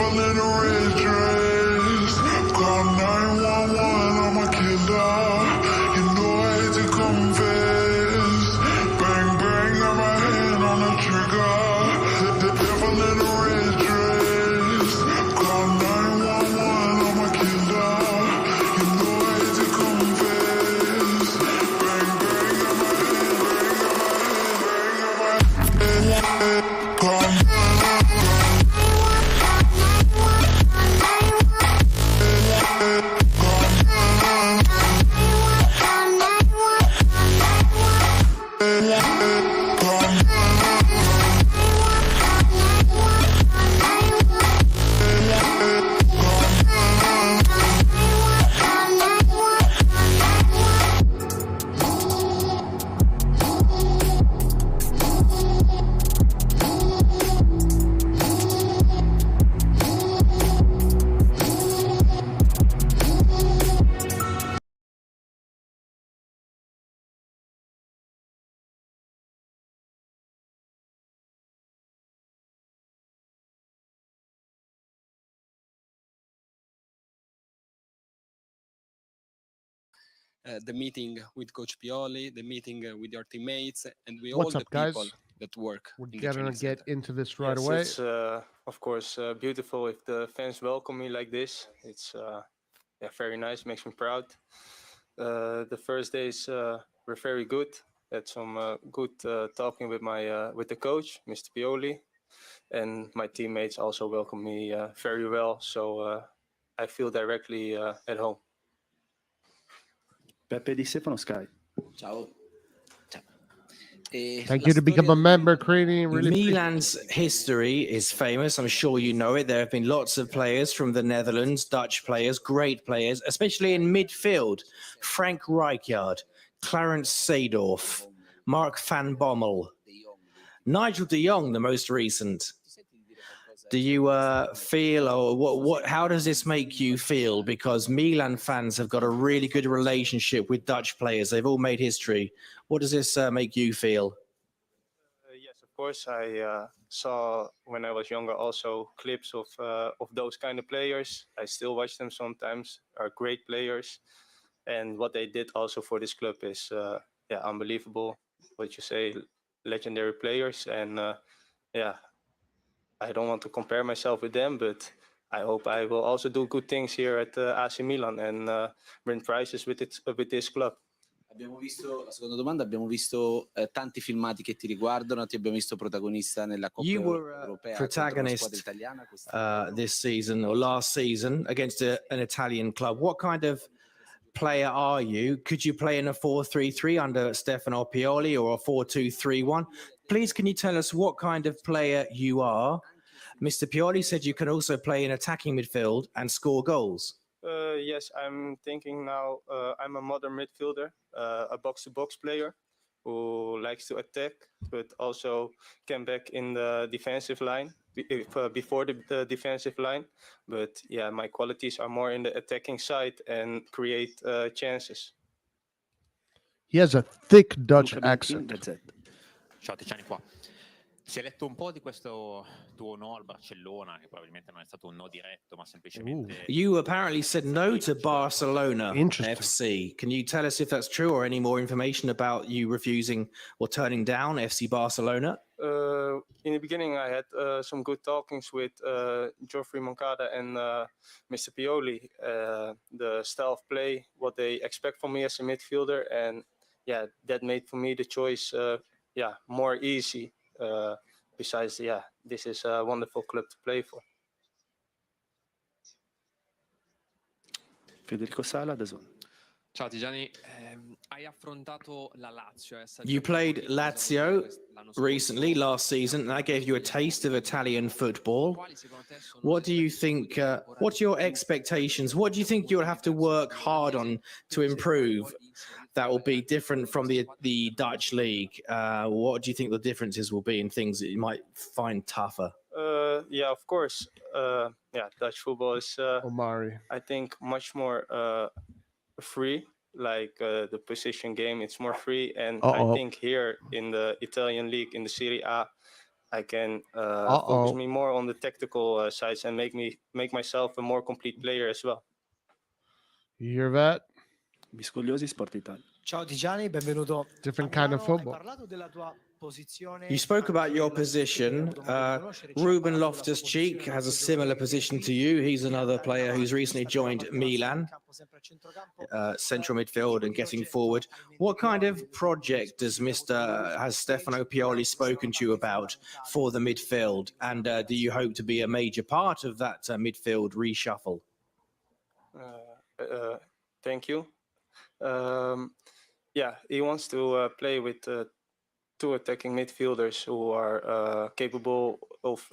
devil in a red dress. Call 911, I'm a killer. You know I hate to confess. Bang, bang, got my hand on the trigger. The devil in a red dress. Call 911, I'm a killer. You know I hate to confess. Bang, bang, got my hand. Call the meeting with Coach Pioli, the meeting with your teammates, and with What's all up, the people guys? that work. We're in the gonna training get center. into this right Yes, away. it's of course beautiful if the fans welcome me like this. It's yeah, very nice, makes me proud. The first days were very good. Had some good talking with my with the coach, Mr. Pioli, and my teammates also welcomed me very well. So I feel directly at home. Peppe Di Stefano, Sky. Ciao. Thank you to become a member, creating really. Milan's history is famous. I'm sure you know it. There have been lots of players from the Netherlands, Dutch players, great players, especially in midfield. Frank Rijkaard, Clarence Seedorf, Mark van Bommel, Nigel de Jong, the most recent. Do you feel, or how does this make you feel? Because Milan fans have got a really good relationship with Dutch players. They've all made history. What does this make you feel? Yes, of course. I saw when I was younger also clips of those kind of players. I still watch them sometimes. Are great players, and what they did also for this club is yeah, unbelievable. What you say, legendary players, and yeah. I don't want to compare myself with them, but I hope I will also do good things here at AC Milan and win prizes with this club. Abbiamo visto, la seconda domanda, abbiamo visto tanti filmati che ti riguardano, ti abbiamo visto protagonista nella Coppa Europea contro la squadra italiana this season or last season against an Italian club. What kind of player are you? Could you play in a 4-3-3 under Stefano Pioli or a 4-2-3-1? Please, can you tell us what kind of player you are? Mr. Pioli said you can also play in attacking midfield and score goals. Yes, I'm thinking now I'm a modern midfielder, a box-to-box player who likes to attack, but also can back in the defensive line, before the defensive line. But yeah, my qualities are more in the attacking side and create chances. He has a thick Dutch accent. Ciao, Tiziani qua. Si è letto un po' di questo tuo no al Barcellona, che probabilmente non è stato un no diretto, ma semplicemente... You apparently said no to Barcelona FC. Can you tell us if that's true or any more information about you refusing or turning down FC Barcelona? In the beginning, I had some good talkings with Geoffrey Moncada and Mr. Pioli, the style of play, what they expect from me as a midfielder, and yeah, that made for me the choice, yeah, more easy. Besides, yeah, this is a wonderful club to play for. Federico Sala, DAZN. Ciao Tiziani, hai affrontato la Lazio. You played Lazio recently, last season, and that gave you a taste of Italian football. What do you think, what's your expectations? What do you think you'll have to work hard on to improve that will be different from the Dutch league? What do you think the differences will be in things that you might find tougher? Yeah, of course. Yeah, Dutch football is, Omari. I think, much more free. Like the position game, it's more free. And I think here in the Italian league, in the Serie A, I can focus me more on the tactical sides and make myself a more complete player as well. You hear that? Biscogliosi Sport Italia. Ciao Tijani, benvenuto. Different kind of football. You spoke about your position. Ruben Loftus-Cheek has a similar position to you. He's another player who's recently joined Milan, central midfield and getting forward. What kind of project has Stefano Pioli spoken to you about for the midfield? And do you hope to be a major part of that midfield reshuffle? Thank you. Yeah, he wants to play with two attacking midfielders who are capable of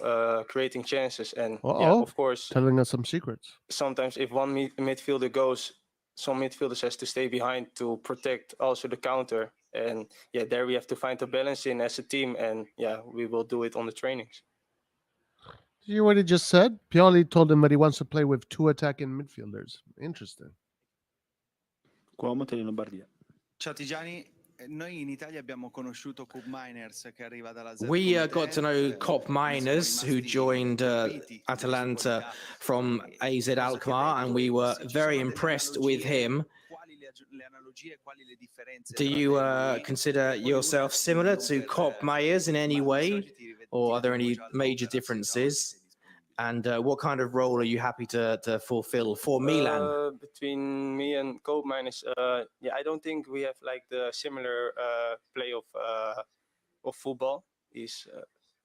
creating chances. And yeah, of course, telling us some secrets. Sometimes if one midfielder goes, some midfielders has to stay behind to protect also the counter. And yeah, there we have to find a balance in as a team. And yeah, we will do it on the trainings. Did you hear what he just said? Pioli told him that he wants to play with two attacking midfielders. Interesting. Cuomo, Tele Lombardia. Ciao Tijani, noi in Italia abbiamo conosciuto Cop Miners che arriva dalla We got to know Cop Miners, who joined Atalanta from AZ Alkmaar, and we were very impressed with him. Do you consider yourself similar to Cop Myers in any way, or are there any major differences? And what kind of role are you happy to fulfill for Milan? Between me and Cop Miners, yeah, I don't think we have like the similar play of football. He's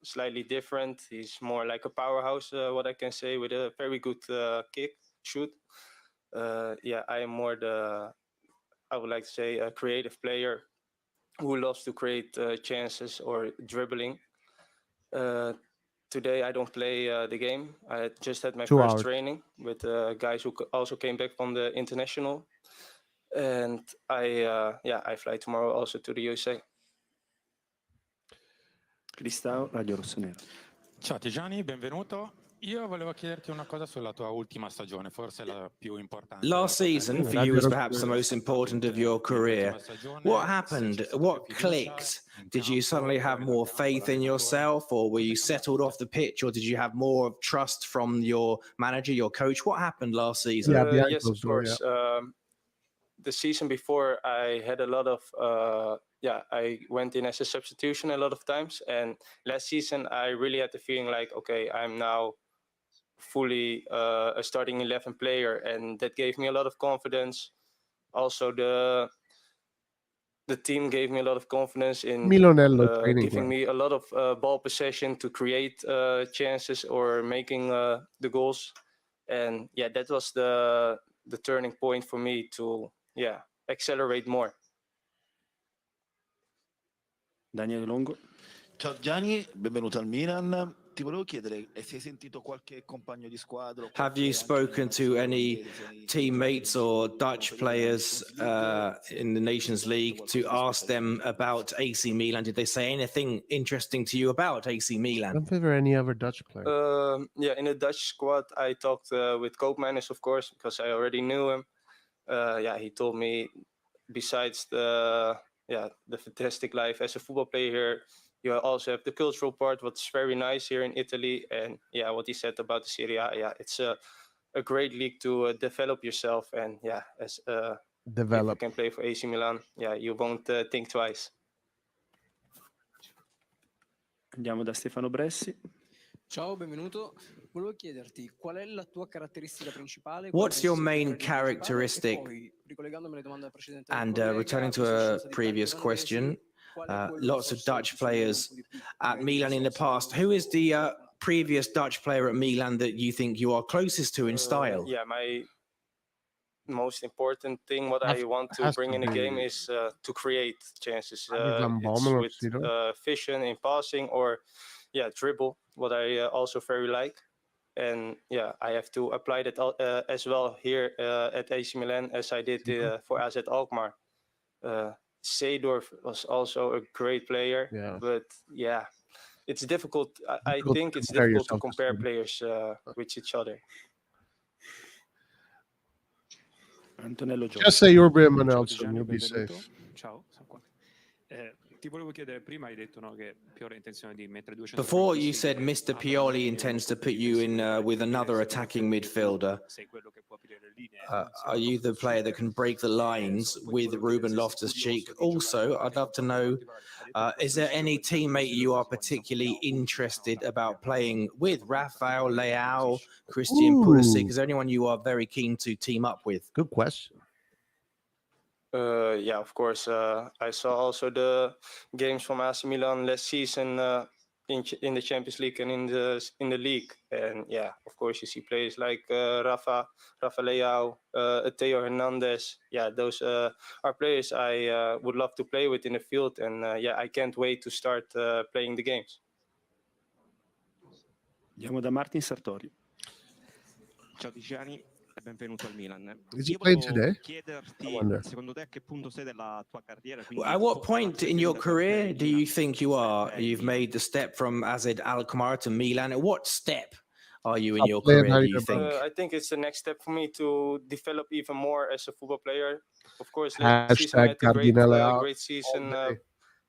slightly different. He's more like a powerhouse, what I can say, with a very good shoot. Yeah, I am more I would like to say, a creative player who loves to create chances or dribbling. Today I don't play the game. I just had my first training with guys who also came back from the international, and I fly tomorrow also to the USA. Cristao, Radio Rossonera. Ciao Tijani, benvenuto. Io volevo chiederti una cosa sulla tua ultima stagione, forse la più importante. Last season for you was perhaps the most important of your career. What happened? What clicked? Did you suddenly have more faith in yourself, or were you settled off the pitch, or did you have more trust from your manager, your coach? What happened last season? Yes, of course. The season before, I had a lot of I went in as a substitution a lot of times, and last season I really had the feeling like, okay, I'm now fully a starting 11 player, and that gave me a lot of confidence. Also, the team gave me a lot of confidence in giving me a lot of ball possession to create chances or making the goals. And yeah, that was the turning point for me to accelerate more. Daniele Longo. Ciao Gianni, benvenuto al Milan. Ti volevo chiedere se hai sentito qualche compagno di squadra. Have you spoken to any teammates or Dutch players in the Nations League to ask them about AC Milan? Did they say anything interesting to you about AC Milan? I don't think there are any other Dutch players. Yeah, in the Dutch squad, I talked with Cop Miners, of course, because I already knew him. He told me, besides the fantastic life as a football player here, you also have the cultural part, what's very nice here in Italy. And yeah, what he said about the Serie A, it's a great league to develop yourself. And yeah, as if you can play for AC Milan, you won't think twice. Andiamo da Stefano Bressi. Ciao, benvenuto. Volevo chiederti qual è la tua caratteristica principale? What's your main characteristic? And returning to a previous question, lots of Dutch players at Milan in the past. Who is the previous Dutch player at Milan that you think you are closest to in style? My most important thing, what I want to bring in a game is to create chances. It's with vision in passing or dribble, what I also very like. And I have to apply that as well here at AC Milan as I did for AZ Alkmaar. Seedorf was also a great player, but it's difficult. I think it's difficult to compare players with each other. Antonello Gioia. Just say you're Brian Nelson, you'll be safe. Ciao, sono qua. Ti volevo chiedere, prima hai detto no, che Pioli ha intenzione di mettere 200 Before you said Mr. Pioli intends to put you in with another attacking midfielder. Sei quello che può aprire le linee. Are you the player that can break the lines with Ruben Loftus-Cheek? Also, I'd love to know, is there any teammate you are particularly interested about playing with? Rafael Leao, Christian Pulisic? Is there anyone you are very keen to team up with? Good question. Yeah, of course. I saw also the games from AC Milan last season in the Champions League and in the league. And yeah, of course, you see players like Rafa Leao, Theo Hernandez. Yeah, those are players I would love to play with in the field. And yeah, I can't wait to start playing the games. Andiamo da Martin Sartori. Ciao Tiziani e benvenuto al Milan. Is he Io playing volevo today? I chiederti, wonder. secondo te, a che punto sei della tua carriera? Quindi At what point forse in your da career parte do Milan, you think you are? per il You've Milan. made the step from AZ Alkmaar to Milan. At what step are you in Top your player, career, how do you you doing? think? I think it's the next step for me to develop even more as a football player. Of course, last season I Hashtag had Cardinale out great all season, day.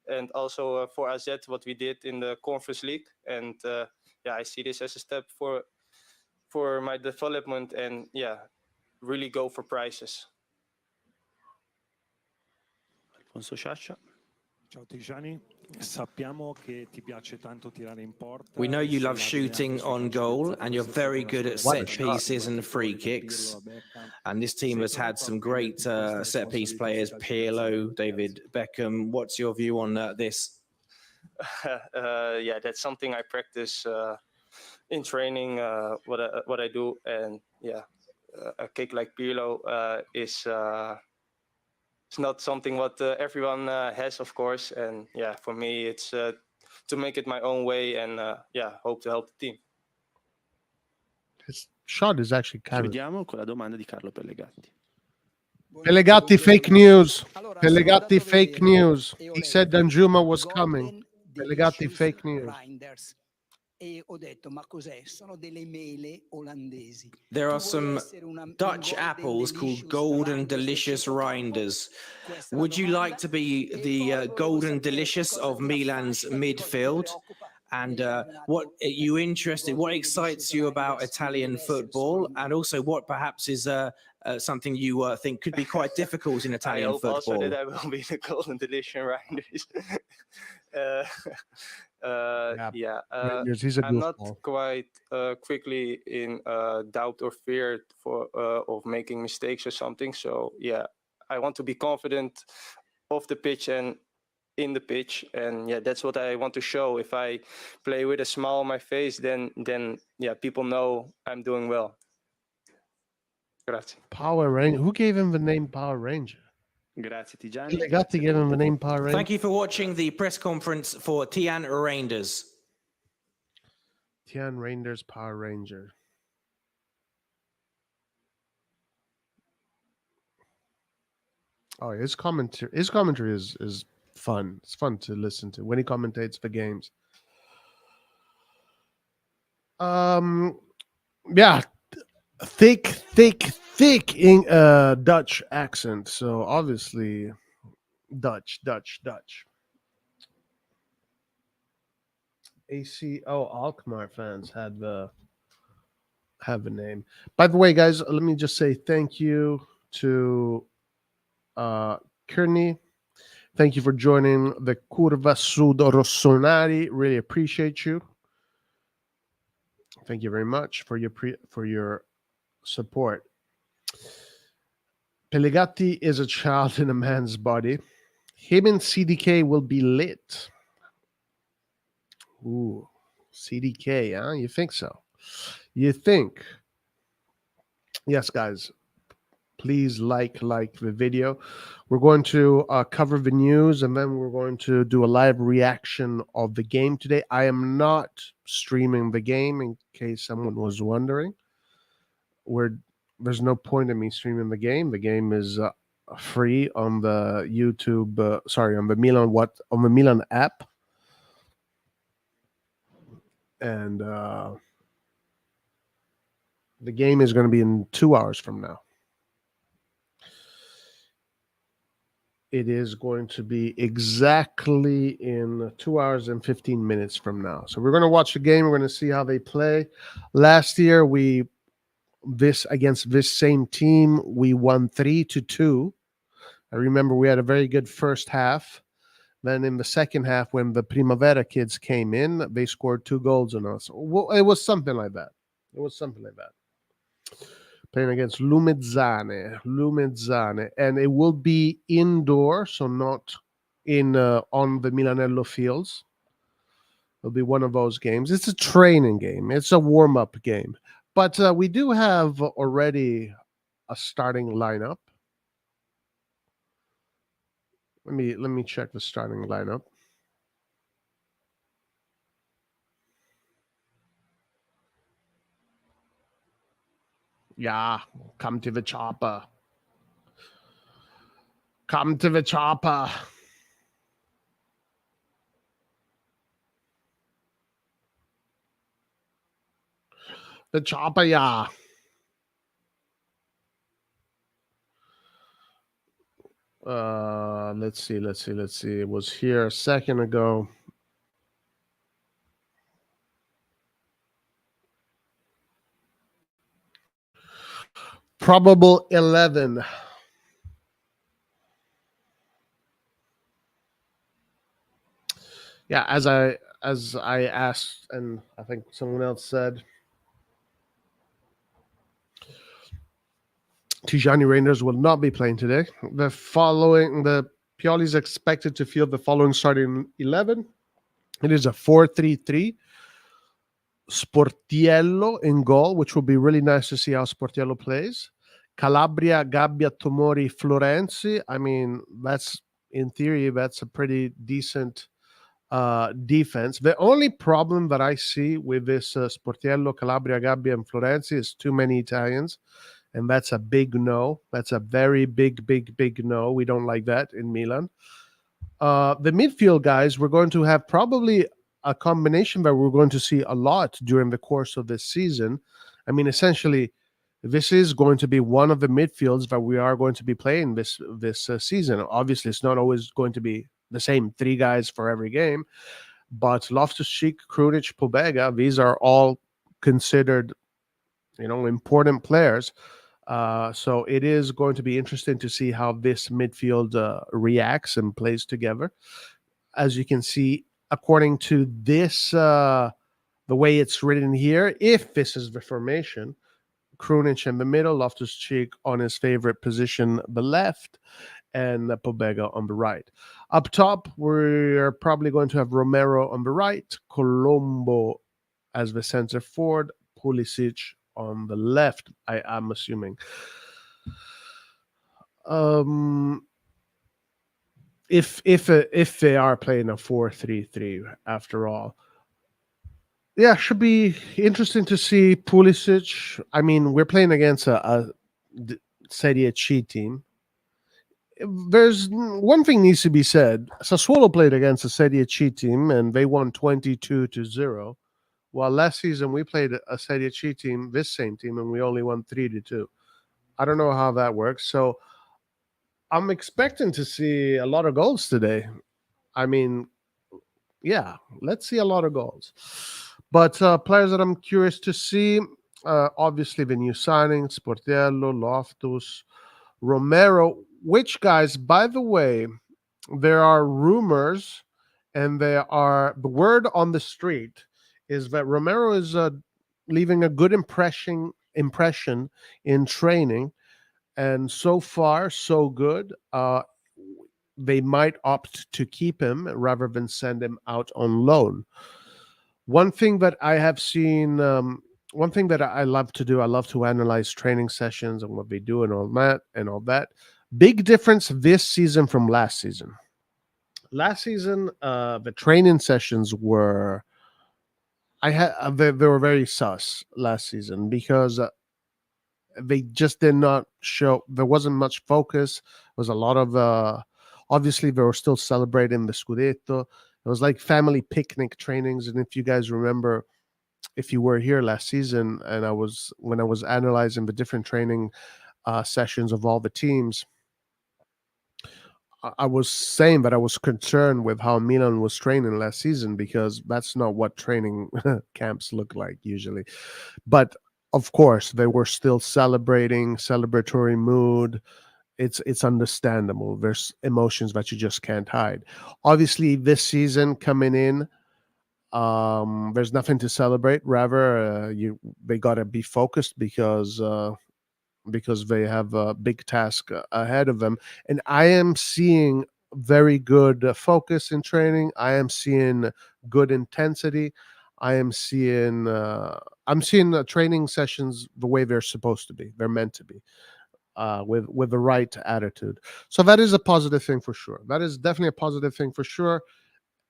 and also for AZ what we did in the Conference League. And yeah, I see this as a step for my development, and yeah, really go for prizes. Alfonso Sciascia. Ciao Tijani, sappiamo che ti piace tanto tirare in porta. We know e you sei love labile anche shooting sui on calci goal piazzati and you're questa very stagione good at sulla What a set shot. pieces and free kicks. And this team has had some great set piece players, Pirlo, David Beckham. What's your view on this? Yeah, that's something I practice in training. What I do, and yeah, a kick like Pirlo is it's not something what everyone has, of course. And yeah, for me, it's to make it my own way, and yeah, hope to help the team. His shot is actually kind of. Chiudiamo con la domanda di Carlo Pellegatti. Pellegatti fake news. Allora, Pellegatti sono andato a fake vedere news. e ho He said letto Danjuma was Golden coming. Pellegatti Delicious fake news. REIJNDERS. E ho detto, ma cos'è? Sono delle mele olandesi. There are Tu vuoi some essere un Dutch Golden apples called Delicious Golden REIJNDERS del Delicious centrocampo? Reinders. Questa è la Would you domanda. like to be E the poi volevo Golden sapere che Delicious cosa of ti Milan's affascina, che cosa ti midfield? preoccupa And negli allenatori what are you italiani. interested? What Golden excites Delicious you about REIJNDERS non Italian deve essere football? solo And also, what perhaps is something you think could be quite difficult in I Italian hope also football? that I will be the Golden Delicious Reinders. Yeah, Rangers, he's a I'm not goofball. quite quickly in doubt or fear for of making mistakes or something. So yeah, I want to be confident off the pitch and in the pitch, and yeah, that's what I want to show. If I play with a smile on my face, then yeah, people know I'm doing well. Grazie. Power Ranger. Who gave him the name Power Ranger? Grazie Tiziani. Pellegatti gave him the name Power Ranger. Thank you for watching the press conference for Tian Reinders. Tian Reinders Power Ranger. Oh, his commentary is fun. It's fun to listen to when he commentates the games. Yeah, thick in Dutch accent. So obviously Dutch. ACO Alkmaar fans have the name. By the way, guys, let me just say thank you to Kearney. Thank you for joining the Curva Sud RossonARI. Really appreciate you. Thank you very much for your support. Pellegatti is a child in a man's body. Him and CDK will be lit. Ooh, CDK, huh? You think so? You think? Yes, guys. Please like the video. We're going to cover the news, and then we're going to do a live reaction of the game today. I am not streaming the game, in case someone was wondering. There's no point in me streaming the game. The game is free on the YouTube. On the Milan app, and the game is going to be in 2 hours from now. it is going to be exactly in 2 hours and 15 minutes from now. So we're going to watch the game. We're going to see how they play. Last year, against this same team, we won 3-2. I remember we had a very good first half. Then in the second half, when the Primavera kids came in, they scored 2 goals on us. Well, it was something like that. Playing against Lumezzane, and it will be indoor, so not in on the Milanello fields. It'll be one of those games. It's a training game. It's a warm-up game, but we do have already a starting lineup. Let me check the starting lineup. Yeah, come to the chopper. Come to the chopper. The chopper, yeah. Let's see. It was here a second ago. Probable 11. Yeah, as I asked, and I think someone else said, Tijani Reinders will not be playing today. The Pioli is expected to field the following starting 11. It is a 4-3-3. Sportiello in goal, which will be really nice to see how Sportiello plays. Calabria, Gabbia, Tomori, Florenzi. I mean, in theory, that's a pretty decent defense. The only problem that I see with this Sportiello, Calabria, Gabbia, and Florenzi is too many Italians, and that's a big no. That's a very big no. We don't like that in Milan. The midfield guys, we're going to have probably a combination that we're going to see a lot during the course of this season. I mean, essentially, this is going to be one of the midfields that we are going to be playing this season. Obviously, it's not always going to be the same 3 guys for every game, but Loftus-Cheek, Krunic, Pobega, these are all considered, important players. So it is going to be interesting to see how this midfield reacts and plays together. As you can see, according to this, the way it's written here, if this is the formation, Krunic in the middle, Loftus-Cheek on his favorite position, the left, and Pobega on the right. Up top, we're probably going to have Romero on the right, Colombo as the center forward, Pulisic on the left, I am assuming. If they are playing a 4-3-3 after all. Yeah, should be interesting to see Pulisic. I mean, we're playing against a Serie C team. There's one thing needs to be said. Sassuolo played against a Serie C team and they won 22-0. While last season we played a Serie C team, this same team, and we only won 3-2. I don't know how that works. So I'm expecting to see a lot of goals today. I mean, yeah, let's see a lot of goals. But players that I'm curious to see, obviously the new signings, Sportiello, Loftus, Romero, which guys, by the way, there are rumors and the word on the street is that Romero is leaving a good impression in training, and so far so good. They might opt to keep him rather than send him out on loan. One thing that I have seen, one thing that I love to do, I love to analyze training sessions and what they do and all that. Big difference this season from last season. Last season, the training sessions were, they were very sus last season because they just did not show. There wasn't much focus. There was a lot of obviously they were still celebrating the Scudetto. It was like family picnic trainings, and if you guys remember, if you were here last season, and when I was analyzing the different training sessions of all the teams, I was saying that I was concerned with how Milan was training last season, because that's not what training camps look like usually. But of course, they were still celebrating, celebratory mood. It's understandable. There's emotions that you just can't hide. Obviously, this season coming in, there's nothing to celebrate. Rather, they gotta be focused, because they have a big task ahead of them. And I am seeing very good focus in training. I am seeing good intensity. I'm seeing training sessions the way they're supposed to be. They're meant to be, with the right attitude. So that is a positive thing for sure. That is definitely a positive thing for sure.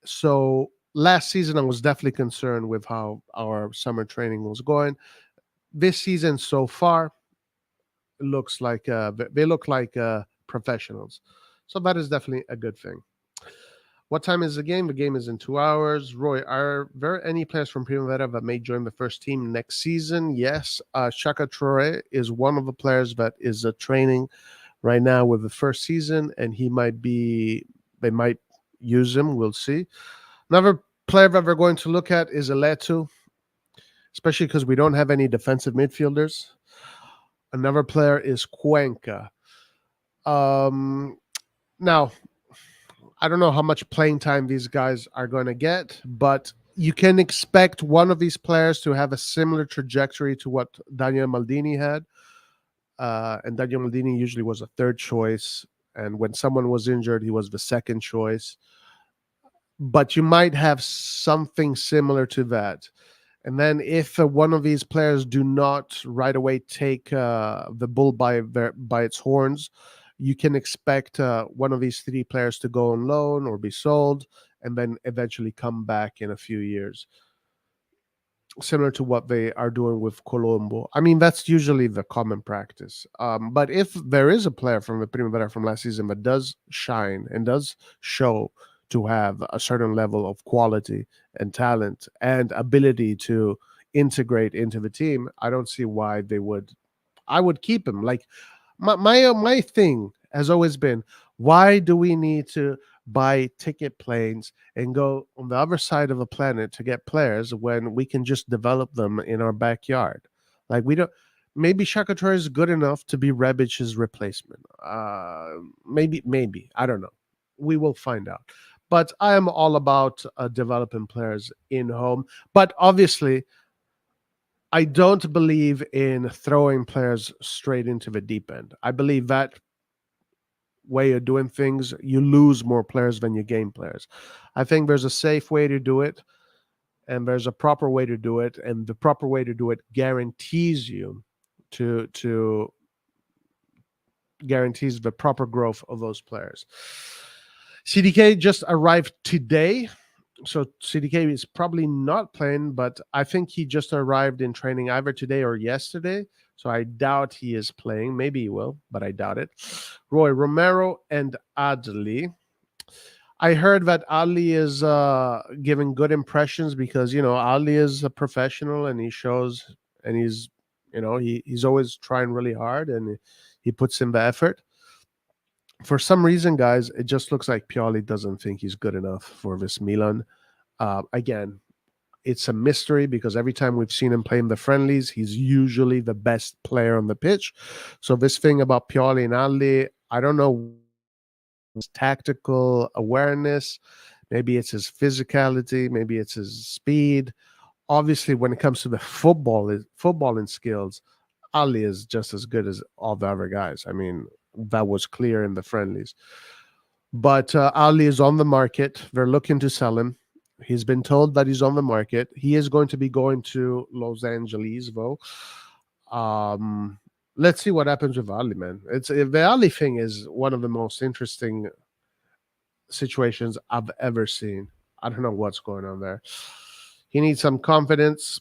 So last season, I was definitely concerned with how our summer training was going. This season so far, looks like they look like professionals. So that is definitely a good thing. What time is the game? The game is in 2 hours. Roy, are there any players from Primavera that may join the first team next season? Yes. Shaka Traore is one of the players that is training right now with the first season, and they might use him. We'll see. Another player that we're going to look at is Aletu, especially because we don't have any defensive midfielders. Another player is Cuenca. Now, I don't know how much playing time these guys are going to get, but you can expect one of these players to have a similar trajectory to what Daniel Maldini had. And Daniel Maldini usually was a third choice. And when someone was injured, he was the second choice. But you might have something similar to that. And then if one of these players do not right away take the bull by its horns, you can expect one of these three players to go on loan or be sold, and then eventually come back in a few years, similar to what they are doing with Colombo. I mean, that's usually the common practice. But if there is a player from the Primavera from last season that does shine and does show to have a certain level of quality and talent and ability to integrate into the team, I don't see why I would keep him. Like my thing has always been, why do we need to buy ticket planes and go on the other side of the planet to get players when we can just develop them in our backyard? Like, we don't. Maybe Shaka Traore is good enough to be Rebic's replacement. Maybe I don't know. We will find out. But I am all about developing players in home. But obviously, I don't believe in throwing players straight into the deep end. I believe that way of doing things, you lose more players than you gain players. I think there's a safe way to do it, and there's a proper way to do it, and the proper way to do it guarantees you to guarantees the proper growth of those players. CDK just arrived today, so CDK is probably not playing, but I think he just arrived in training either today or yesterday. So I doubt he is playing. Maybe he will, but I doubt it. Roy, Romero, and Adli. I heard that Ali is giving good impressions because, Ali is a professional, and he shows, and he's always trying really hard, and he puts in the effort. For some reason, guys, it just looks like Pioli doesn't think he's good enough for this Milan. Again, it's a mystery because every time we've seen him play in the friendlies, he's usually the best player on the pitch. So this thing about Pioli and Ali, I don't know, his tactical awareness, maybe it's his physicality, maybe it's his speed. Obviously, when it comes to the footballing skills, Ali is just as good as all the other guys. I mean, that was clear in the friendlies. But Ali is on the market. They're looking to sell him. He's been told that he's on the market. He is going to be going to Los Angeles, though. Let's see what happens with Ali, man. The Ali thing is one of the most interesting situations I've ever seen. I don't know what's going on there. He needs some confidence.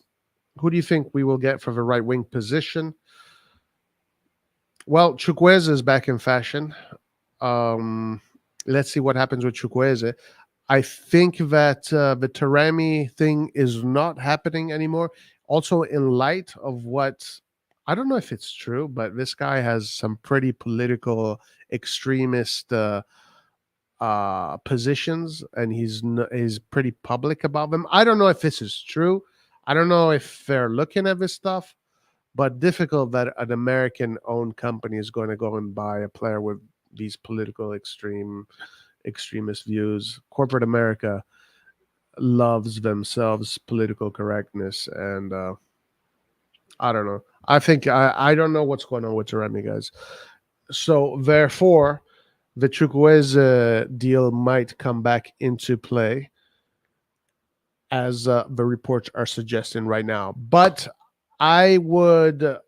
Who do you think we will get for the right wing position? Well, Chukwueze is back in fashion. Let's see what happens with Chukwueze. I think that the Taremi thing is not happening anymore. Also, in light of what, I don't know if it's true, but this guy has some pretty political extremist positions, and he's pretty public about them. I don't know if this is true. I don't know if they're looking at this stuff, but difficult that an American-owned company is going to go and buy a player with these political extremist views. Corporate America loves themselves political correctness, and I don't know. I think I don't know what's going on with Taremi, guys. So therefore, the Chukwueze deal might come back into play, as the reports are suggesting right now. But I would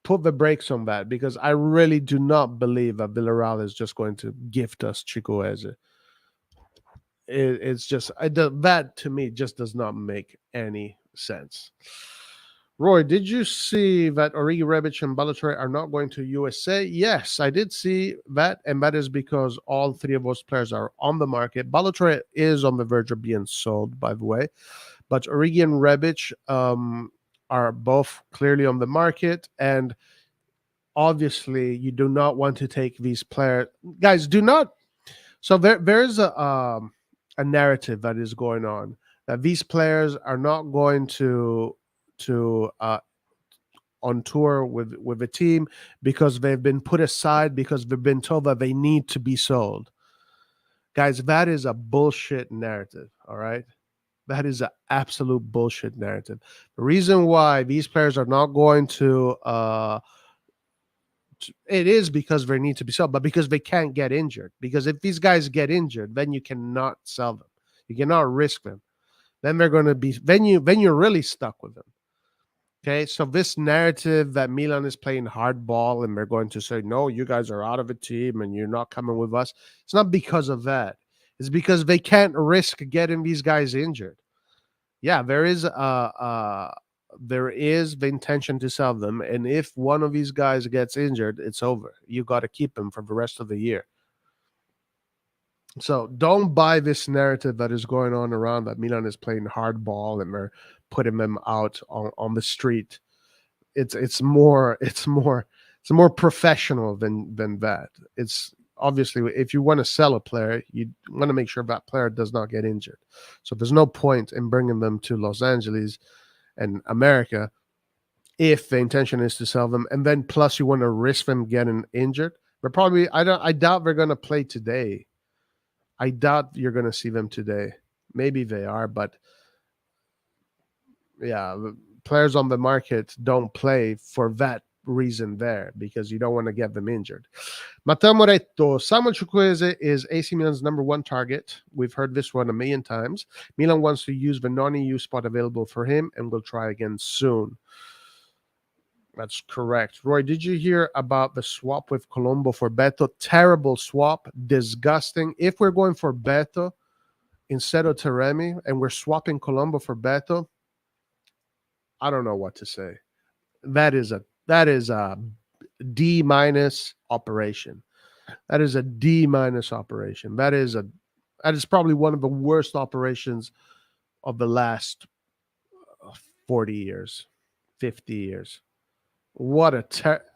put the brakes on that, because I really do not believe that Villarreal is just going to gift us Chukwueze. It's just that to me just does not make any sense. Roy, did you see that Origi, Rebic, and Balotelli are not going to USA? Yes, I did see that, and that is because all three of those players are on the market. Balotelli is on the verge of being sold, by the way, but Origi and Rebic are both clearly on the market, and obviously you do not want to take these players. Guys, do not. So there's a narrative that is going on that these players are not going to on tour with the team because they've been put aside, because they've been told that they need to be sold. Guys, that is a bullshit narrative, all right? That is an absolute bullshit narrative. The reason why these players are not going to it is because they need to be sold, but because they can't get injured. Because if these guys get injured, then you cannot sell them. You cannot risk them. Then they're going to be then you're really stuck with them. Okay, so this narrative that Milan is playing hardball and they're going to say, no, you guys are out of a team and you're not coming with us. It's not because of that. It's because they can't risk getting these guys injured. Yeah, there is the intention to sell them. And if one of these guys gets injured, it's over. You got to keep him for the rest of the year. So don't buy this narrative that is going on around that Milan is playing hardball and they're putting them out on the street. It's more professional than that. It's obviously, if you want to sell a player, you want to make sure that player does not get injured. So there's no point in bringing them to Los Angeles and America if the intention is to sell them, and then plus you want to risk them getting injured. But probably I doubt they're going to play today. I doubt you're going to see them today. Maybe they are, but yeah, the players on the market don't play for that reason there, because you don't want to get them injured. Matteo Moretto, Samuel Chukwueze is AC Milan's number one target. We've heard this one a million times. Milan wants to use the non-EU spot available for him and will try again soon. That's correct. Roy, did you hear about the swap with Colombo for Beto? Terrible swap. Disgusting. If we're going for Beto instead of Taremi and we're swapping Colombo for Beto, I don't know what to say. That is a D- operation. That is a D- operation. That is probably one of the worst operations of the last 40 years, 50 years. What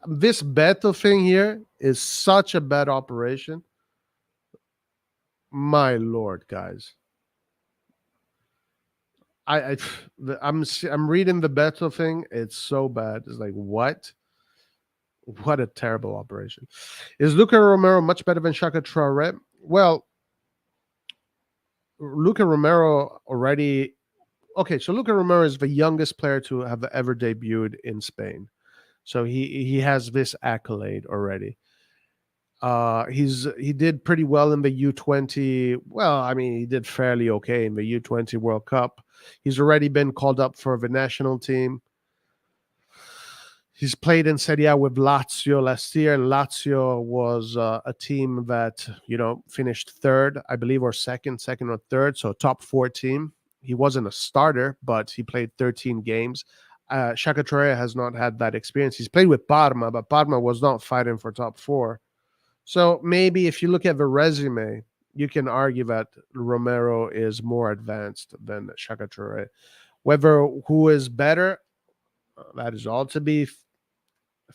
this Beto thing here is such a bad operation. My Lord, guys. I'm reading the Beto thing. It's so bad. It's like, what? What a terrible operation. Is Luca Romero much better than Shaka Traore? Well, Luca Romero already... Okay, so Luca Romero is the youngest player to have ever debuted in Spain. So he has this accolade already. He did pretty well in the U20. Well, I mean, he did fairly okay in the U20 World Cup. He's already been called up for the national team. He's played in Serie A with Lazio last year. Lazio was a team that, finished third, I believe, or second or third, so top four team. He wasn't a starter, but he played 13 games. Shaka Traore has not had that experience. He's played with Parma, but Parma was not fighting for top four. So maybe if you look at the resume, you can argue that Romero is more advanced than Shaka Traore. Whether who is better, that is all to be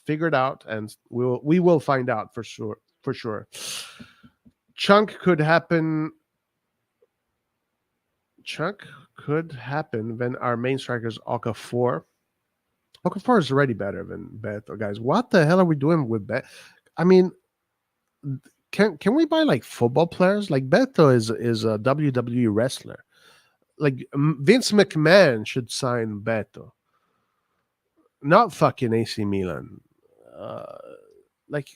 figured out, and we will find out for sure. Chunk could happen. Chunk could happen when our main striker is Okafor. Okafor is already better than Beto, guys. What the hell are we doing with Beto? I mean, can we buy like football players? Like Beto is a WWE wrestler. Like Vince McMahon should sign Beto, not fucking AC Milan. Like,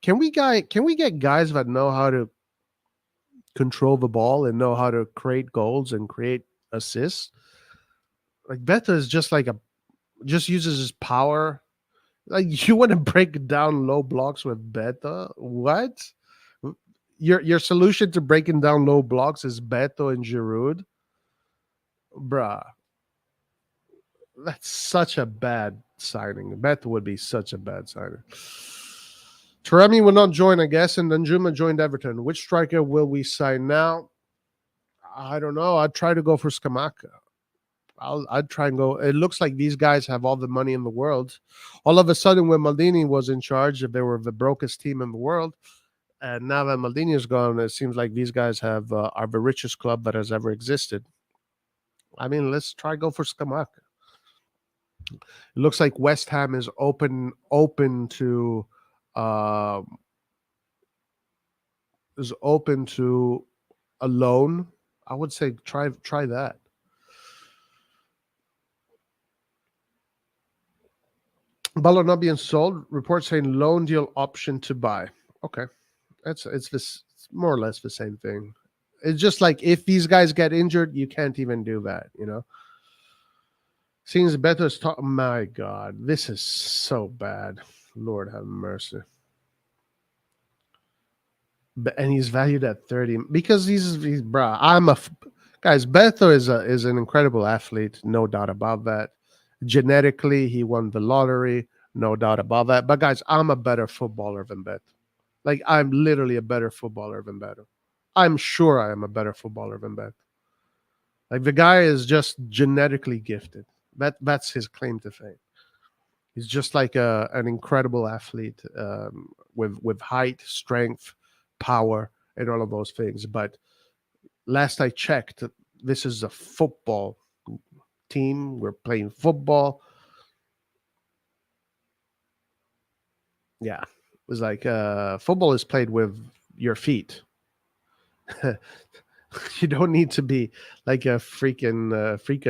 can we get guys that know how to control the ball and know how to create goals and create assists? Like Beto is just like just uses his power. Like, you want to break down low blocks with Beto? What? Your solution to breaking down low blocks is Beto and Giroud? Bruh. That's such a bad signing. Beto would be such a bad signing. Taremi will not join, I guess, and Danjuma joined Everton. Which striker will we sign now? I don't know. I'd try to go for Scamacca. I'd try and go. It looks like these guys have all the money in the world. All of a sudden, when Maldini was in charge, they were the brokest team in the world. And now that Maldini is gone, it seems like these guys are the richest club that has ever existed. I mean, let's try go for Scamacca. It looks like West Ham is open to a loan. I would say try that. Balo not being sold. Report saying loan deal option to buy. Okay, it's this more or less the same thing. It's just like if these guys get injured, you can't even do that. You know. Seems better. My God, this is so bad. Lord have mercy. And he's valued at 30 because he's bruh. Guys. Beto is an incredible athlete, no doubt about that. Genetically, he won the lottery, no doubt about that. But guys, I'm a better footballer than Beto. Like, I'm literally a better footballer than Beto. I'm sure I am a better footballer than Beto. Like, the guy is just genetically gifted. That's his claim to fame. He's just like an incredible athlete with height, strength, power, and all of those things. But last I checked, this is a football team. We're playing football. Yeah, it was like football is played with your feet. You don't need to be like a freak of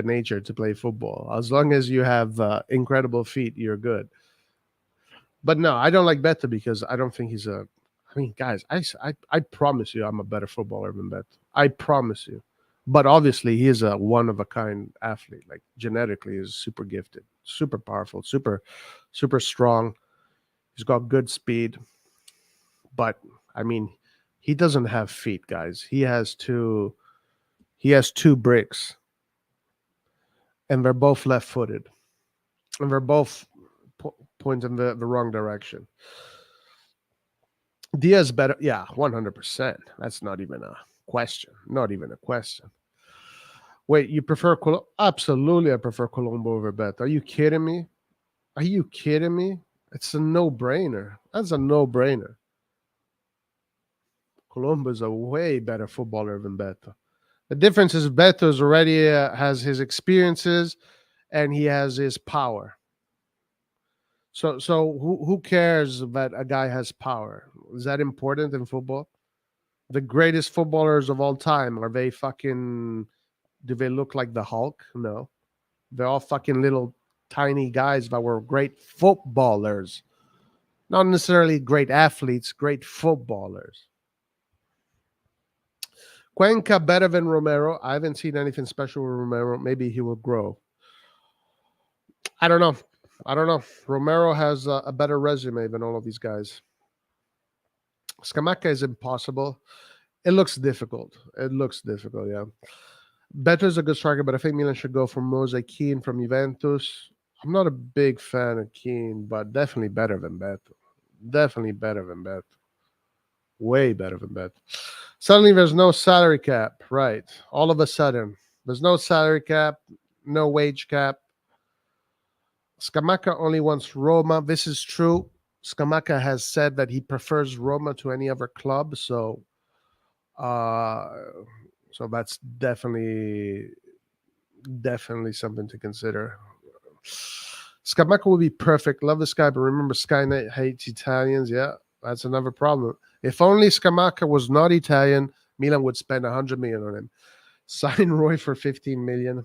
nature to play football. As long as you have incredible feet, you're good. But no, I don't like Beto because I don't think he's a. I mean, guys, I promise you, I'm a better footballer than Beto. I promise you. But obviously, he is a one of a kind athlete. Like, genetically, he's super gifted, super powerful, super strong. He's got good speed. But I mean, he doesn't have feet, guys. He has two bricks. And they're both left-footed. And they're both pointing the wrong direction. Diaz better. Yeah, 100%. That's not even a question. Not even a question. Wait, you prefer Colombo? Absolutely, I prefer Colombo over Beto. Are you kidding me? Are you kidding me? It's a no-brainer. That's a no-brainer. Colombo is a way better footballer than Beto. The difference is Beto's already has his experiences and he has his power. So who cares that a guy has power? Is that important in football? The greatest footballers of all time, are they fucking... Do they look like the Hulk? No. They're all fucking little tiny guys that were great footballers. Not necessarily great athletes, great footballers. Cuenca better than Romero. I haven't seen anything special with Romero. Maybe he will grow. I don't know. Romero has a better resume than all of these guys. Scamacca is impossible. It looks difficult. Yeah. Beto is a good striker, but I think Milan should go for Mose Kean from Juventus. I'm not a big fan of Kean, but definitely better than Beto. Way better than Beto. Suddenly, there's no salary cap. Right. All of a sudden, there's no salary cap, no wage cap. Scamacca only wants Roma. This is true. Scamacca has said that he prefers Roma to any other club. So So that's definitely something to consider. Scamacca would be perfect. Love this guy, but remember Skynet hates Italians. Yeah, that's another problem. If only Scamacca was not Italian, Milan would spend 100 million on him. Sign Roy for 15 million.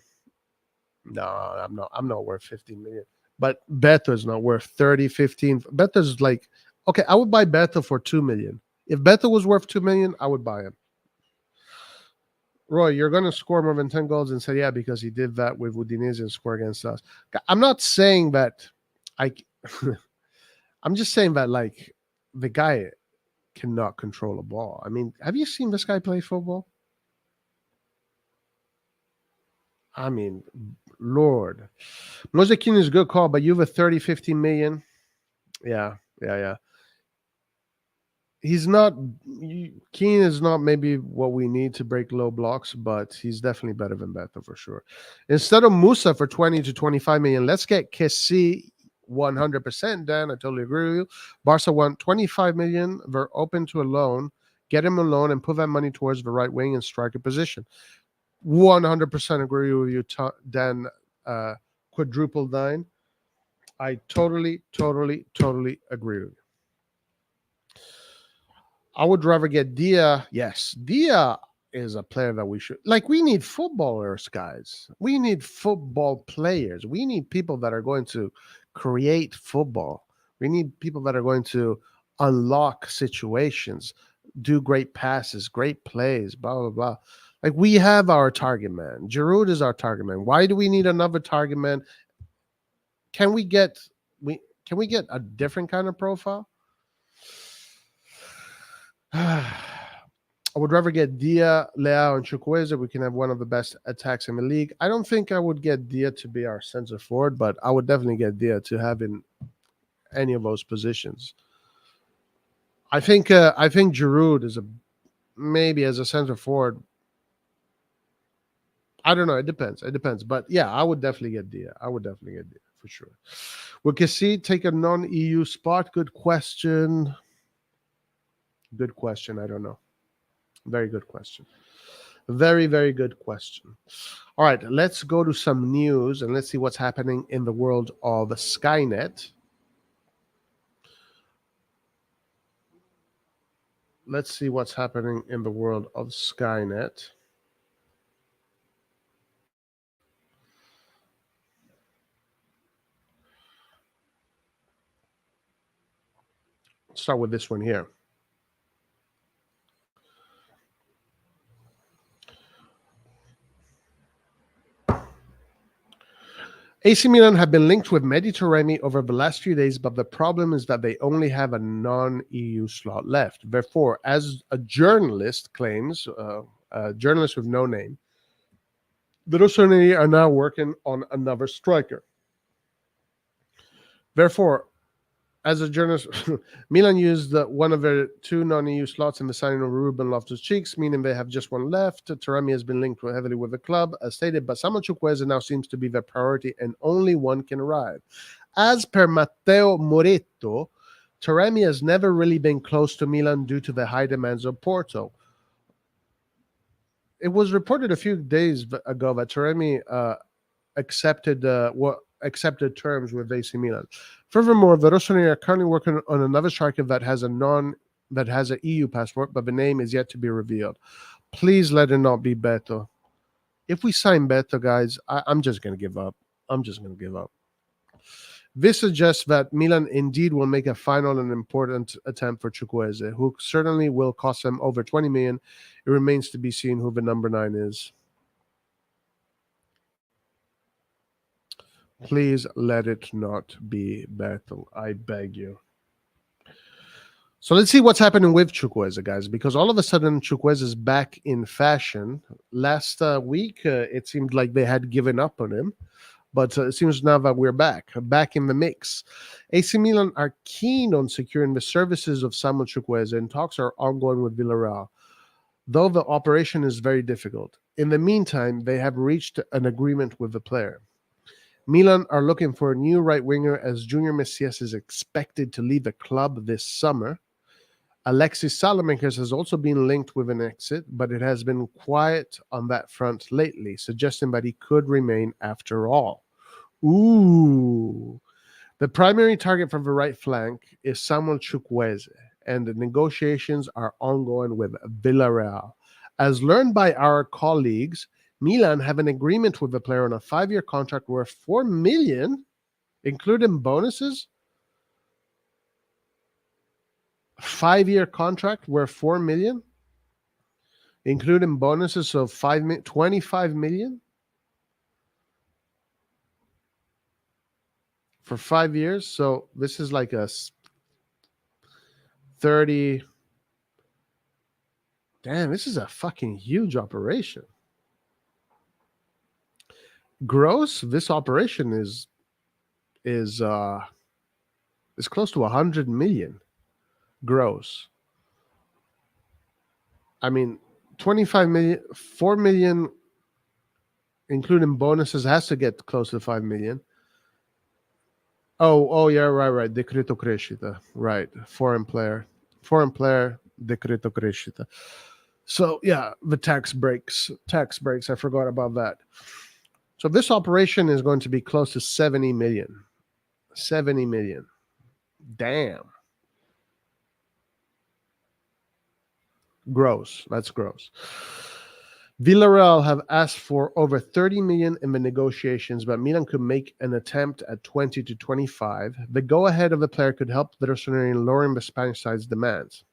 No, I'm not worth 15 million. But Beto is not worth 30, 15. Beto's like, okay, I would buy Beto for 2 million. If Beto was worth 2 million, I would buy him. Roy, you're going to score more than 10 goals and say, yeah, because he did that with Udinese and score against us. I'm not saying that I'm just saying that, like, the guy cannot control a ball. I mean, have you seen this guy play football? I mean, Lord. Mosekin is a good call, but you have a 30, 15 million. Yeah. He's not, Keane is not maybe what we need to break low blocks, but he's definitely better than Beto for sure. Instead of Musa for 20 to 25 million, let's get Kessie 100%, Dan. I totally agree with you. Barca want 25 million. They're open to a loan. Get him a loan and put that money towards the right wing and striker position. 100% agree with you, Dan. Quadruple 9. I totally agree with you. I would rather get Dia. Yes, Dia is a player that we should, like, we need footballers, guys. We need football players. We need people that are going to create football. We need people that are going to unlock situations, do great passes, great plays, blah, blah, blah. Like, we have our target man. Giroud is our target man. Why do we need another target man? Can we get a different kind of profile? I would rather get Dia, Leao, and Chukwueze. We can have one of the best attacks in the league. I don't think I would get Dia to be our center forward, but I would definitely get Dia to have in any of those positions. I think Giroud is maybe as a center forward. I don't know. It depends. But yeah, I would definitely get Dia. For sure. Will Kessie take a non-EU spot? Good question. I don't know. Very good question. Very good question. All right, let's go to some news and let's see what's happening in the world of SKYNET. Let's see what's happening in the world of SKYNET. Let's start with this one here. AC Milan have been linked with Mehdi Taremi over the last few days, but the problem is that they only have a non-EU slot left. Therefore, as a journalist claims, a journalist with no name, the RossonARI are now working on another striker. Therefore, as a journalist, Milan used one of their 2 non-EU slots in the signing of Ruben Loftus-Cheek, meaning they have just one left. Taremi has been linked heavily with the club, as stated, but Samuel Chukwueze now seems to be their priority, and only one can arrive. As per Matteo Moretto, Taremi has never really been close to Milan due to the high demands of Porto. It was reported a few days ago that Taremi accepted terms with AC Milan. Furthermore, the RossonARI are currently working on another striker that has an EU passport, but the name is yet to be revealed. Please let it not be Beto. If we sign Beto, guys, I'm just going to give up. This suggests that Milan indeed will make a final and important attempt for Chukwueze, who certainly will cost them over 20 million. It remains to be seen who the number 9 is. Please let it not be Beto. I beg you. So let's see what's happening with Chukwueze, guys, because all of a sudden Chukwueze is back in fashion. Last week, it seemed like they had given up on him, but it seems now that we're back in the mix. AC Milan are keen on securing the services of Samuel Chukwueze, and talks are ongoing with Villarreal, though the operation is very difficult. In the meantime, they have reached an agreement with the player. Milan are looking for a new right winger, as Junior Messias is expected to leave the club this summer. Alexis Salamakers has also been linked with an exit, but it has been quiet on that front lately, suggesting that he could remain after all. Ooh. The primary target for the right flank is Samuel Chukwueze, and the negotiations are ongoing with Villarreal. As learned by our colleagues, Milan have an agreement with the player on a 5-year contract worth 4 million, including bonuses. 5-year contract worth 4 million, including bonuses of 25 million for 5 years. So this is like a 30. Damn, this is a fucking huge operation. Gross, this operation is close to 100 million gross. I mean, 25 million, 4 million, including bonuses, has to get close to 5 million. Oh, yeah, right. Decreto crescita, right? Foreign player, decreto crescita. So yeah, the tax breaks. I forgot about that. So this operation is going to be close to 70 million. 70 million. Damn. Gross. That's gross. Villarreal have asked for over 30 million in the negotiations, but Milan could make an attempt at 20 to 25. The go-ahead of the player could help the Rossoneri in lowering the Spanish side's demands.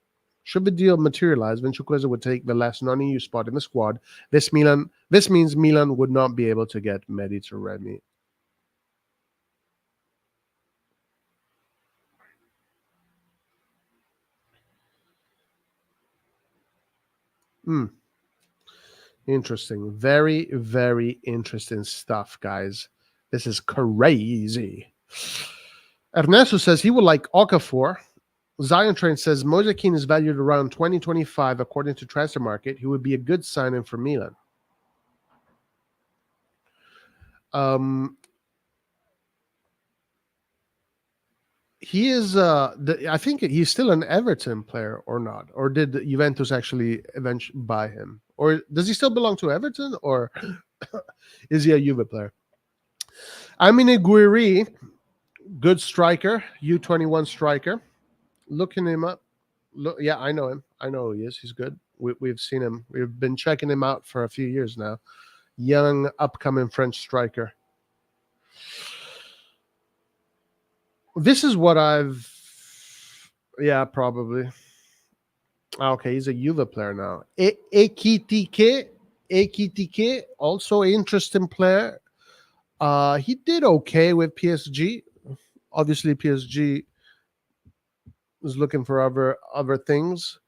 Should the deal materialize, then Chukwueze would take the last non-EU spot in the squad. This means Milan would not be able to get Mehdi Taremi. Interesting. Very, very interesting stuff, guys. This is crazy. Ernesto says he would like Okafor. Zion Train says Moise Kean is valued around 2025 according to Transfer Market. He would be a good signing for Milan. He is I think he's still an Everton player or not, or did Juventus actually eventually buy him, or does he still belong to Everton, or is he a Juve player? Amine Gouiri, good striker, U21 striker. Looking him up. Yeah, I know him. I know who he is. He's good. We've seen him. We've been checking him out for a few years now. Young, upcoming French striker. This is what yeah, probably. Okay, he's a Juve player now. Ekitike, also an interesting player. He did okay with PSG. Obviously, PSG is looking for other things.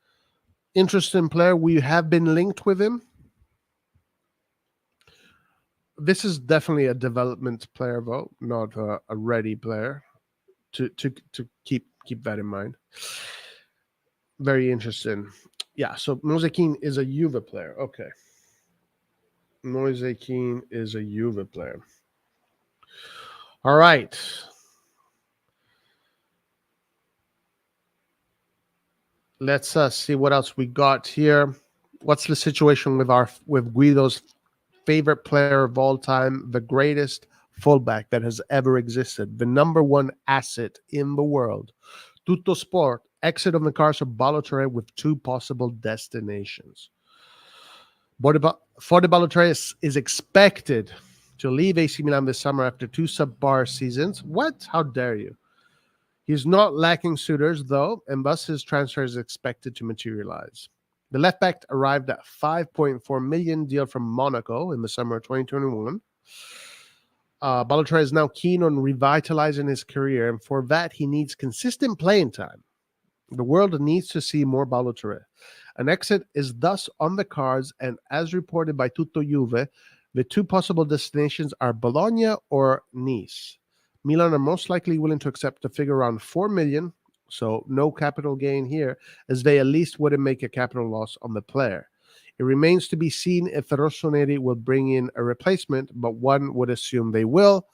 Interesting player. We have been linked with him. This is definitely a development player, though, not a ready player. To keep that in mind. Very interesting. Yeah, so Moise Kean is a Juve player. Okay. Moise Kean is a Juve player. All right. Let's see what else we got here. What's the situation with Guido's favorite player of all time, the greatest fullback that has ever existed, the number one asset in the world? Tutto Sport, exit on the cards of Balotelli with 2 possible destinations. Fode Balotelli is expected to leave AC Milan this summer after 2 subpar seasons. What? How dare you? He's not lacking suitors, though, and thus his transfer is expected to materialize. The left back arrived at 5.4 million deal from Monaco in the summer of 2021. Balotelli is now keen on revitalizing his career, and for that, he needs consistent playing time. The world needs to see more Balotelli. An exit is thus on the cards, and as reported by Tutto Juve, the 2 possible destinations are Bologna or Nice. Milan are most likely willing to accept a figure around 4 million, so no capital gain here, as they at least wouldn't make a capital loss on the player. It remains to be seen if the Rossoneri will bring in a replacement, but one would assume they will.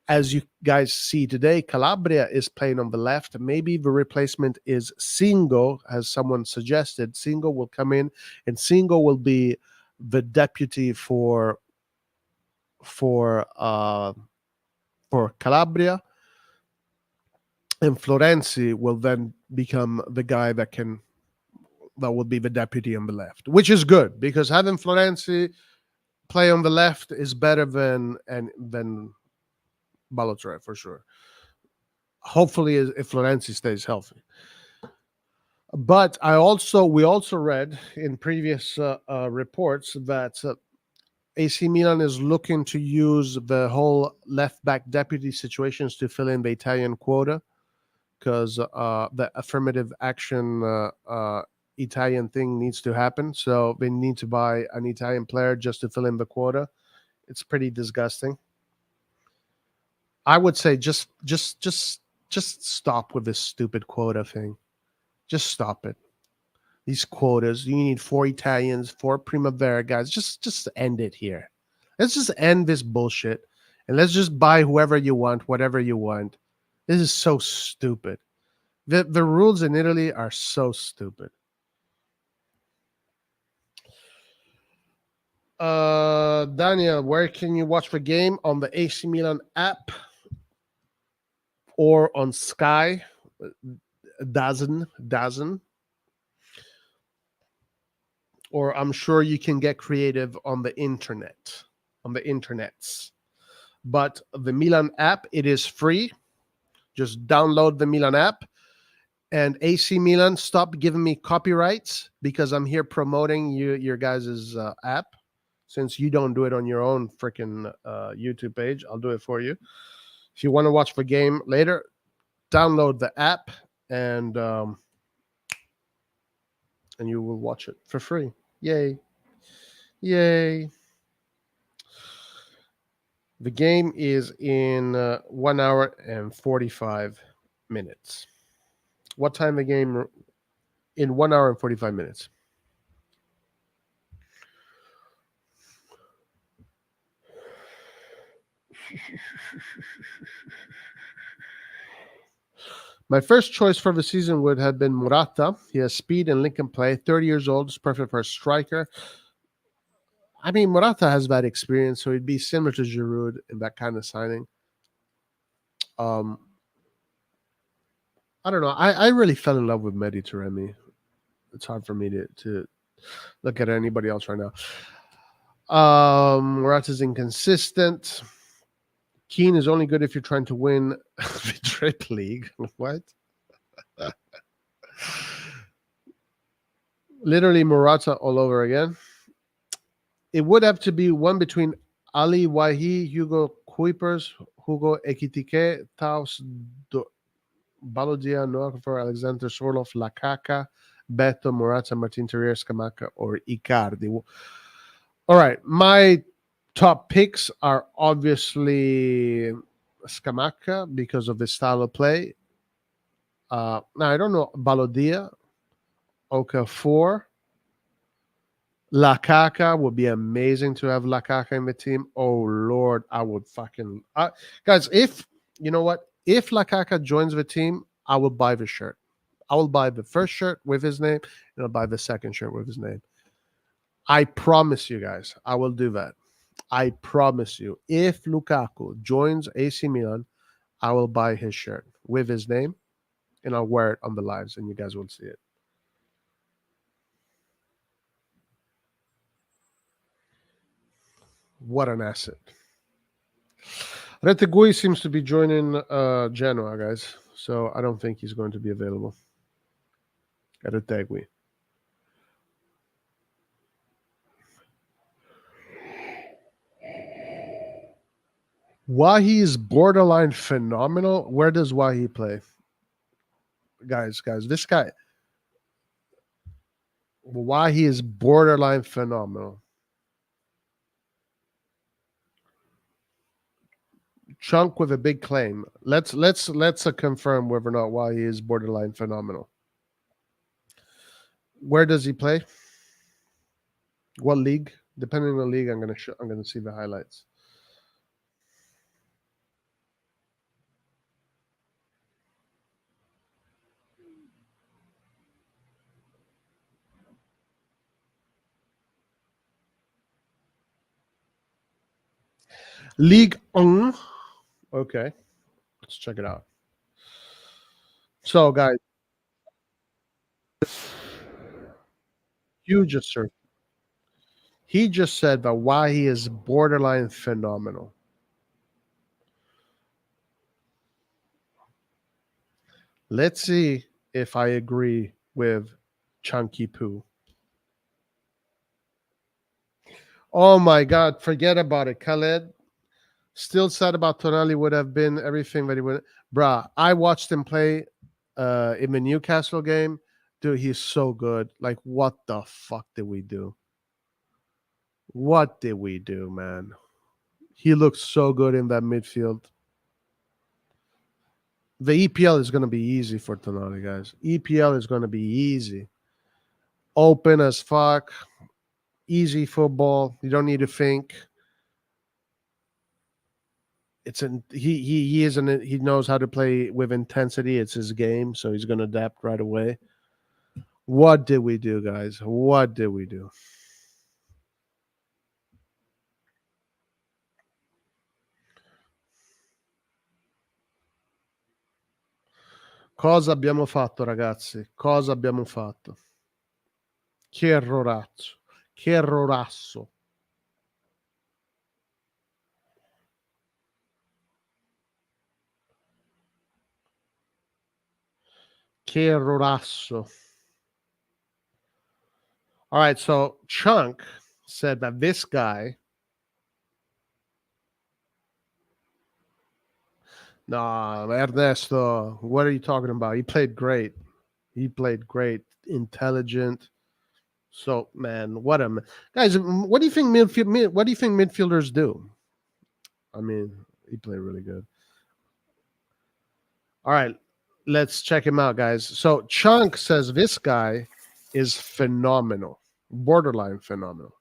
as you guys see today, Calabria is playing on the left. Maybe the replacement is Singo, as someone suggested. Singo will come in, and Singo will be the deputy for Calabria, and Florenzi will then become the guy that will be the deputy on the left, which is good because having Florenzi play on the left is better than Balotelli for sure. Hopefully, if Florenzi stays healthy. But we also read in previous reports that AC Milan is looking to use the whole left back deputy situations to fill in the Italian quota, because the affirmative action Italian thing needs to happen. So they need to buy an Italian player just to fill in the quota. It's pretty disgusting. I would say just stop with this stupid quota thing. Just stop it. These quotas, you need 4 Italians, 4 Primavera guys. Just end it here. Let's just end this bullshit, and let's just buy whoever you want, whatever you want. This is so stupid. The rules in Italy are so stupid. Daniel, where can you watch the game? On the AC Milan app or on Sky? Dozen. Or I'm sure you can get creative on the internet, on the internets. But the Milan app, it is free. Just download the Milan app. And AC Milan, stop giving me copyrights because I'm here promoting your guys' app. Since you don't do it on your own freaking YouTube page, I'll do it for you. If you want to watch the game later, download the app and you will watch it for free. Yay. Yay. The game is in 1 hour and 45 minutes. What time the game? In 1 hour and 45 minutes. My first choice for the season would have been Morata. He has speed and link and play. 30 years old, is perfect for a striker. I mean, Morata has that experience, so he'd be similar to Giroud in that kind of signing. I don't know. I really fell in love with Mehdi Taremi. It's hard for me to look at anybody else right now. Morata's inconsistent. Keane is only good if you're trying to win the Trip League. What? Literally Morata all over again. It would have to be one between Ali Wahi, Hugo Kuipers, Hugo Ekitike, Taos Balodia, Noakofor, Alexander Sorloff, Lakaka, Beto, Morata, Martin Terrier, Scamacca, or Icardi. All right, my top picks are obviously Scamacca because of his style of play. Now, I don't know, Balodia, Okafor, Lakaka would be amazing to have Lakaka in the team. Oh, Lord, I would fucking... guys, if, you know what? If Lakaka joins the team, I will buy the shirt. I will buy the first shirt with his name, and I'll buy the second shirt with his name. I promise you guys, I will do that. I promise you. If Lukaku joins AC Milan, I will buy his shirt with his name, and I'll wear it on the lives, and you guys will see it. What an asset. Retegui seems to be joining Genoa, guys. So I don't think he's going to be available. Retegui. Wahi is borderline phenomenal. Where does Wahi play? Guys, this guy. Wahi is borderline phenomenal. Chunk with a big claim. Let's confirm whether or not Wahi is borderline phenomenal. Where does he play? What league? Depending on the league, I'm gonna see the highlights. League 1. Okay. Let's check it out. So, guys, you just searched. He just said that why he is borderline phenomenal. Let's see if I agree with Chunky Poo. Oh my God, forget about it. Khaled still said about Tonali would have been everything that he would. Bruh, I watched him play in the Newcastle game. Dude, he's so good. Like, what the fuck did we do? What did we do, man? He looks so good in that midfield. The EPL is going to be easy for Tonali, guys. EPL is going to be easy. Open as fuck. Easy football. You don't need to think. He knows how to play with intensity. It's his game, so he's going to adapt right away. What did we do, guys? What did we do? Cosa abbiamo fatto, ragazzi? Cosa abbiamo fatto? Che errorazzo. Che errorasso. Che errorasso. All right, so Chunk said that this guy. Nah, Ernesto, what are you talking about? He played great. He played great. Intelligent. So, man, guys, what do you think what do you think midfielders do? I mean, he played really good. All right, let's check him out, guys. So Chunk says this guy is phenomenal, borderline phenomenal.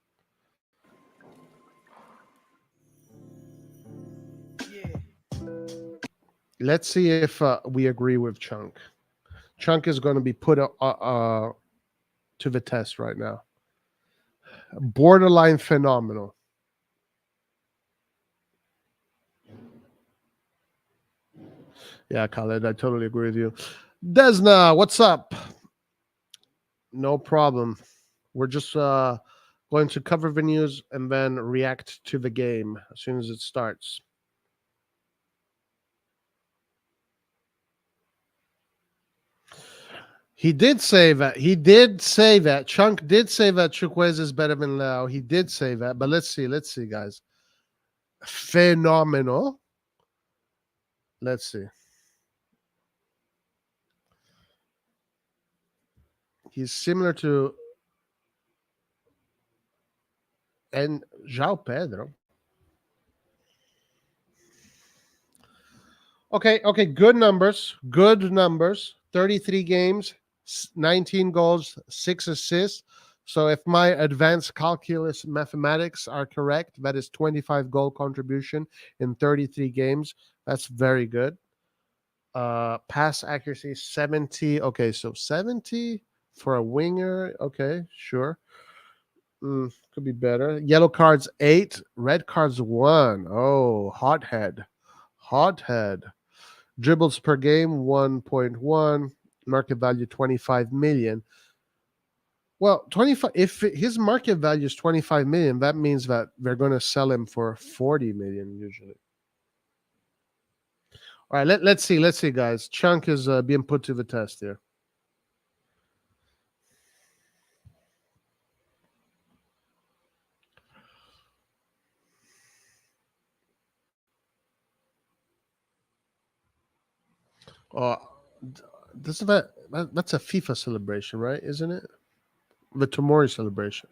Let's see if we agree with Chunk. Chunk is going to be put to the test right now. Borderline phenomenal. Yeah, Khaled, I totally agree with you. Desna, what's up? No problem. We're just going to cover the news and then react to the game as soon as it starts. He did say that. Chunk did say that Chukwueze is better than Lau. He did say that. But let's see, guys. Phenomenal. Let's see. He's similar to and João Pedro. Okay, good numbers. 33 games, 19 goals, 6 assists. So if my advanced calculus mathematics are correct, that is 25 goal contribution in 33 games. That's very good. Pass accuracy 70. Okay, so 70 for a winger. Okay, sure. Could be better. Yellow cards 8, red cards 1. Oh, hothead. Dribbles per game 1.1. Market value 25 million. Well, 25. If his market value is 25 million, that means that they're going to sell him for 40 million usually. All right, let's see, guys. Chunk is being put to the test here. That's a FIFA celebration, right? Isn't it? The Tomori celebration.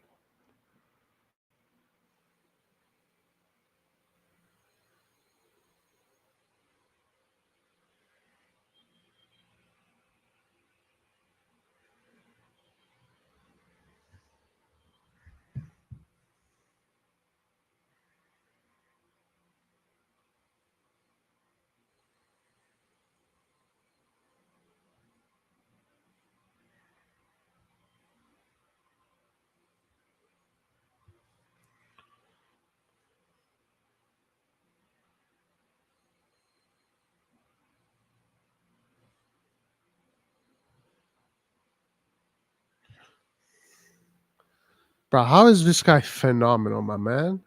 Bro, how is this guy phenomenal, my man?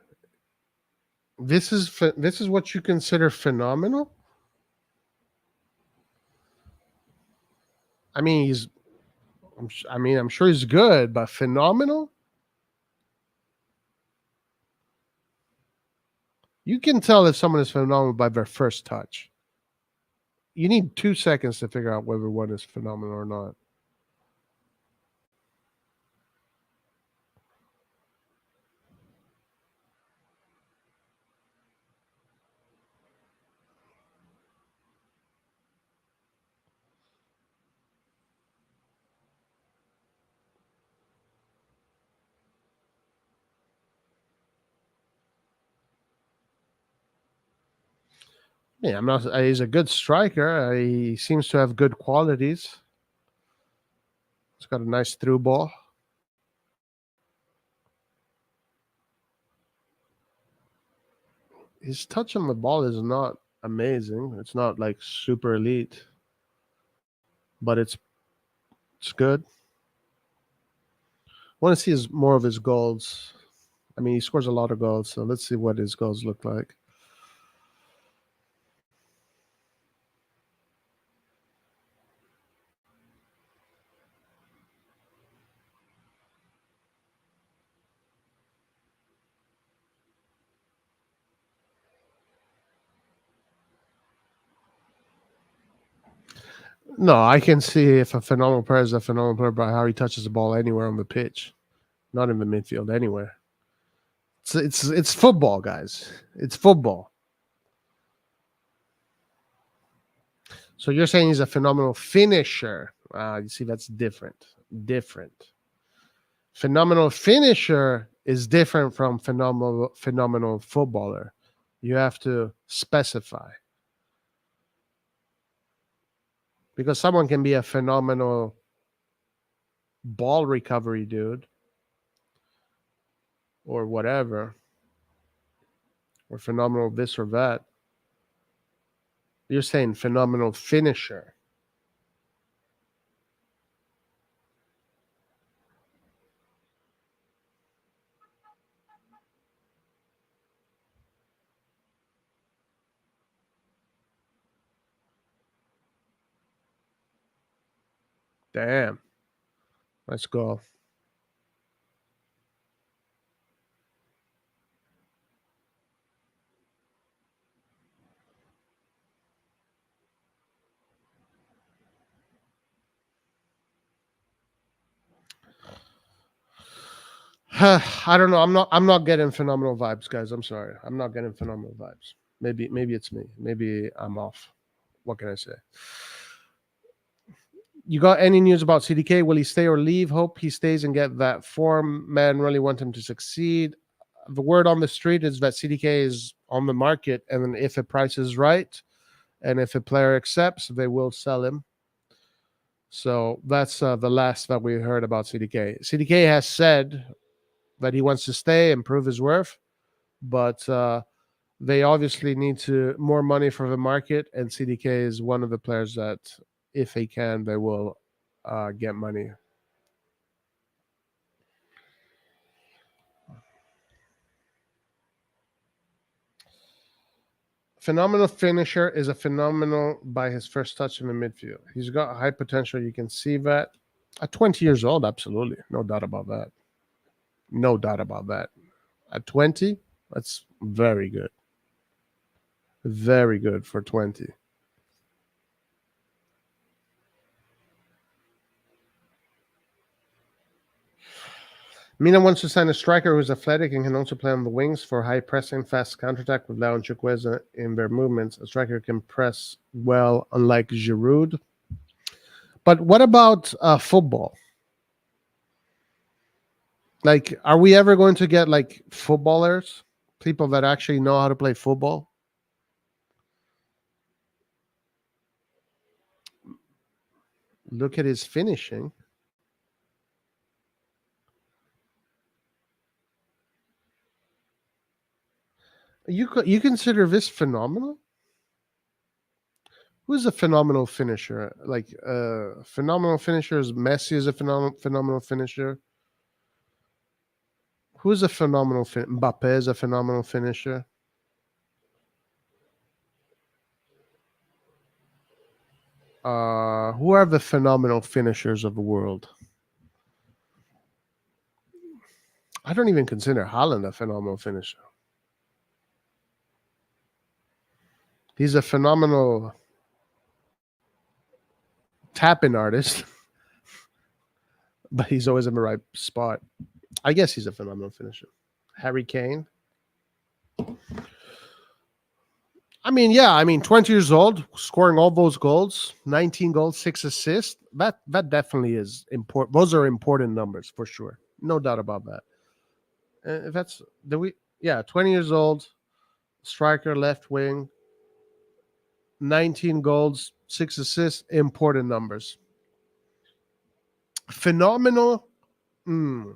This is what you consider phenomenal? I mean, I'm sure he's good, but phenomenal? You can tell if someone is phenomenal by their first touch. You need 2 seconds to figure out whether one is phenomenal or not. Yeah, I'm not. He's a good striker. He seems to have good qualities. He's got a nice through ball. His touch on the ball is not amazing. It's not like super elite, but it's good. I want to see more of his goals. I mean, he scores a lot of goals, so let's see what his goals look like. No, I can see if a phenomenal player is a phenomenal player by how he touches the ball anywhere on the pitch, not in the midfield, anywhere. It's football, guys. It's football. So you're saying he's a phenomenal finisher. You see, that's different. Phenomenal finisher is different from phenomenal footballer. You have to specify. Because someone can be a phenomenal ball recovery dude or whatever, or phenomenal this or that. You're saying phenomenal finisher. Damn. Let's go. I don't know. I'm not getting phenomenal vibes, guys. I'm sorry. I'm not getting phenomenal vibes. Maybe it's me. Maybe I'm off. What can I say? You got any news about CDK? Will he stay or leave? Hope he stays and get that form. Man, really want him to succeed. The word on the street is that CDK is on the market, and then if the price is right, and if a player accepts, they will sell him. So that's the last that we heard about CDK. CDK has said that he wants to stay and prove his worth, but they obviously need more money for the market, and CDK is one of the players that, if they can, they will get money. Phenomenal finisher is a phenomenal by his first touch in the midfield. He's got high potential. You can see that. At 20 years old, absolutely. No doubt about that. No doubt about that. At 20, that's very good. Very good for 20. Milan wants to sign a striker who's athletic and can also play on the wings for high pressing, fast counterattack with Leao and Chukwueze in their movements. A striker can press well, unlike Giroud. But what about football? Like, are we ever going to get like footballers, people that actually know how to play football? Look at his finishing. You consider this phenomenal? Who's a phenomenal finisher? Like phenomenal finishers. Messi is a phenomenal finisher. Who's a phenomenal Mbappe is a phenomenal finisher. Who are the phenomenal finishers of the world? I don't even consider Haaland a phenomenal finisher. He's a phenomenal tapping artist, but he's always in the right spot. I guess he's a phenomenal finisher. Harry Kane. I mean, yeah, I mean, 20 years old, scoring all those goals, 19 goals, 6 assists. That definitely is important. Those are important numbers for sure. No doubt about that. That's 20 years old, striker, left wing, 19 goals, 6 assists, important numbers. Phenomenal. Thierry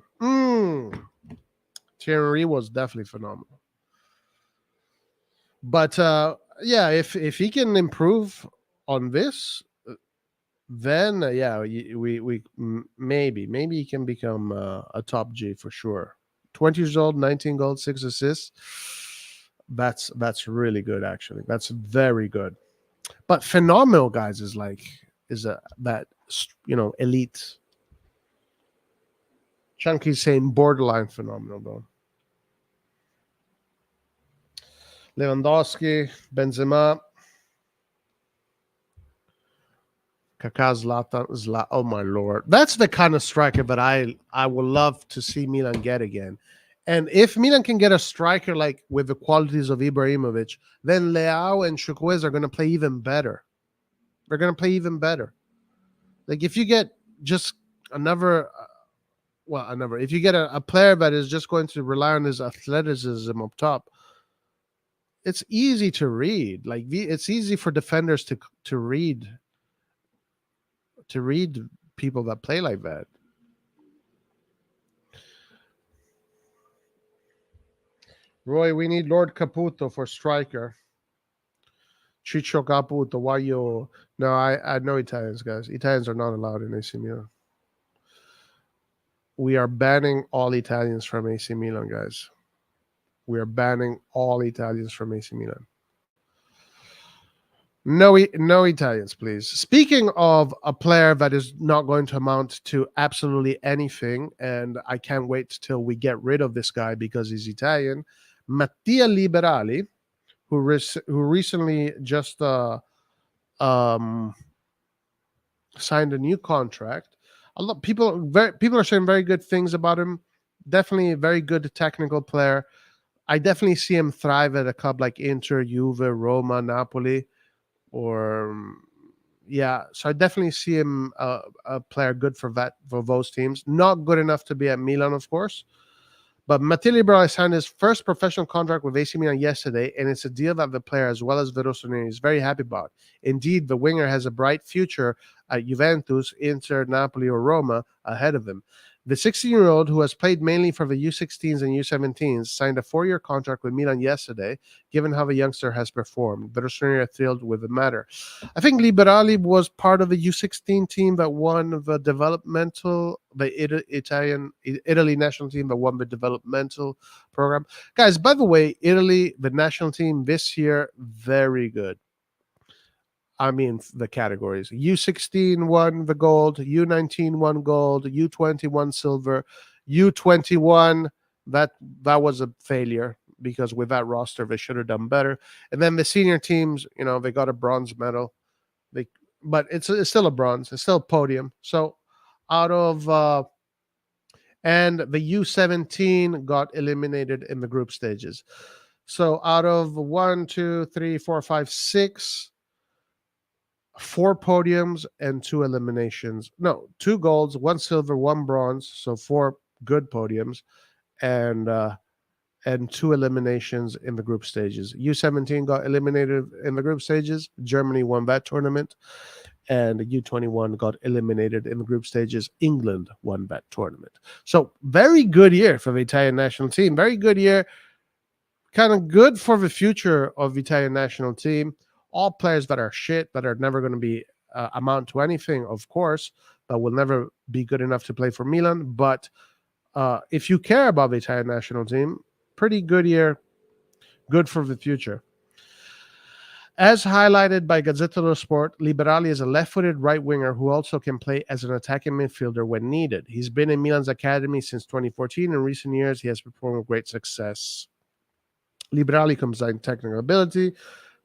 Henry was definitely phenomenal. But yeah, if he can improve on this, then yeah, we maybe he can become a top G for sure. 20 years old, 19 goals, 6 assists. That's really good actually. That's very good. But phenomenal, guys, is that elite. Chunky's saying borderline phenomenal though. Lewandowski, Benzema, Kaká, Zlatan. Oh my lord, that's the kind of striker that I would love to see Milan get again. And if Milan can get a striker like with the qualities of Ibrahimovic, then Leao and Chukwueze are going to play even better. They're going to play even better. Like if you get just if you get a player that is just going to rely on his athleticism up top, it's easy to read. Like it's easy for defenders to read people that play like that. Roy, we need Lord Caputo for striker. Ciccio Caputo. Why you? No, I know Italians, guys. Italians are not allowed in AC Milan. We are banning all Italians from AC Milan, guys. We are banning all Italians from AC Milan. No Italians, please. Speaking of a player that is not going to amount to absolutely anything, and I can't wait till we get rid of this guy because he's Italian, Mattia Liberali, who recently just signed a new contract. A lot people are saying very good things about him. Definitely a very good technical player. I definitely see him thrive at a club like Inter, Juve, Roma, Napoli, so I definitely see him a player good for those teams. Not good enough to be at Milan, of course. But Mattia Liberali signed his first professional contract with AC Milan yesterday, and it's a deal that the player, as well as the RossonARI, is very happy about. Indeed, the winger has a bright future at Juventus, Inter, Napoli, or Roma ahead of him. The 16-year-old, who has played mainly for the U16s and U17s, signed a 4-year contract with Milan yesterday, given how the youngster has performed. The RossonARI are thrilled with the matter. I think Liberali was part of the U16 team that won the Italy national team that won the developmental program. Guys, by the way, Italy, the national team this year, very good. I mean, the categories. U16 won the gold, U19 won gold, U20 won silver, U21, that was a failure because with that roster, they should have done better. And then the senior teams, they got a bronze medal. But it's still a bronze. It's still a podium. So out of... and the U17 got eliminated in the group stages. So out of 1, 2, 3, 4, 5, 6... 4 podiums and 2 eliminations. No, 2 golds, 1 silver, 1 bronze. So 4 good podiums and 2 eliminations in the group stages. U17 got eliminated in the group stages. Germany won that tournament. And U21 got eliminated in the group stages. England won that tournament. So very good year for the Italian national team. Very good year. Kind of good for the future of the Italian national team. All players that are shit, that are never going to be amount to anything, of course, but will never be good enough to play for Milan. But if you care about the Italian national team, pretty good year, good for the future. As highlighted by Gazzetta dello Sport, Liberali is a left-footed right winger who also can play as an attacking midfielder when needed. He's been in Milan's academy since 2014. In recent years, he has performed with great success. Liberali comes in technical ability,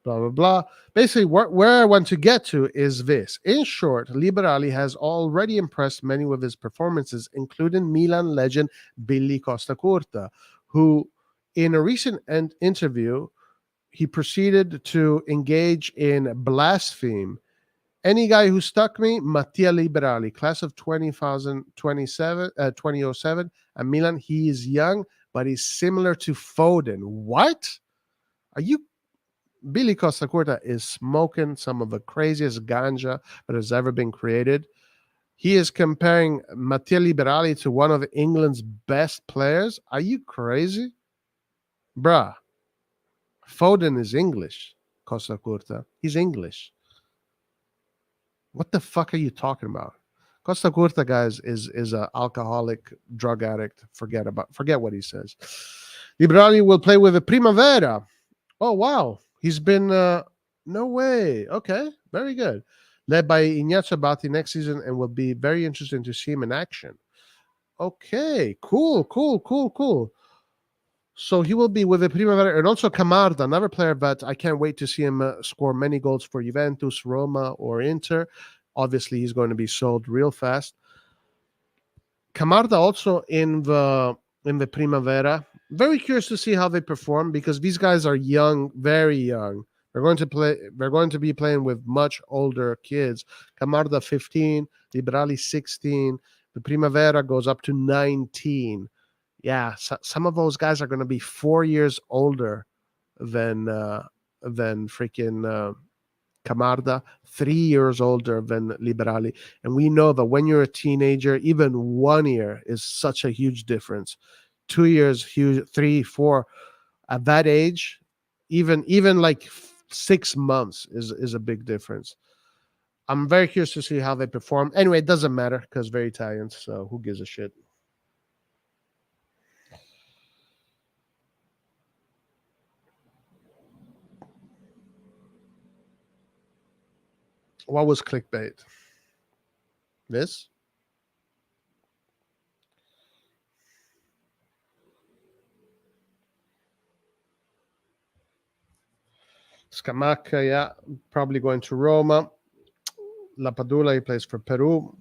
blah, blah, blah. Basically, where I want to get to is this. In short, Liberali has already impressed many with his performances, including Milan legend Billy Costa Curta, who, in a recent interview, he proceeded to engage in blaspheme. Any guy who stuck me, Mattia Liberali, class of 2007, at Milan. He is young, but he's similar to Foden. What? Are you? Billy Costa Curta is smoking some of the craziest ganja that has ever been created. He is comparing Mattia Liberali to one of England's best players. Are you crazy? Bruh. Foden is English, Costa Curta. He's English. What the fuck are you talking about? Costa Curta, guys, is an alcoholic, drug addict. Forget what he says. Liberali will play with the Primavera. Oh, wow. He's been... no way. Okay, very good. Led by Ignazio Batti next season, and will be very interesting to see him in action. Okay, cool. So he will be with the Primavera, and also Camarda, another player that I can't wait to see him score many goals for Juventus, Roma, or Inter. Obviously, he's going to be sold real fast. Camarda also in the Primavera. Very curious to see how they perform, because these guys are young, very young. They're going to be playing with much older kids. Camarda 15, Liberali 16. The Primavera goes up to 19. Yeah, some of those guys are going to be 4 years older than freaking Camarda, 3 years older than Liberali. And we know that when you're a teenager, even 1 year is such a huge difference. 2 years, huge. 3, 4. At that age, even like 6 months is a big difference. I'm very curious to see how they perform. Anyway, it doesn't matter because they're Italians, so who gives a shit? What was clickbait? This? Scamacca, yeah, probably going to Roma. La Padula, he plays for Peru.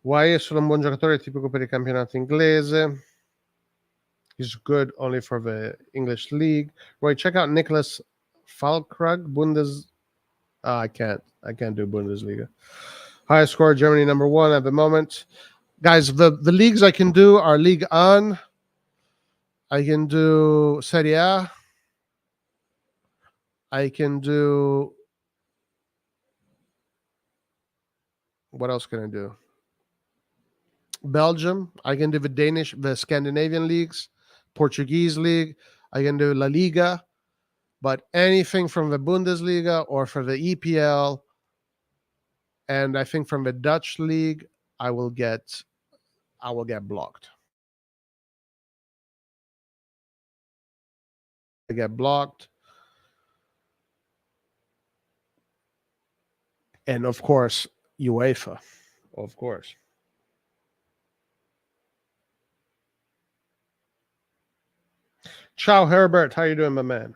Why è solo un buon giocatore tipico per il campionato inglese. He's good only for the English league. Roy, check out Nicholas Falkrug, I can't do Bundesliga. Highest score, Germany #1 at the moment. Guys, the leagues I can do are Ligue 1. I can do Serie A. I can do... What else can I do? Belgium. I can do the Scandinavian leagues, Portuguese league. I can do La Liga. But anything from the Bundesliga or for the EPL, and I think from the Dutch league, I will get blocked. I get blocked. And of course, UEFA. Of course. Ciao, Herbert. How you doing, my man?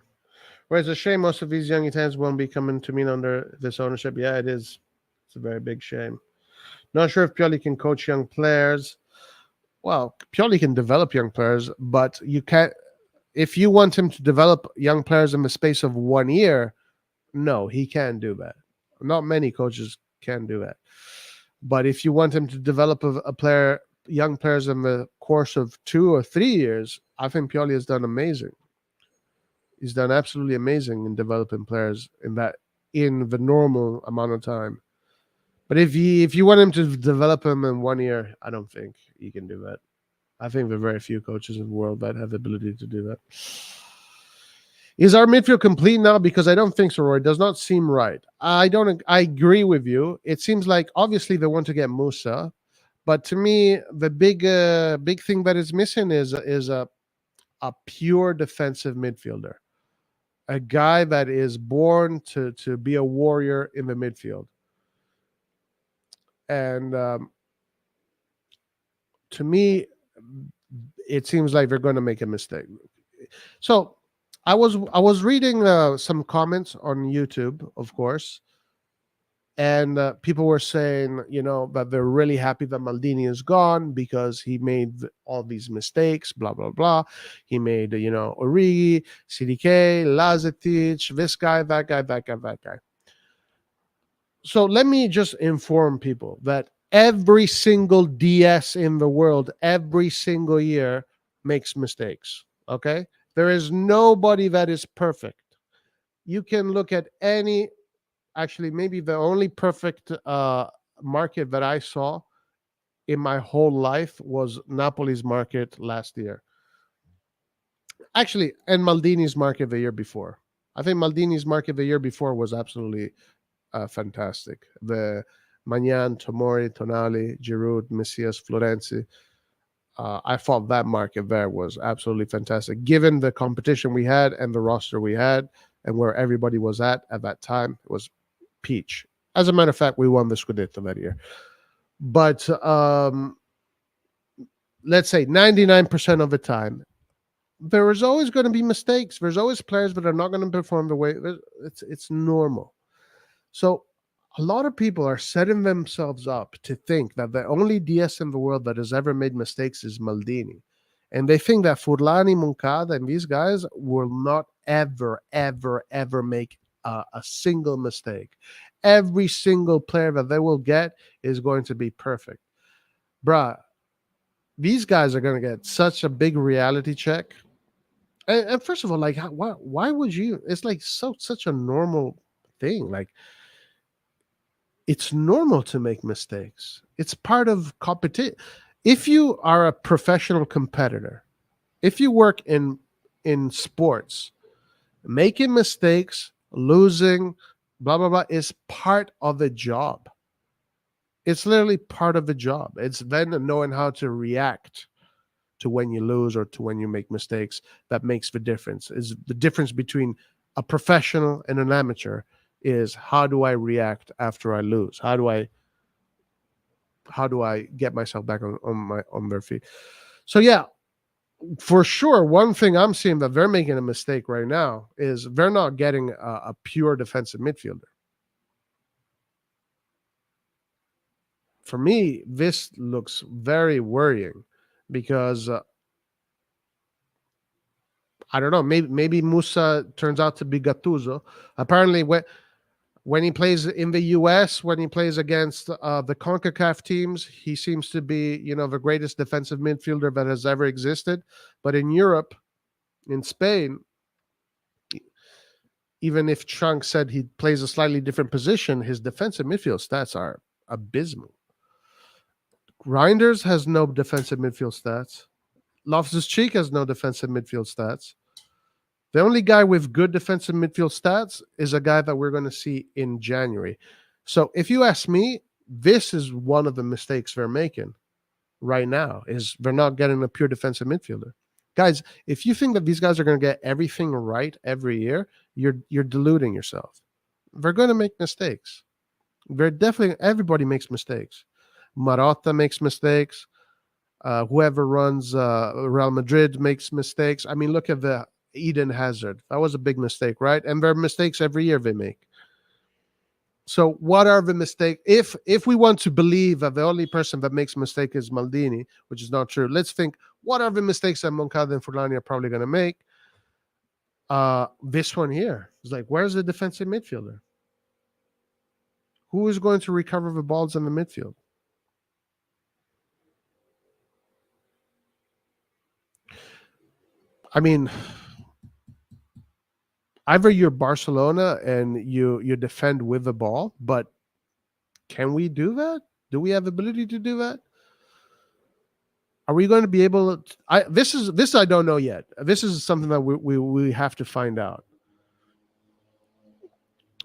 Well, it's a shame most of these young Italians won't be coming to Milan under this ownership. Yeah, it is. It's a very big shame. Not sure if Pioli can coach young players. Well, Pioli can develop young players, but you can't. If you want him to develop young players in the space of 1 year, no, he can't do that. Not many coaches can do that. But if you want him to develop young players in the course of 2 or 3 years, I think Pioli has done amazing. He's done absolutely amazing in developing players in the normal amount of time. But if you want him to develop him in 1 year, I don't think he can do that. I think there are very few coaches in the world that have the ability to do that. Is our midfield complete now? Because I don't think so, Roy. It does not seem right. I agree with you. It seems like obviously they want to get Musa, But to me, the big thing that is missing is a pure defensive midfielder, a guy that is born to be a warrior in the midfield. And to me, it seems like they're going to make a mistake. So I was reading some comments on YouTube, of course, and people were saying, that they're really happy that Maldini is gone because he made all these mistakes, blah blah blah. He made Origi, CDK, Lazetic, this guy, that guy, that guy, that guy. So let me just inform people that every single DS in the world, every single year, makes mistakes. Okay, there is nobody that is perfect. You can look at any. Actually, maybe the only perfect market that I saw in my whole life was Napoli's market last year. Actually, and Maldini's market the year before. I think Maldini's market the year before was absolutely fantastic. The Magnan, Tomori, Tonali, Giroud, Messias, Florenzi. I thought that market there was absolutely fantastic, given the competition we had and the roster we had and where everybody was at that time. It was peach. As a matter of fact, we won the Scudetto that year. But let's say 99% of the time, there is always going to be mistakes. There's always players that are not going to perform the way it's normal. So a lot of people are setting themselves up to think that the only DS in the world that has ever made mistakes is Maldini. And they think that Furlani, Moncada, and these guys will not ever, ever, ever make a single mistake. Every single player that they will get is going to be perfect. Bruh, these guys are going to get such a big reality check. And first of all, like, why would you? It's like such a normal thing. Like, it's normal to make mistakes. It's part of competition. If you are a professional competitor, if you work in sports, making mistakes, losing, blah blah blah, is part of the job. It's literally part of the job. It's then knowing how to react to when you lose or to when you make mistakes that makes the difference. Is the difference between a professional and an amateur is how do I react after I lose? How do I get myself back on their feet? So yeah, for sure, one thing I'm seeing that they're making a mistake right now is they're not getting a pure defensive midfielder. For me, this looks very worrying because I don't know, maybe Musa turns out to be Gattuso. Apparently, when he plays in the US, when he plays against the CONCACAF teams, he seems to be, the greatest defensive midfielder that has ever existed. But in Europe, in Spain, even if Chunk said he plays a slightly different position, his defensive midfield stats are abysmal. Reijnders has no defensive midfield stats. Loftus-Cheek has no defensive midfield stats. The only guy with good defensive midfield stats is a guy that we're going to see in January. So if you ask me, this is one of the mistakes they're making right now, is they're not getting a pure defensive midfielder. Guys, if you think that these guys are going to get everything right every year, you're deluding yourself. They're going to make mistakes. Everybody makes mistakes. Marotta makes mistakes. Whoever runs Real Madrid makes mistakes. I mean, look at the Eden Hazard. That was a big mistake, right? And there are mistakes every year they make. So what are the mistakes? If we want to believe that the only person that makes mistake is Maldini, which is not true, let's think, what are the mistakes that Moncada and Furlani are probably going to make? This one here is like, where's the defensive midfielder? Who is going to recover the balls in the midfield? I mean, either you're Barcelona and you defend with the ball, but can we do that? Do we have the ability to do that? Are we going to be able to? This I don't know yet. This is something that we have to find out.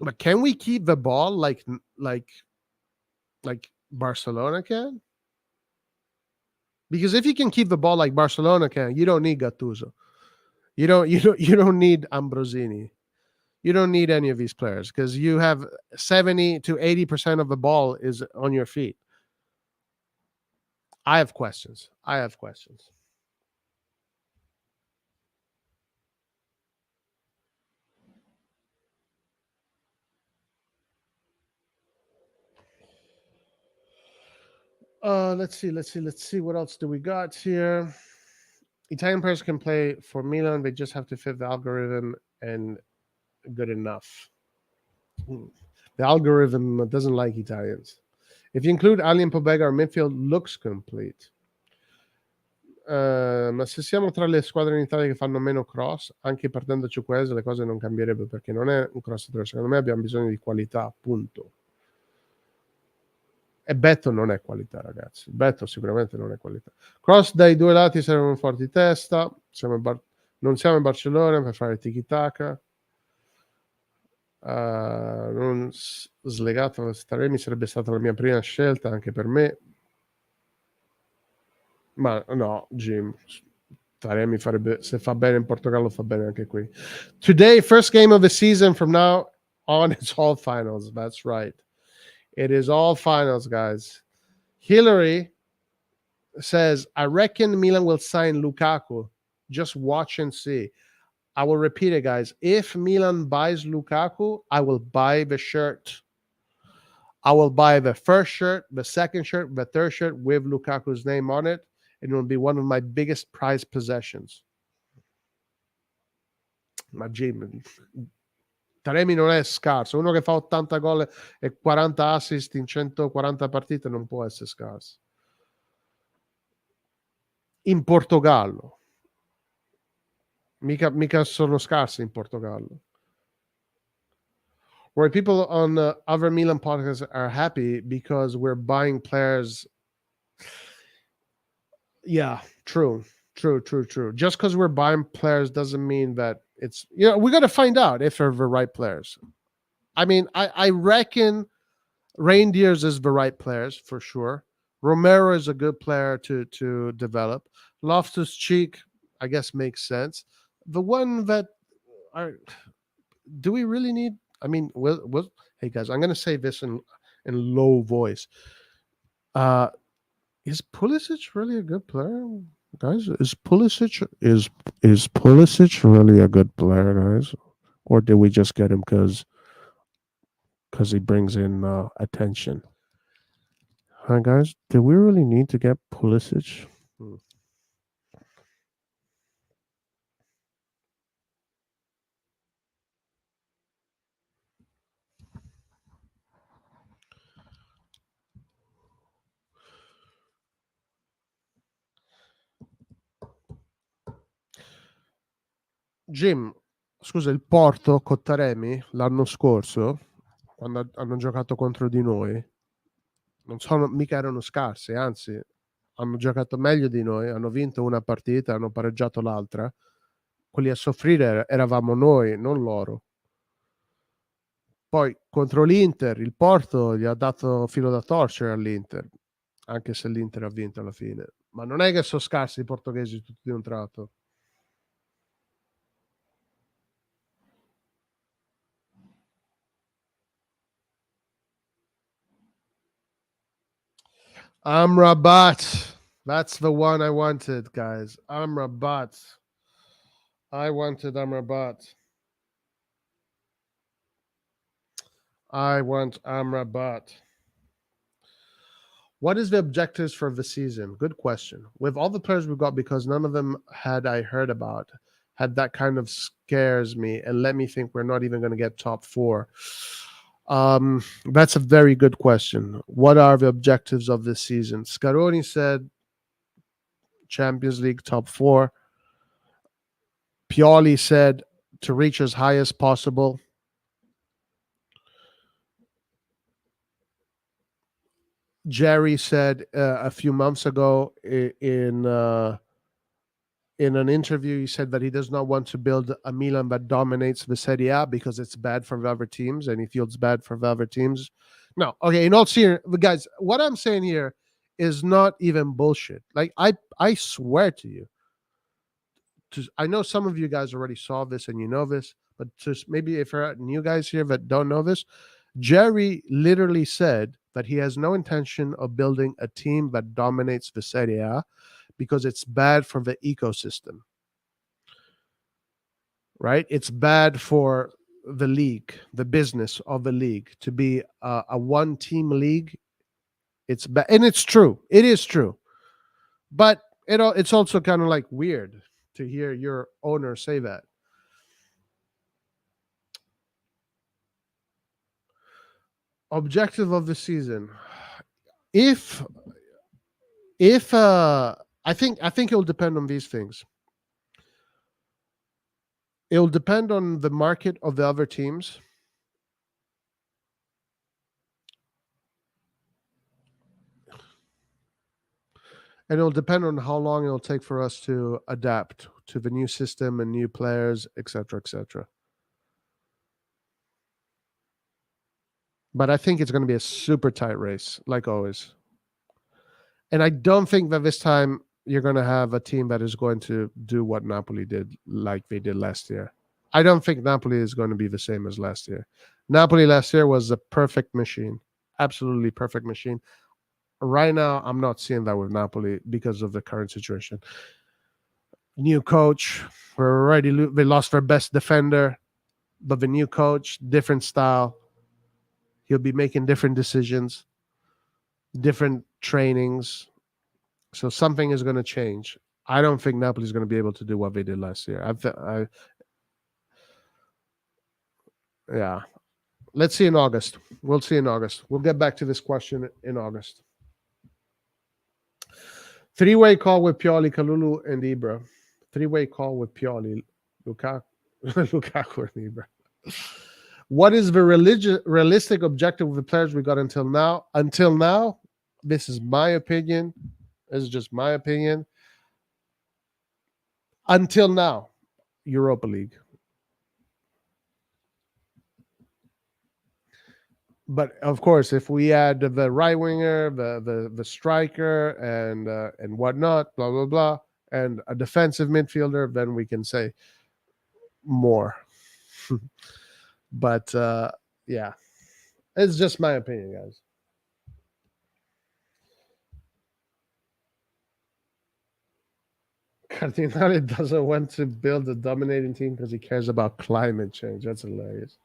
But can we keep the ball like Barcelona can? Because if you can keep the ball like Barcelona can, you don't need Gattuso. You don't need Ambrosini. You don't need any of these players because you have 70 to 80% of the ball is on your feet. I have questions. Let's see. What else do we got here? Italian players can play for Milan. They just have to fit the algorithm and good enough. The algorithm doesn't like Italians. If you include Ali and Pobega, our midfield looks complete. Ma se siamo tra le squadre in Italia che fanno meno cross, anche partendo Ciuquez, le cose non cambierebbero perché non è un crossatore. Secondo me abbiamo bisogno di qualità, punto. E Beto non è qualità, ragazzi. Beto sicuramente non è qualità. Cross dai due lati servono forti testa. Non siamo in Barcellona per fare tiki-taka. Non slegato Staremi sarebbe stata la mia prima scelta anche per me. Ma no, Jim. Taremi farebbe, se fa bene in Portogallo fa bene anche qui. Today, first game of the season. From now on, it's all finals. That's right. It is all finals, guys. Hillary says, I reckon Milan will sign Lukaku. Just watch and see. I will repeat it, guys. If Milan buys Lukaku, I will buy the shirt. I will buy the first shirt, the second shirt, the third shirt with Lukaku's name on it. And it will be one of my biggest prized possessions. Ma Jim, Taremi non è scarso. Uno che fa 80 gol e 40 assist in 140 partite non può essere scarso. In Portogallo. Mica sono scarsi in Portogallo. Where people on other Milan podcasts are happy because we're buying players. Yeah, true. Just because we're buying players doesn't mean that it's, we got to find out if they're the right players. I mean, I reckon Reindeers is the right players for sure. Romero is a good player to develop. Loftus-Cheek, I guess, makes sense. The one that do we really need? I mean, hey guys, I'm gonna say this in low voice. Is Pulisic really a good player, guys? Is Pulisic really a good player, guys? Or did we just get him because he brings in attention? Hi, guys. Did we really need to get Pulisic? Jim, scusa, il Porto con Taremi l'anno scorso, quando hanno giocato contro di noi, mica erano scarsi, anzi, hanno giocato meglio di noi, hanno vinto una partita, hanno pareggiato l'altra. Quelli a soffrire eravamo noi, non loro. Poi contro l'Inter, il Porto gli ha dato filo da torcere all'Inter, anche se l'Inter ha vinto alla fine. Ma non è che sono scarsi i portoghesi tutti di un tratto. Amrabat. That's the one I wanted, guys. Amrabat. I wanted Amrabat. I want Amrabat. What is the objectives for the season? Good question. With all the players we've got, because none of them had I heard about, had that kind of scares me and let me think we're not even going to get top 4. That's a very good question. What are the objectives of this season? Scaroni said Champions League top 4. Pioli said to reach as high as possible. Jerry said a few months ago in an interview, he said that he does not want to build a Milan that dominates the Serie A because it's bad for the other teams, and he feels bad for the other teams. No, okay, in all seriousness, guys, what I'm saying here is not even bullshit. Like I swear to you. I know some of you guys already saw this and you know this, but just maybe if there are new guys here that don't know this, Jerry literally said that he has no intention of building a team that dominates the Serie A because it's bad for the ecosystem. Right? It's bad for the league, the business of the league, to be a one-team league. It's bad, and it's true. It is true, but it's also kind of like weird to hear your owner say that. Objective of the season. If I think it'll depend on these things. It'll depend on the market of the other teams. And it'll depend on how long it'll take for us to adapt to the new system and new players, etc., etc. But I think it's going to be a super tight race, like always. And I don't think that this time you're going to have a team that is going to do what Napoli did, like they did last year. I don't think Napoli is going to be the same as last year. Napoli last year was a perfect machine, absolutely perfect machine. Right now, I'm not seeing that with Napoli because of the current situation. New coach, they lost their best defender, but the new coach, different style. He'll be making different decisions, different trainings. So something is going to change. I don't think Napoli is going to be able to do what they did last year. Yeah. Let's see in August. We'll see in August. We'll get back to this question in August. Three-way call with Pioli, Kalulu, and Ibra. Three-way call with Pioli, Lukaku, Lukaku, and Ibra. What is the realistic objective of the players we got until now? Until now, this is my opinion. This is just my opinion. Until now, Europa League. But of course, if we add the right winger, the striker, and whatnot, blah blah blah, and a defensive midfielder, then we can say more. But yeah, it's just my opinion, guys. Cardinale doesn't want to build a dominating team because he cares about climate change. That's hilarious.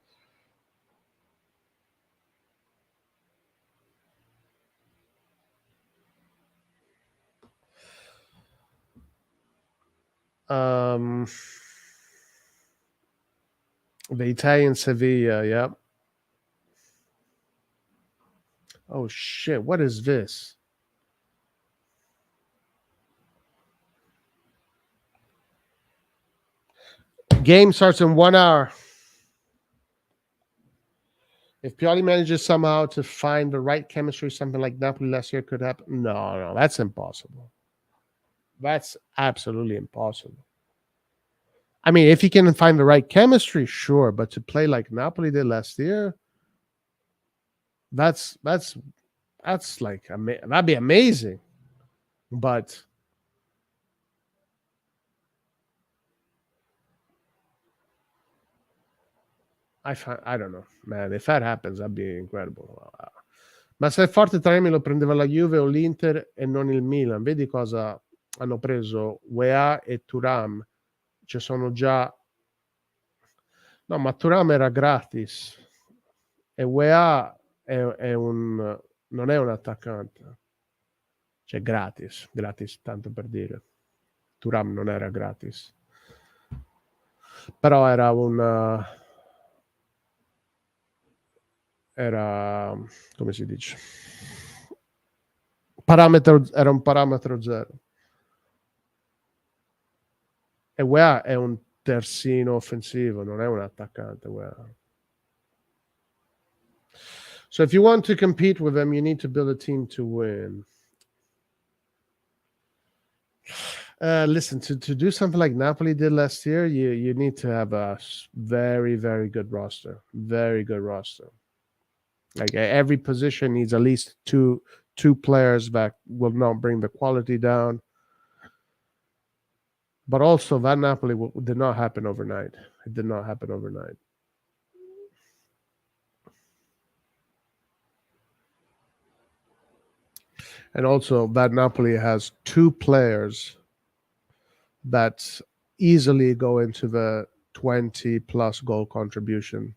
The Italian Sevilla, yep. Oh shit, what is this? Game starts in 1 hour. If Pioli manages somehow to find the right chemistry, something like Napoli last year could happen. No, that's impossible. That's absolutely impossible. I mean, if he can find the right chemistry, sure, but to play like Napoli did last year, that's like that'd be amazing. But I don't know, man. If that happens, that'd be incredible. Ma se è forte Taremi lo prendeva la Juve o l'Inter e non il Milan. Vedi cosa hanno preso Weah e Thuram. Ci sono già. No, ma Thuram era gratis. E Weah è un non è un attaccante. Cioè gratis tanto per dire. Thuram non era gratis. Però era come si dice? Era un parametro zero. E Weah è un terzino offensivo, non è un attaccante. Weah. So if you want to compete with them, you need to build a team to win. Listen, to do something like Napoli did last year, you need to have a very, very good roster. Very good roster. Like every position needs at least two two players that will not bring the quality down. But also, that Napoli did not happen overnight. It did not happen overnight. And also, that Napoli has two players that easily go into the 20-plus goal contribution.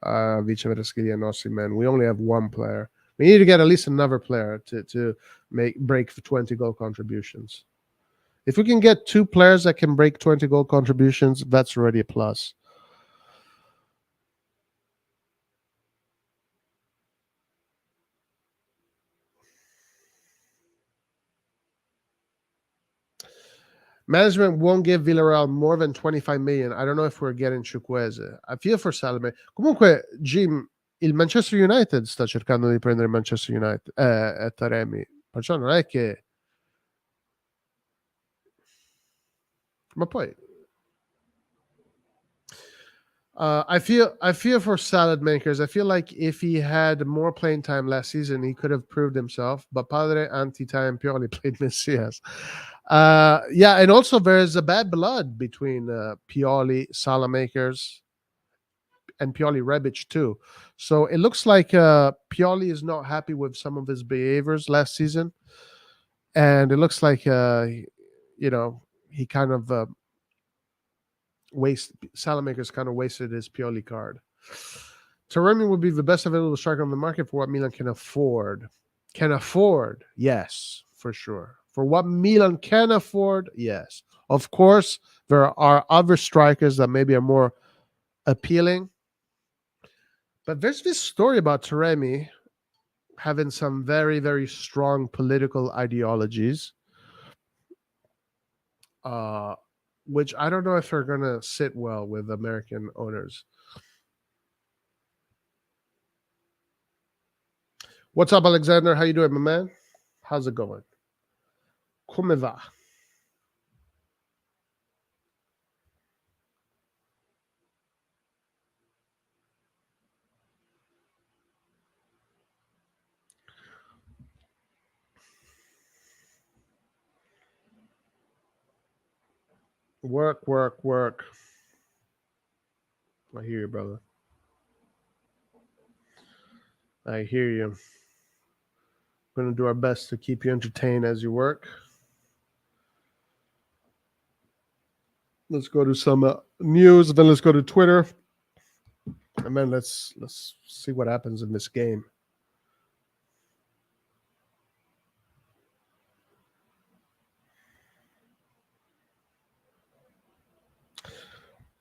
Vice Verasquilli and Osimhen. We only have one player. We need to get at least another player to break for 20 goal contributions. If we can get two players that can break 20 goal contributions, that's already a plus. Management won't give Villarreal more than 25 million. I don't know if we're getting Chukwueze. I feel for Salome. Comunque, Jim, il Manchester United sta cercando di prendere Manchester United Taremi. Perciò non è che... Ma poi... I feel for salad makers. I feel like if he had more playing time last season, he could have proved himself. But Padre anti-time Pioli played Messias. Yeah, and also there's a bad blood between Pioli, Salamakers, and Pioli Rebic too. So it looks like Pioli is not happy with some of his behaviors last season, and it looks like he kind of Salamakers kind of wasted his Pioli card. Taremi would be the best available striker on the market for what Milan can afford. Can afford, yes, for sure. For what Milan can afford, yes. Of course, there are other strikers that maybe are more appealing. But there's this story about Taremi having some very, very strong political ideologies, which I don't know if are going to sit well with American owners. What's up, Alexander? How you doing, my man? How's it going? Come va? Work, work, work. I hear you, brother. I hear you. We're going to do our best to keep you entertained as you work. Let's go to some news, then let's go to Twitter, and then let's see what happens in this game.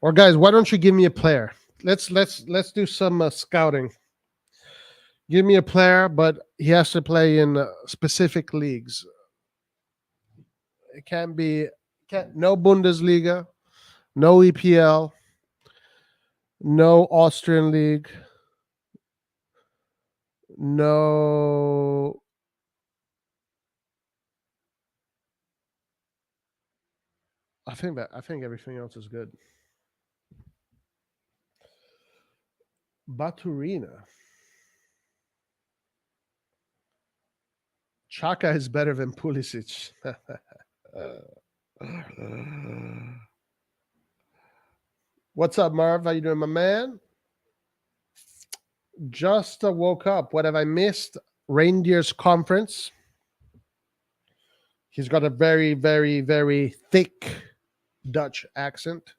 Or guys, why don't you give me a player? Let's do some scouting. Give me a player, but he has to play in specific leagues. It can't be no Bundesliga, no EPL, no Austrian League, no. I think everything else is good. Baturina. Chaka is better than Pulisic. What's up, Marv? How you doing, my man? Just woke up. What have I missed? Reindeers conference. He's got a very, very, very thick Dutch accent.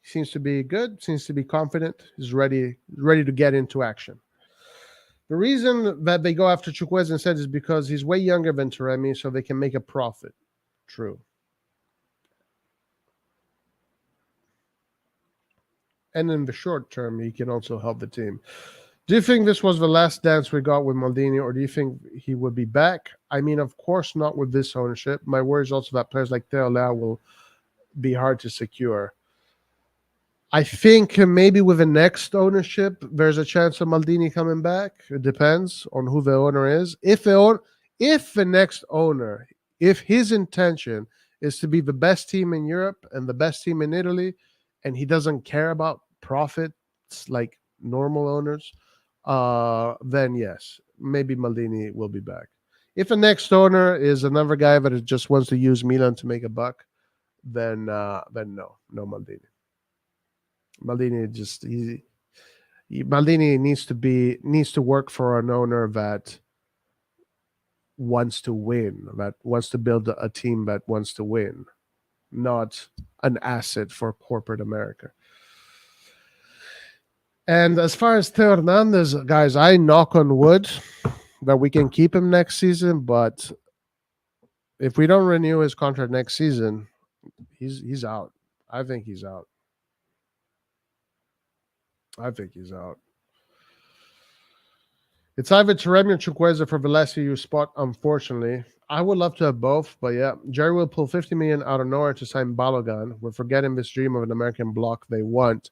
Seems to be good. Seems to be confident. He's ready to get into action. The reason that they go after Chukwueze instead is because he's way younger than Taremi, so they can make a profit. True. And in the short term, he can also help the team. Do you think this was the last dance we got with Maldini, or do you think he would be back? I mean, of course not with this ownership. My worry is also that players like Theo Lau will be hard to secure. I think maybe with the next ownership, there's a chance of Maldini coming back. It depends on who the owner is. If the next owner, if his intention is to be the best team in Europe and the best team in Italy, and he doesn't care about profits like normal owners, then yes, maybe Maldini will be back. If the next owner is another guy that just wants to use Milan to make a buck, then no Maldini. Maldini just Maldini needs to work for an owner that wants to win, that wants to build a team that wants to win, not an asset for corporate America. And as far as Theo Hernandez, guys, I knock on wood that we can keep him next season, but if we don't renew his contract next season, he's out. I think he's out. It's either Taremi or Chukwueze for Valesiu spot, unfortunately. I would love to have both, but yeah, Jerry will pull 50 million out of nowhere to sign Balogun. We're forgetting this dream of an American block they want.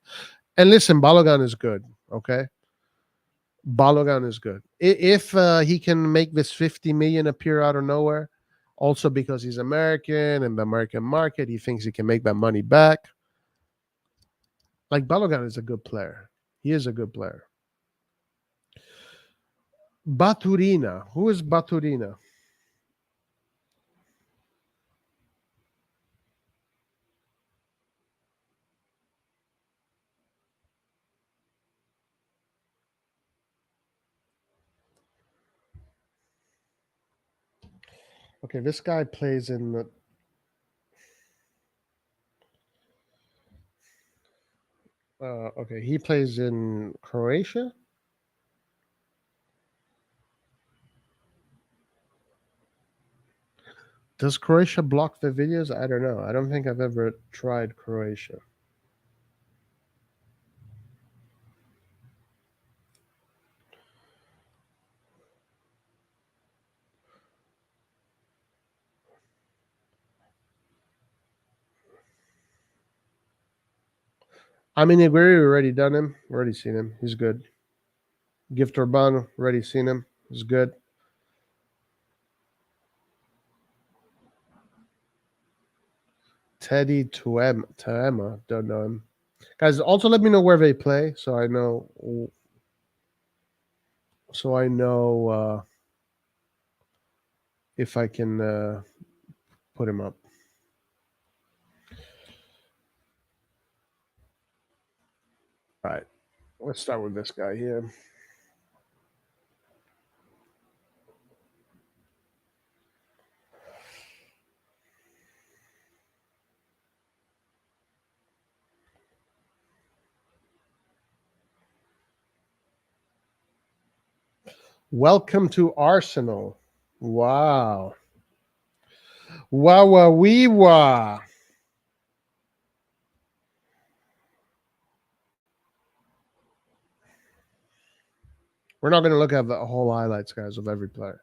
And listen, Balogun is good, okay? Balogun is good. If he can make this 50 million appear out of nowhere, also because he's American and the American market, he thinks he can make that money back. Like, Balogun is a good player. He is a good player. Baturina. Who is Baturina? Okay, this guy plays in the... okay, he plays in Croatia? Does Croatia block the videos? I don't know. I don't think I've ever tried Croatia. I mean, Aguirre, we already done him. Already seen him. He's good. Gift Urbano, already seen him. He's good. Teddy Tuema, don't know him. Guys, also let me know where they play so I know. If I can put him up. All right, let's start with this guy here. Welcome to Arsenal. Wow. Wow, wee wah. We're not going to look at the whole highlights, guys, of every player.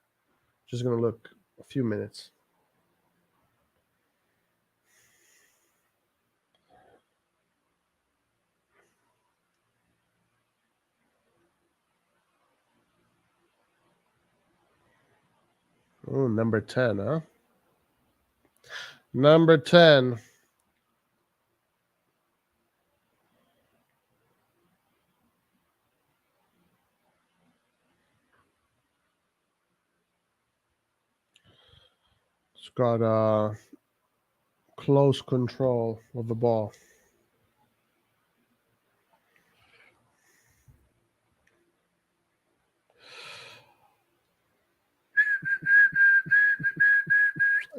Just going to look a few minutes. Oh, number 10, huh? Number 10. It's got close control of the ball.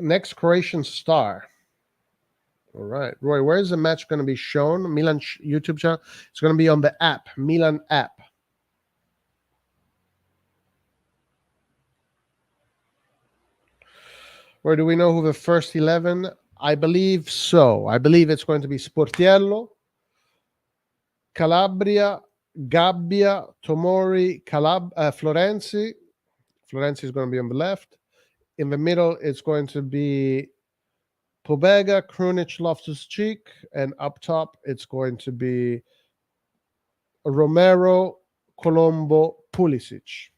Next Croatian star. All right, Roy, where is the match going to be shown? Milan YouTube channel. It's going to be on the app, Milan app. Where do we know who the first 11? I believe so. I believe it's going to be Sportiello, Calabria, Gabbia, Tomori, Florenzi. Florenzi is going to be on the left. In the middle, it's going to be Pobega, Krunic, Loftus-Cheek, and up top, it's going to be Romero, Colombo, Pulisic.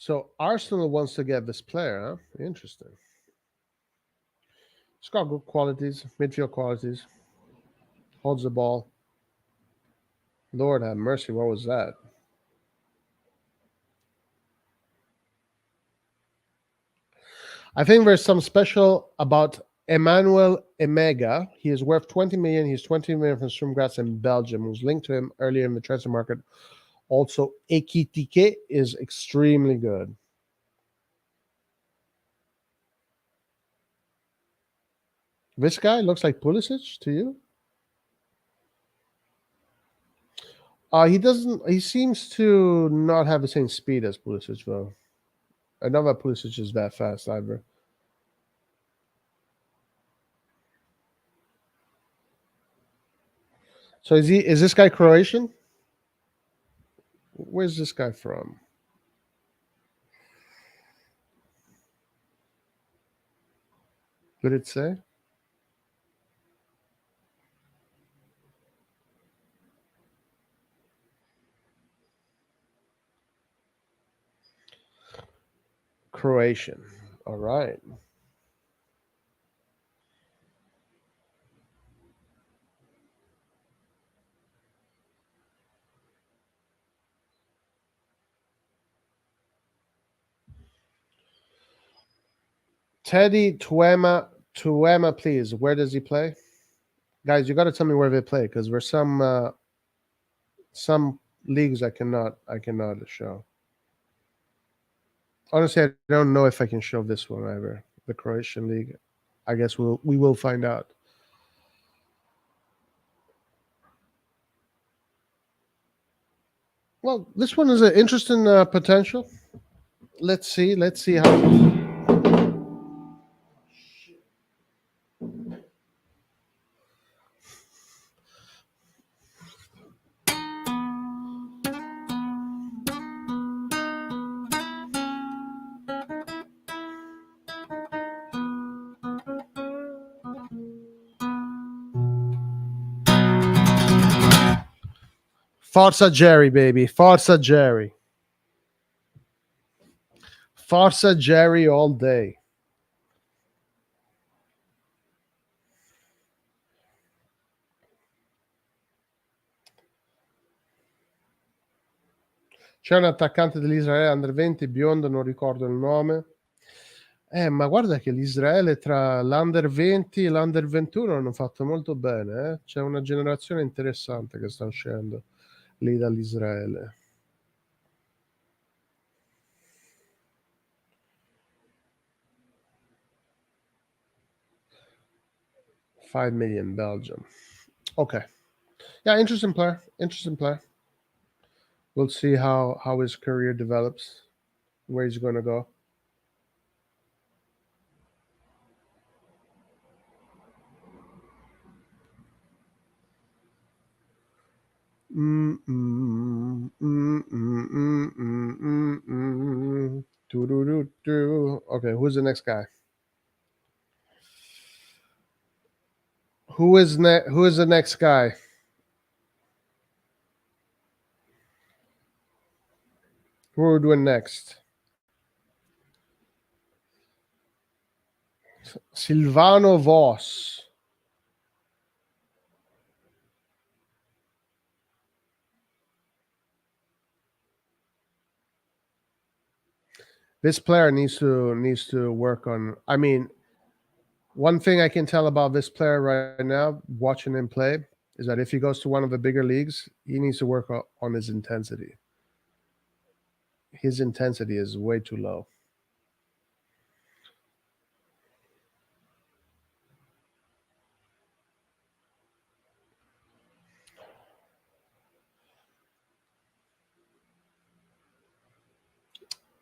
So Arsenal wants to get this player, huh? Interesting. He's got good qualities, midfield qualities. Holds the ball. Lord have mercy, what was that? I think there's some special about Emmanuel Emega. He is worth 20 million. He's 20 million from Sturmgras in Belgium. Was linked to him earlier in the transfer market. Also, Ekitike is extremely good. This guy looks like Pulisic to you? He doesn't. He seems to not have the same speed as Pulisic, though. I know that Pulisic is that fast either. So is this guy Croatian? Where's this guy from? Did it say? Croatian. All right. Teddy Tuema, please. Where does he play? Guys, you got to tell me where they play because there's some leagues I cannot show. Honestly, I don't know if I can show this one either. The Croatian league. I guess we will find out. Well, this one is an interesting potential. Let's see how. Forza Jerry, baby. Forza Jerry. Forza Jerry all day. C'è un attaccante dell'Israele under 20 biondo, non ricordo il nome. Ma guarda che l'Israele tra l'Under 20 e l'Under 21 hanno fatto molto bene. C'è una generazione interessante che sta uscendo lì dall'Israele. $5 million Belgium. Okay. Yeah, interesting player. Interesting player. We'll see how his career develops, where he's going to go. Okay, who's the next guy? Who is the next guy? Who are we doing next? Silvano Voss. This player needs to work on. I mean, one thing I can tell about this player right now, watching him play, is that if he goes to one of the bigger leagues, he needs to work on his intensity. His intensity is way too low.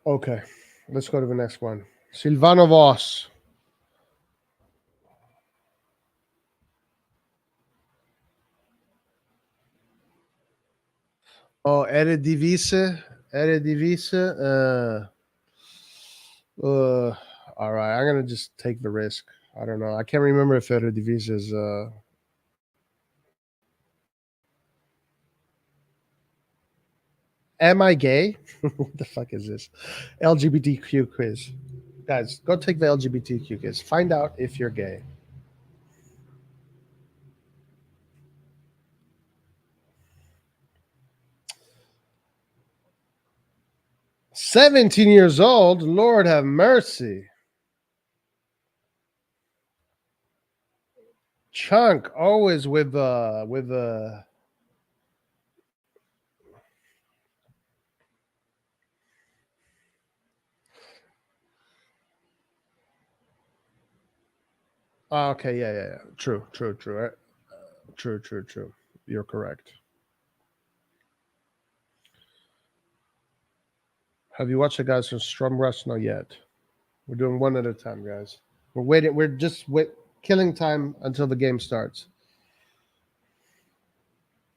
Okay, let's go to the next one. Silvano Voss. Oh, Eredivisie. All right, I'm gonna just take the risk. I don't know. I can't remember if Eredivisie is. Am I gay? What the fuck is this? LGBTQ quiz. Guys, go take the LGBTQ quiz. Find out if you're gay. "17 years old? Lord have mercy." Chunk always with oh, okay, yeah. True. True. You're correct. Have you watched the guys from Stromrust? Not yet. We're doing one at a time, guys. We're waiting. We're just killing time until the game starts.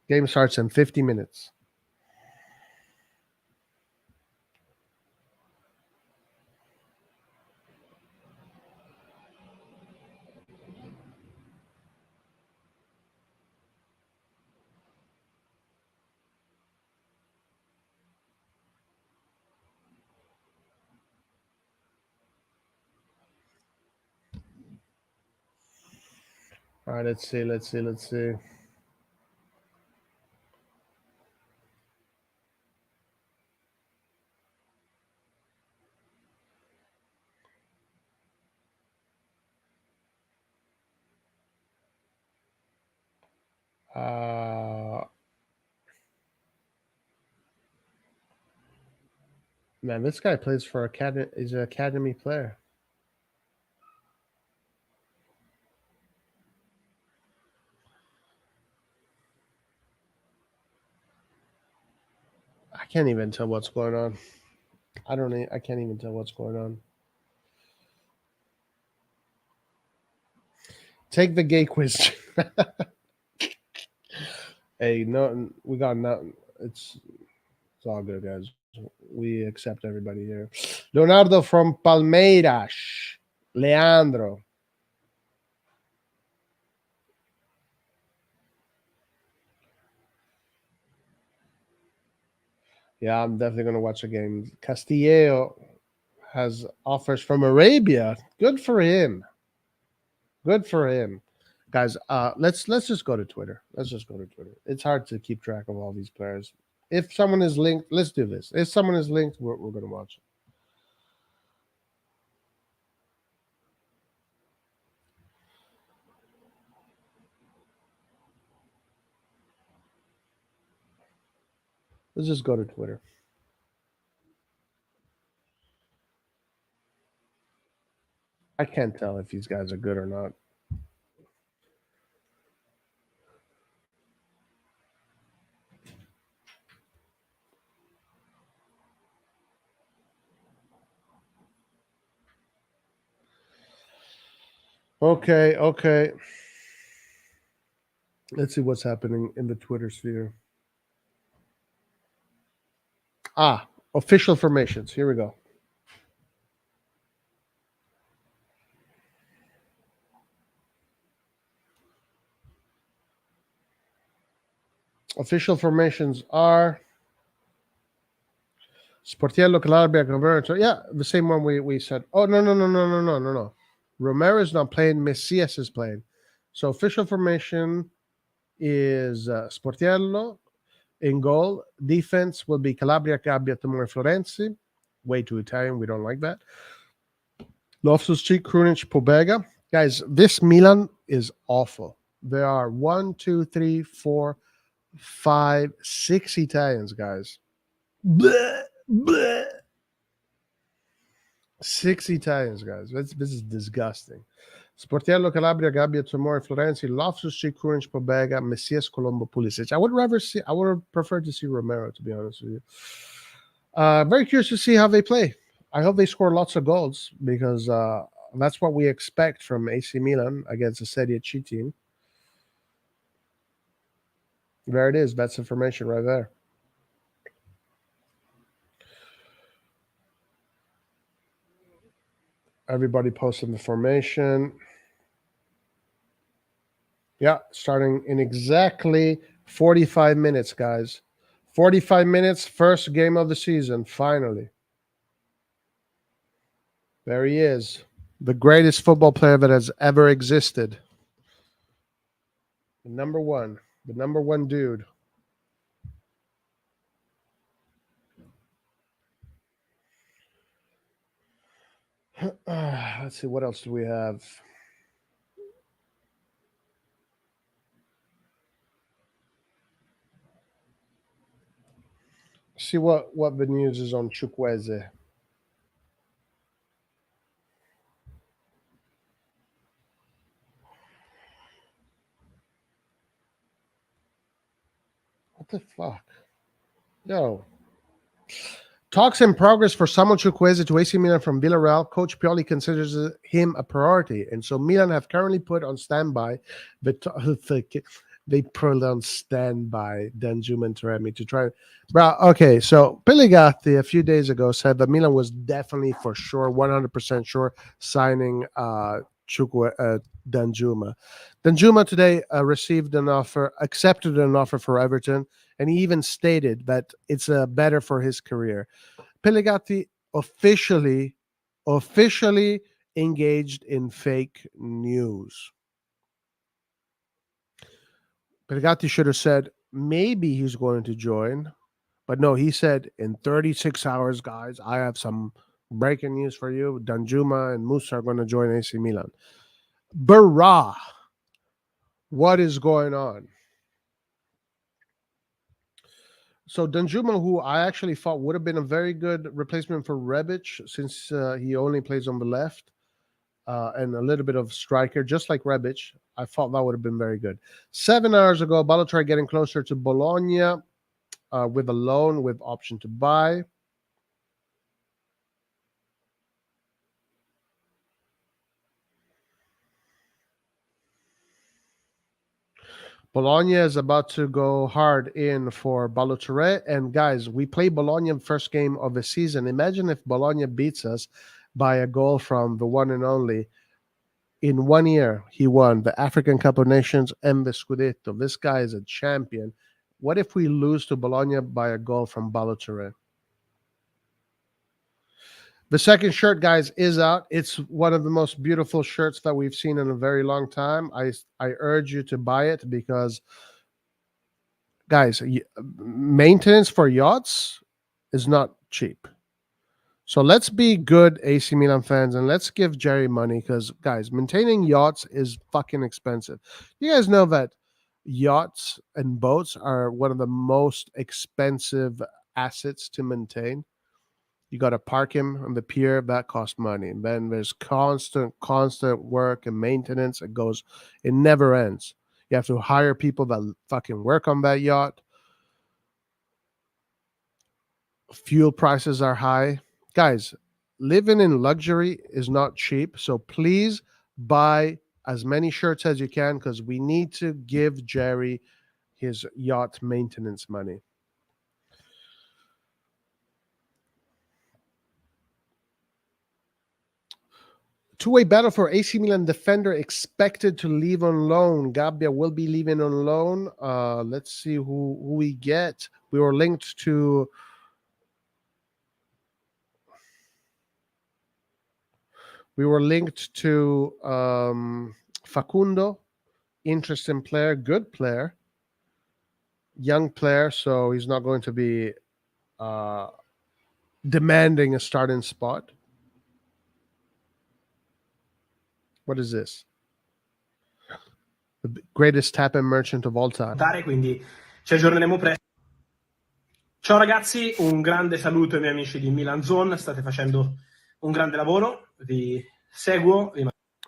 Game starts in 50 minutes. All right, let's see. Man, this guy plays for Academy. He's an Academy player. I can't even tell what's going on. I can't even tell what's going on. Take the gay quiz. Hey, no, we got nothing. It's all good, guys. We accept everybody here. Leonardo from Palmeiras. Leandro. Yeah, I'm definitely going to watch a game. Castillo has offers from Arabia. Good for him. Guys, let's just go to Twitter. It's hard to keep track of all these players. If someone is linked, let's do this. If someone is linked, we're going to watch it. Let's just go to Twitter. I can't tell if these guys are good or not. Okay. Let's see what's happening in the Twitter sphere. Official formations. Here we go. Official formations are Sportiello, Calabria, Romero. Yeah, the same one we said. Oh, no. Romero's not playing. Messias is playing. So official formation is Sportiello in goal. Defense will be Calabria, Gabbia, Tomori, Florenzi. Way too Italian. We don't like that. Loftus-Cheek, Krunic, Pobega. Guys, this Milan is awful. There are 1, 2, 3, 4, 5, 6 Italians, guys. Bleh. 6 Italians, guys. This is disgusting. Sportiello, Calabria, Gabbia, Tomori, Florenzi, Loftus-Cheek, Krunic, Pobega, Messias, Colombo, Pulisic. I would prefer to see Romero, to be honest with you. Very curious to see how they play. I hope they score lots of goals because that's what we expect from AC Milan against a Serie C team. There it is. That's information right there. Everybody posting the formation. Yeah, starting in exactly 45 minutes, guys. 45 minutes, first game of the season, finally. There he is, the greatest football player that has ever existed. The number one dude. Let's see, what else do we have? See what the news is on Chukwueze. What the fuck? Yo. Talks in progress for Samuel Chukwueze to AC Milan from Villarreal. Coach Pioli considers him a priority. And so Milan have currently put on standby they pronounce standby Danjuma and Taremi to try. Bro, okay, so Pellegatti a few days ago said that Milan was definitely for sure, 100% sure, signing Danjuma. Danjuma today accepted an offer for Everton, and he even stated that it's better for his career. Pellegatti officially engaged in fake news. Pellegatti should have said maybe he's going to join, but no, he said in 36 hours, guys, I have some breaking news for you. Danjuma and Musa are going to join AC Milan. Barra, what is going on? So Danjuma, who I actually thought would have been a very good replacement for Rebic, since he only plays on the left and a little bit of striker, just like Rebic, I thought that would have been very good. 7 hours ago, Balotelli getting closer to Bologna with a loan with option to buy. Bologna is about to go hard in for Balotelli. And guys, we play Bologna first game of the season. Imagine if Bologna beats us by a goal from the one and only. In 1 year, he won the African Cup of Nations and the Scudetto. This guy is a champion. What if we lose to Bologna by a goal from Balotelli? The second shirt, guys, is out. It's one of the most beautiful shirts that we've seen in a very long time. I urge you to buy it because, guys, maintenance for yachts is not cheap. So let's be good AC Milan fans and let's give Jerry money because, guys, maintaining yachts is fucking expensive. You guys know that yachts and boats are one of the most expensive assets to maintain. You got to park him on the pier. That costs money. And then there's constant work and maintenance. It never ends. You have to hire people that fucking work on that yacht. Fuel prices are high. Guys, living in luxury is not cheap. So please buy as many shirts as you can because we need to give Jerry his yacht maintenance money. Two-way battle for AC Milan defender expected to leave on loan. Gabbia will be leaving on loan. Let's see who we get. We were linked to Facundo. Interesting player, good player, young player, so he's not going to be demanding a starting spot. What is this? The greatest tap-in merchant of all time. Quindi ci aggiorneremo presto. Ciao ragazzi, un grande saluto ai miei amici di Milan Zone, state facendo un grande lavoro, vi seguo.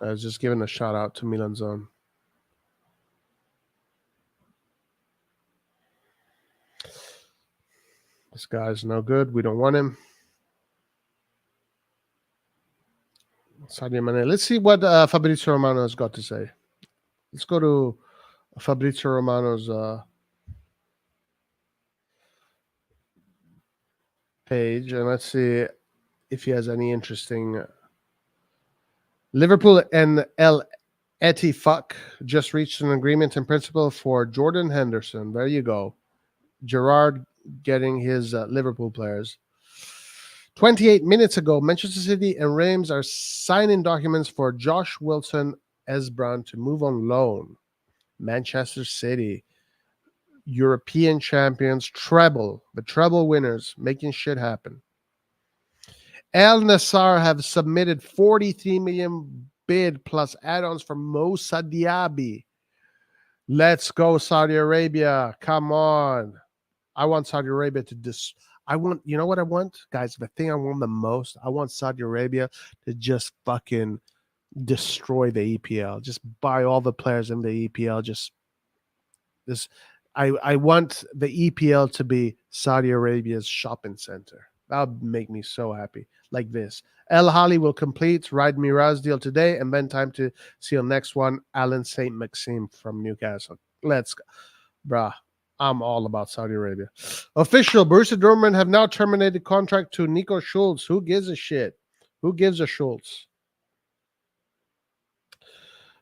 I was just giving a shout out to Milan Zone. This guy's no good. We don't want him. Sadio Mane. Let's see what Fabrizio Romano has got to say. Let's go to Fabrizio Romano's page and let's see if he has any interesting. Liverpool and El Ettifaq just reached an agreement in principle for Jordan Henderson. There you go. Gerard getting his Liverpool players. 28 minutes ago, Manchester City and Reims are signing documents for Josh Wilson Esbrand to move on loan. Manchester City, European champions, the treble winners, making shit happen. Al Nassr have submitted 43 million bid plus add-ons for Moussa Diaby. Let's go, Saudi Arabia. Come on. I want Saudi Arabia to you know what I want? Guys, the thing I want the most, I want Saudi Arabia to just fucking destroy the EPL. Just buy all the players in the EPL. I want the EPL to be Saudi Arabia's shopping center. That would make me so happy. Like this. El Hali will complete Ride Miraz deal today, and then time to see on next one, Alan St. Maxime from Newcastle. Let's go. Bruh, I'm all about Saudi Arabia. Official, Borussia Dortmund have now terminated contract to Nico Schultz. Who gives a shit? Who gives a Schultz?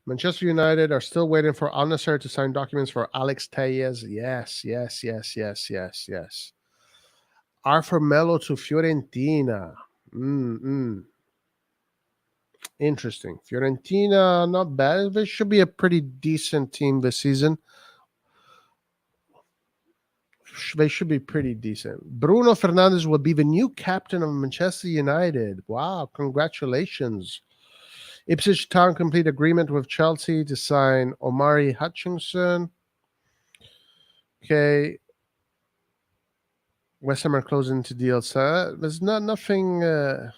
Manchester United are still waiting for Al Nassr to sign documents for Alex Tellez. Yes. Arthur Melo to Fiorentina. Interesting. Fiorentina, not bad. They should be a pretty decent team this season. They should be pretty decent. Bruno Fernandes will be the new captain of Manchester United. Wow, congratulations. Ipswich Town complete agreement with Chelsea to sign Omari Hutchinson. Okay. West Ham are closing to deals. There's nothing. Let's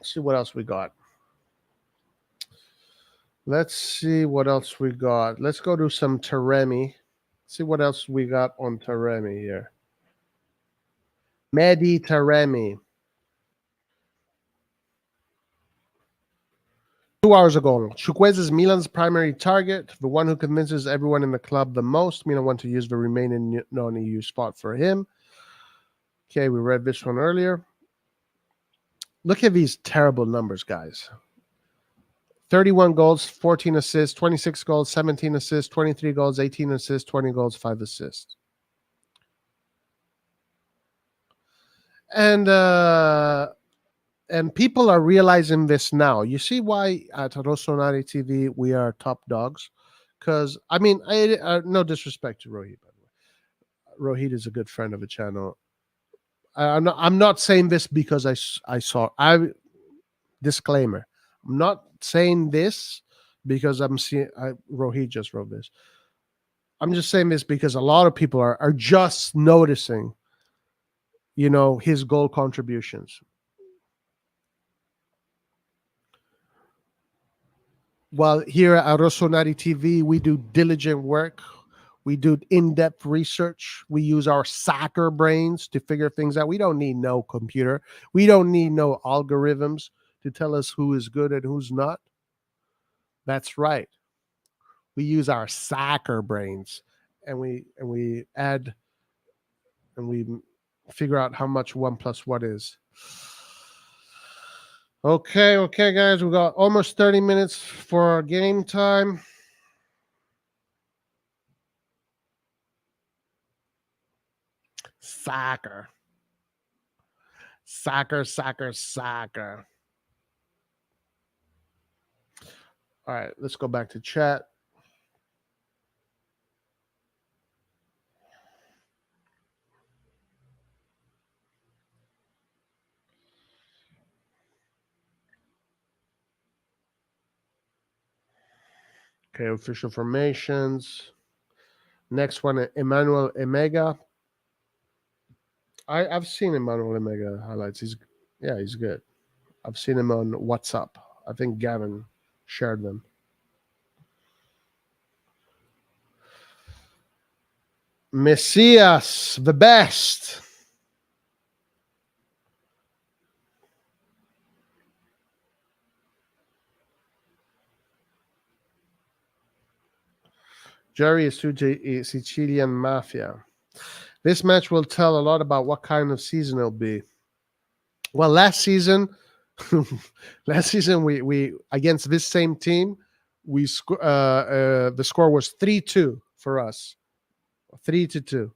see what else we got. Let's go to some Taremi. See what else we got on Taremi here. Mehdi Taremi. 2 hours ago, Chukwueze is Milan's primary target, the one who convinces everyone in the club the most. Milan want to use the remaining non-EU spot for him. Okay, we read this one earlier. Look at these terrible numbers, guys. 31 goals, 14 assists, 26 goals, 17 assists, 23 goals, 18 assists, 20 goals, 5 assists. And people are realizing this now. You see why at RossonARI TV we are top dogs? Because, I mean, no disrespect to Rohit, by the way. Rohit is a good friend of the channel. I'm not saying this because disclaimer. I'm not saying this because Rohit just wrote this. I'm just saying this because a lot of people are just noticing, his goal contributions. While here at RossonARI TV, we do diligent work. We do in-depth research. We use our soccer brains to figure things out. We don't need no computer. We don't need no algorithms to tell us who is good and who's not. That's right. We use our soccer brains, and we add and we figure out how much 1 + 1 is. Okay, guys, we got almost 30 minutes for game time. Soccer. All right, let's go back to chat. Okay, official formations. Next one, Emmanuel Emega. I've seen Emmanuel Emega highlights. He's good. I've seen him on WhatsApp. I think Gavin shared them. Messias, the best. Jerry is to Sicilian Mafia. This match will tell a lot about what kind of season it'll be. Well, last season, we against this same team, the score was 3-2 for us. 3-2.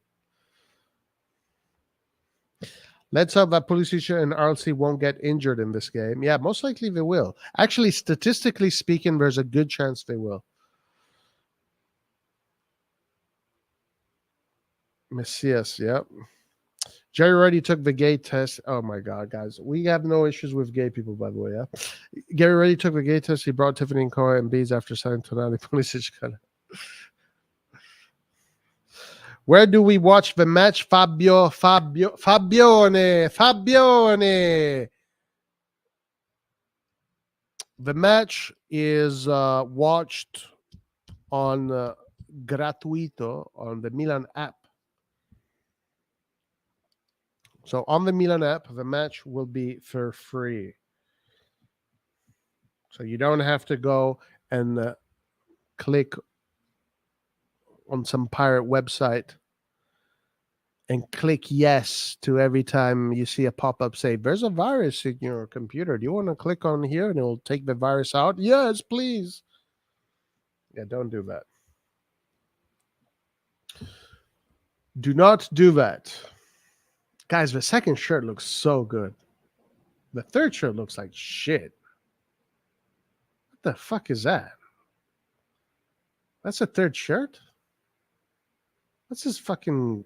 Let's hope that Pulisic and RLC won't get injured in this game. Yeah, most likely they will. Actually, statistically speaking, there's a good chance they will. Messias, yep. Jerry already took the gay test. Oh my God, guys. We have no issues with gay people, by the way, yeah? Gary already took the gay test. He brought Tiffany and Cora and Bees after signing Tonali. Pulisic got it. Where do we watch the match? Fabione. The match is watched on gratuito on the Milan app. So on the Milan app, the match will be for free. So you don't have to go and click on some pirate website and click yes to every time you see a pop-up say, there's a virus in your computer. Do you want to click on here and it will take the virus out? Yes, please. Yeah, don't do that. Do not do that. Guys, the second shirt looks so good. The third shirt looks like shit. What the fuck is that? That's a third shirt? What's this fucking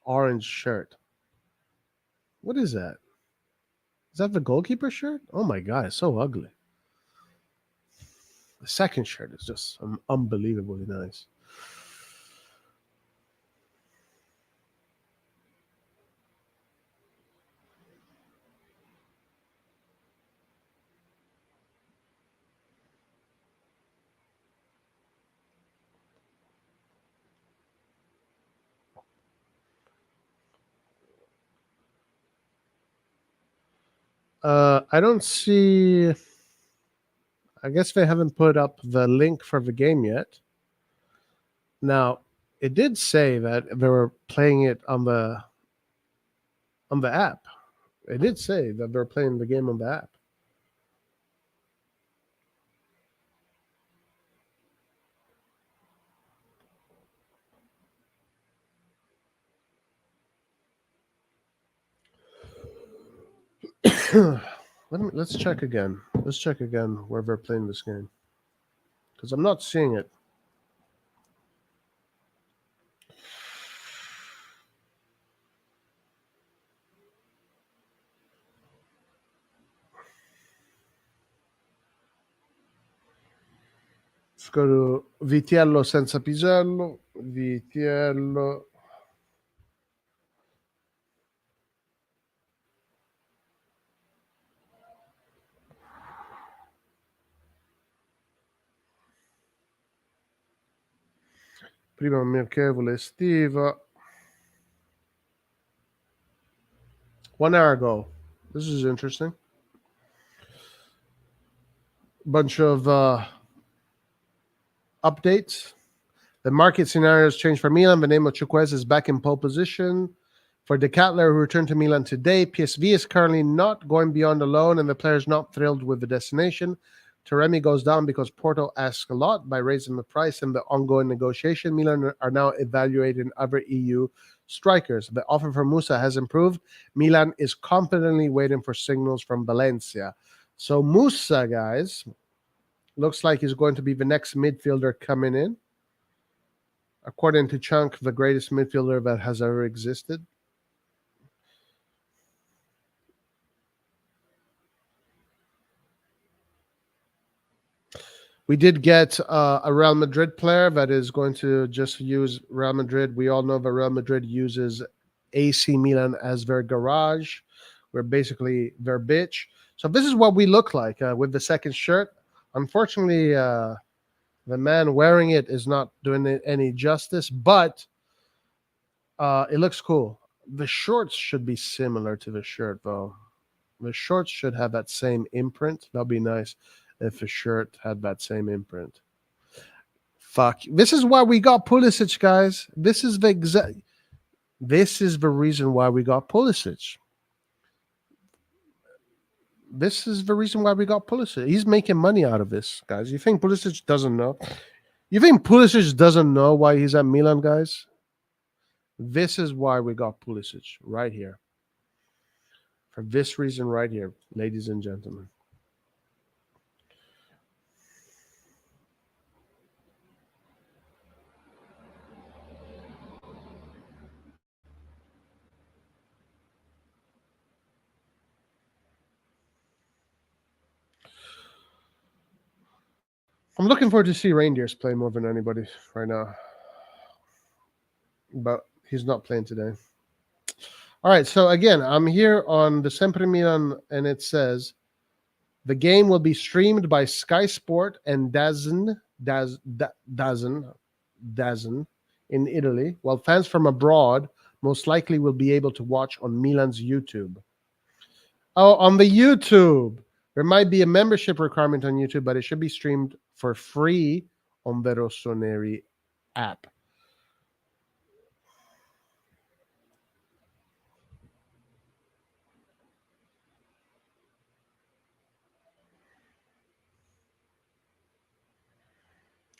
orange shirt? What is that? Is that the goalkeeper shirt? Oh my God, it's so ugly. The second shirt is just unbelievably nice. I don't see. I guess they haven't put up the link for the game yet. Now, it did say that they were playing it on the app. It did say that they're playing the game on the app. Let's check again. Let's check again where they're playing this game, because I'm not seeing it. Let's go to Vitiello senza pisello. Vitiello. Prima amichevole estiva. 1 hour ago. This is interesting. Bunch of updates. The market scenario has changed for Milan. The name of Chukwueze is back in pole position. For De Kettler, who returned to Milan today, PSV is currently not going beyond the loan, and the player is not thrilled with the destination. Taremi goes down because Porto asks a lot by raising the price, and the ongoing negotiation. Milan are now evaluating other EU strikers. The offer for Musa has improved. Milan is confidently waiting for signals from Valencia. So Musa, guys, looks like he's going to be the next midfielder coming in. According to Chunk, the greatest midfielder that has ever existed. We did get a Real Madrid player that is going to just use Real Madrid. We all know that Real Madrid uses AC Milan as their garage. We're basically their bitch. So this is what we look like with the second shirt. Unfortunately, the man wearing it is not doing it any justice, but it looks cool. The shorts should be similar to the shirt, though. The shorts should have that same imprint. That'd be nice if a shirt had that same imprint. Fuck. This is why we got Pulisic, guys. This is the reason why we got Pulisic. This is the reason why we got Pulisic. He's making money out of this, guys. You think Pulisic doesn't know? You think Pulisic doesn't know why he's at Milan, guys? This is why we got Pulisic right here. For this reason right here, ladies and gentlemen. I'm looking forward to see Reindeers play more than anybody right now. But he's not playing today. All right, so again, I'm here on the Sempre Milan, and it says the game will be streamed by Sky Sport and DAZN in Italy, while fans from abroad most likely will be able to watch on Milan's YouTube. Oh, on the YouTube. There might be a membership requirement on YouTube, but it should be streamed for free on the RossonARI app.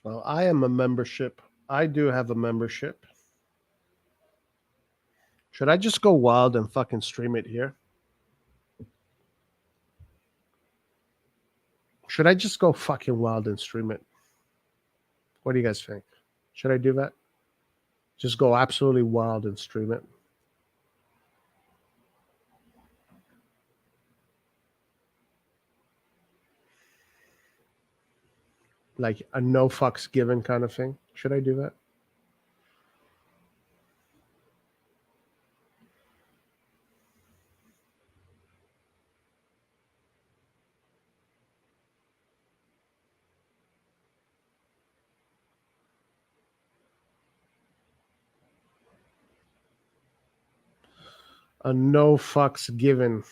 Well, I am a membership. I do have a membership. Should I just go wild and fucking stream it here? Should I just go fucking wild and stream it? What do you guys think? Should I do that? Just go absolutely wild and stream it? Like a no fucks given kind of thing? Should I do that? A no fucks given.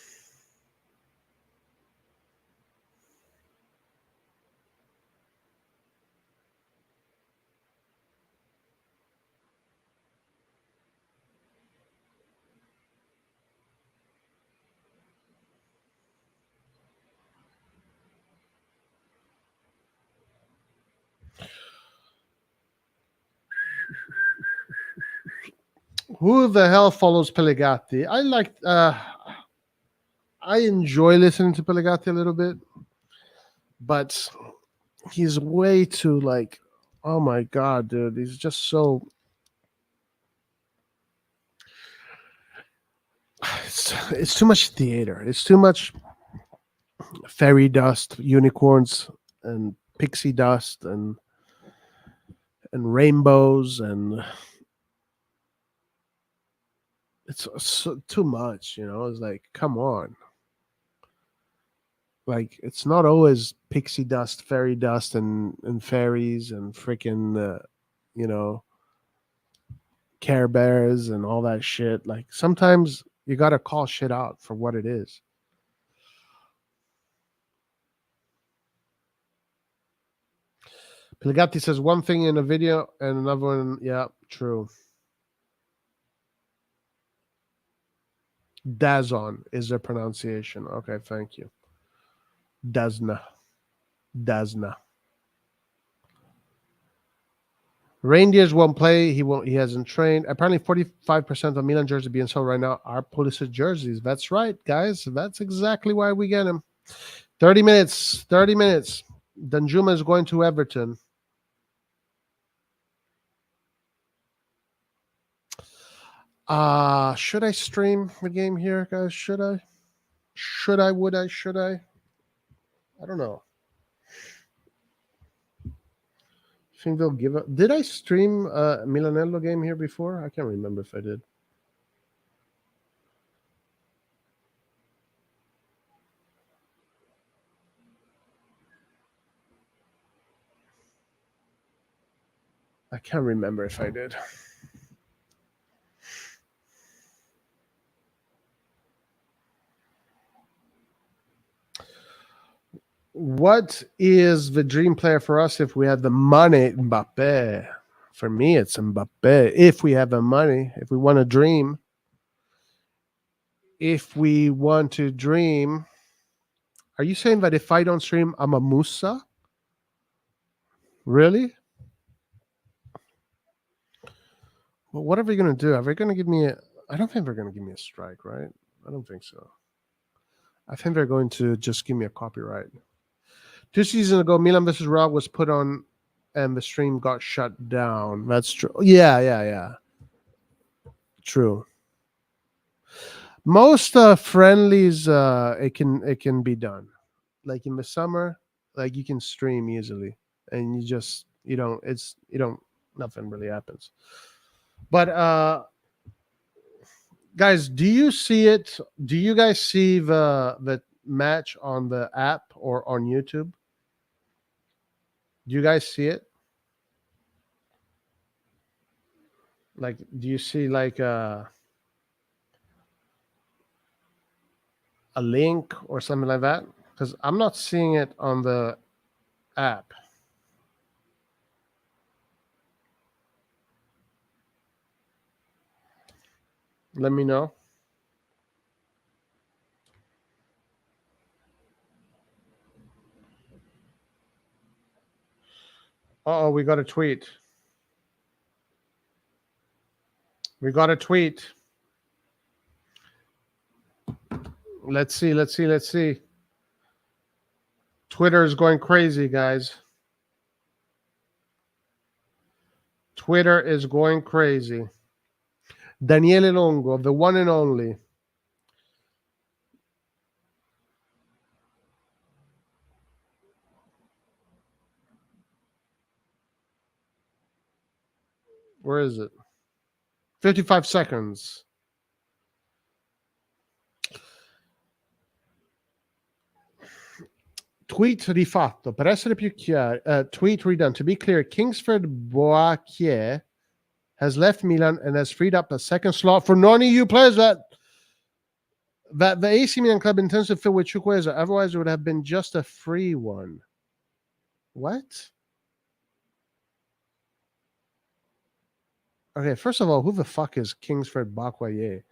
Who the hell follows Pellegatti? I enjoy listening to Pellegatti a little bit, but he's way too like, oh my God, dude. He's just so. It's too much theater. It's too much fairy dust, unicorns, and pixie dust, and rainbows, and it's so, too much, you know. It's like, come on. Like, it's not always pixie dust, fairy dust, and fairies, and freaking, you know, Care Bears and all that shit. Like, sometimes you got to call shit out for what it is. Pellegatti says one thing in a video and another one. Yeah, true. Dazon is the pronunciation. Okay, thank you. Dazna. Reindeers won't play. He hasn't trained. Apparently 45% of Milan jerseys being sold right now are Pulisic jerseys. That's right, guys. That's exactly why we get him. 30 minutes. Danjuma is going to Everton. Should I stream the game here, guys? Should I? Would I? I don't know. Think they'll give up? Did I stream a Milanello game here before? I can't remember if I did. I can't remember if I did. What is the dream player for us if we have the money? Mbappe. For me, it's Mbappe. If we have the money, if we want to dream. If we want to dream. Are you saying that if I don't stream, I'm a Musa? Really? Well, what are we going to do? Are they going to give me a... I don't think they're going to give me a strike, right? I don't think so. I think they're going to just give me a copyright. 2 seasons ago, Milan versus Raw was put on and the stream got shut down. That's true. Yeah. True. Most friendlies, it can be done. Like in the summer, like you can stream easily, and nothing really happens. But guys, do you see it? Do you guys see the match on the app or on YouTube? Do you guys see it? Like, do you see like a link or something like that? Because I'm not seeing it on the app. Let me know. Uh-oh, we got a tweet. We got a tweet. Let's see. Twitter is going crazy, guys. Twitter is going crazy. Daniele Longo, the one and only. Where is it? 55 seconds. Tweet rifatto. Per essere più chiari, tweet redone. To be clear, Kingsford Boakye has left Milan and has freed up a second slot for non-EU players that the AC Milan club intends to fill with Chukwueze. Otherwise, it would have been just a free one. What? Okay, first of all, who the fuck is Kingsford Boakye?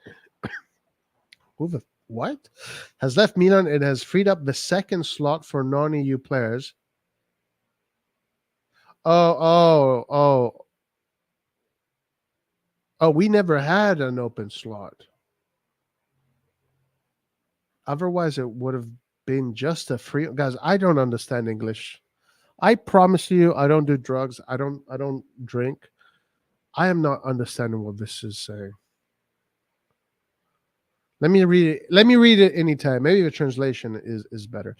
Who the what? Has left Milan and has freed up the second slot for non-EU players. Oh, we never had an open slot. Otherwise, it would have been just a free. Guys, I don't understand English. I promise you, I don't do drugs. I don't drink. I am not understanding what this is saying. Let me read it anytime. Maybe the translation is better.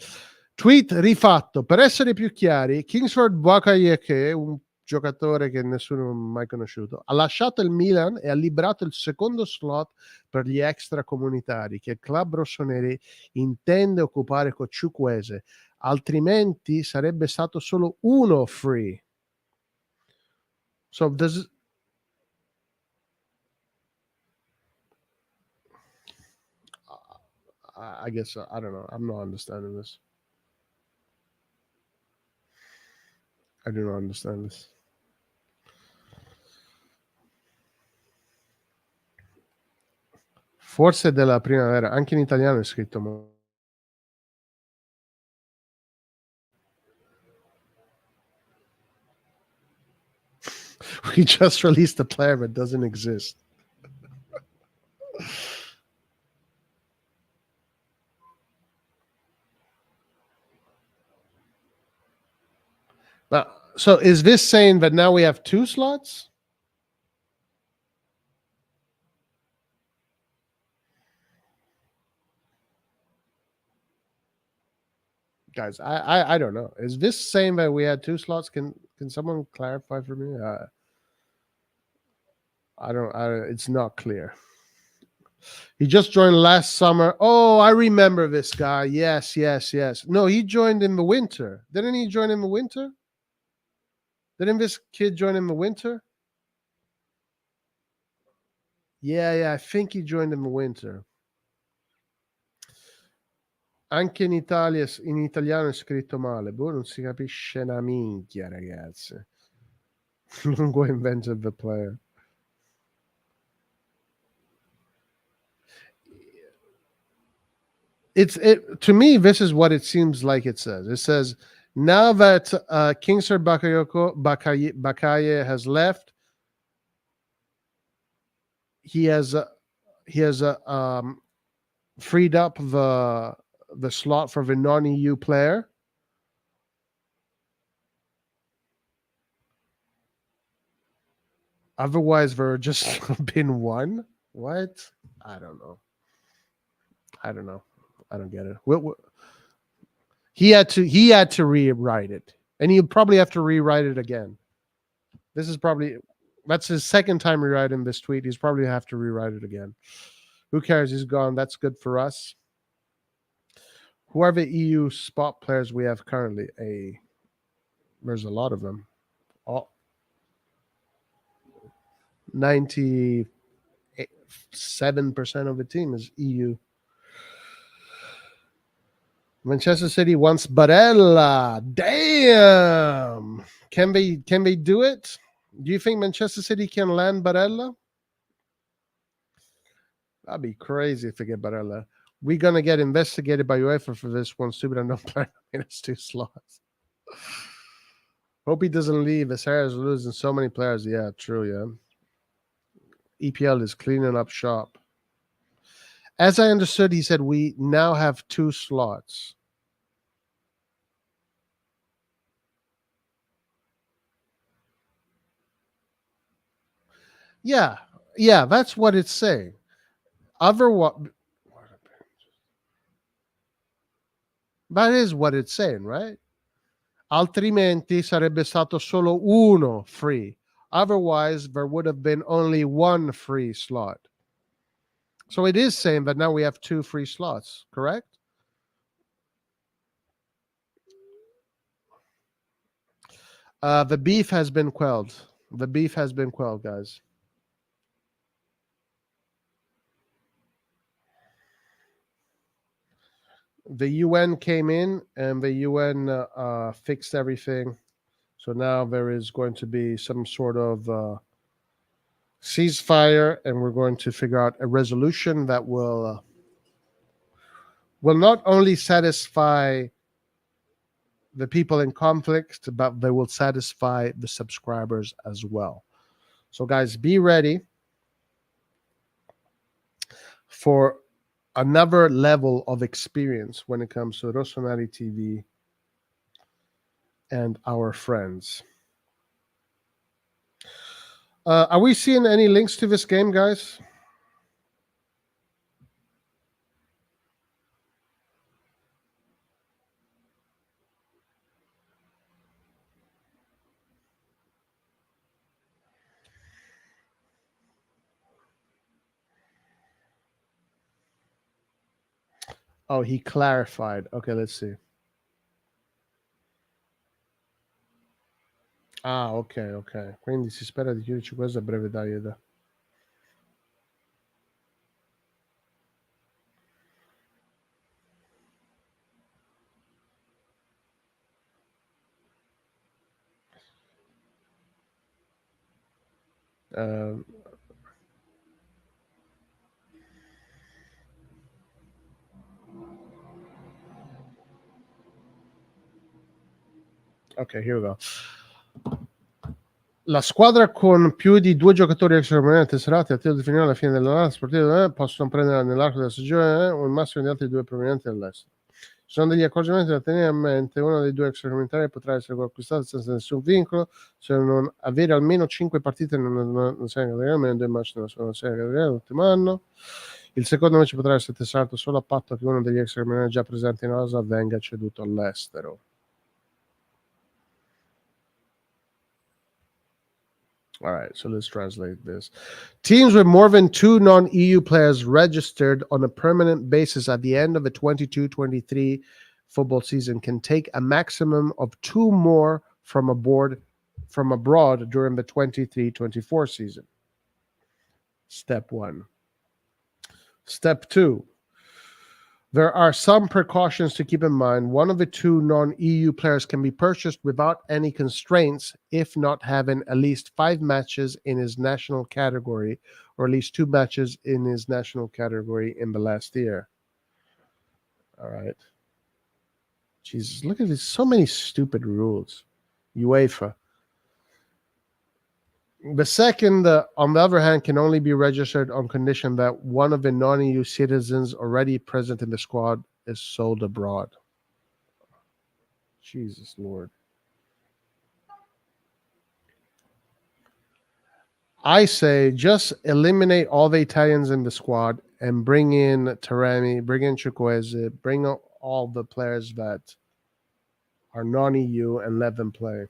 Tweet rifatto. Per essere più chiari, Kingsford Boakye, un giocatore che nessuno ha mai conosciuto, ha lasciato il Milan e ha liberato il secondo slot per gli extracomunitari che il club rossoneri intende occupare con Chukwueze. Altrimenti sarebbe stato solo uno free. So does I guess I don't know. I'm not understanding this. I do not understand this. Forse della primavera, anche in italiano è scritto. We just released a player that doesn't exist. Now, so is this saying that now we have 2 slots? Guys, I don't know. Is this saying that we had 2 slots? Can someone clarify for me? It's not clear. He just joined last summer. Oh, I remember this guy. Yes. No, he joined in the winter. Didn't he join in the winter? Didn't this kid join in the winter? Yeah, I think he joined in the winter. Anche in Italia, in italiano è scritto male. Boh, non si capisce una minchia, ragazzi. Lungo invented the player. To me, this is what it seems like it says. It says, now that Kingsford Boakye has left, he has freed up the slot for the non-EU player. Otherwise, there would just been one. What? I don't know. I don't get it. He had to rewrite it, and he'll probably have to rewrite it again. That's his second time rewriting this tweet. He's probably have to rewrite it again. Who cares? He's gone. That's good for us. Who are the EU spot players we have currently? There's a lot of them. 97% of the team is EU. Manchester City wants Barella. Damn. Can they do it? Do you think Manchester City can land Barella? That'd be crazy if they get Barella. We're gonna get investigated by UEFA for this one. Stupid unknown player. It's 2 slots. Hope he doesn't leave. As Sarah's losing so many players. Yeah, true. Yeah. EPL is cleaning up shop. As I understood, he said we now have 2 slots. Yeah, that's what it's saying. That is what it's saying, right? Altrimenti sarebbe stato solo uno free. Otherwise, there would have been only 1 free slot. So it is saying that now we have 2 free slots, correct? The beef has been quelled. The beef has been quelled, guys. The UN came in and the UN fixed everything. So now there is going to be some sort of ceasefire, and we're going to figure out a resolution that will not only satisfy the people in conflict, but they will satisfy the subscribers as well. So guys, be ready for another level of experience when it comes to RossonARI TV and our friends. Are we seeing any links to this game, guys? Oh, he clarified. Okay, let's see. Ah, ok. Quindi si spera di chiuderci questo a breve dai. Ok, here we go. La squadra con più di 2 giocatori extraordinariamente tesserati a tiro di finire alla fine dell'anno sportivo possono prendere nell'arco della stagione un massimo di altri 2 provenienti dall'estero. Ci sono degli accorgimenti da tenere a mente. Uno dei 2 extracomunitari potrà essere acquistato senza nessun vincolo se non avere almeno 5 partite nella serie categoria, almeno 2 match nella sua serie categoria l'ultimo anno. Il secondo invece potrà essere tesserato solo a patto che uno degli extracomunitari già presenti in rosa venga ceduto all'estero. All right, so let's translate this. Teams with more than 2 non-EU players registered on a permanent basis at the end of the 22-23 football season can take a maximum of 2 more from abroad during the 23-24 season. Step 1. Step 2. There are some precautions to keep in mind. One of the 2 non-EU players can be purchased without any constraints if not having at least 5 matches in his national category or at least 2 matches in his national category in the last year. All right. Jesus, look at this. So many stupid rules. UEFA. The second, on the other hand, can only be registered on condition that one of the non-EU citizens already present in the squad is sold abroad. Jesus Lord. I say just eliminate all the Italians in the squad and bring in Taremi, bring in Chukwueze, bring all the players that are non-EU and let them play.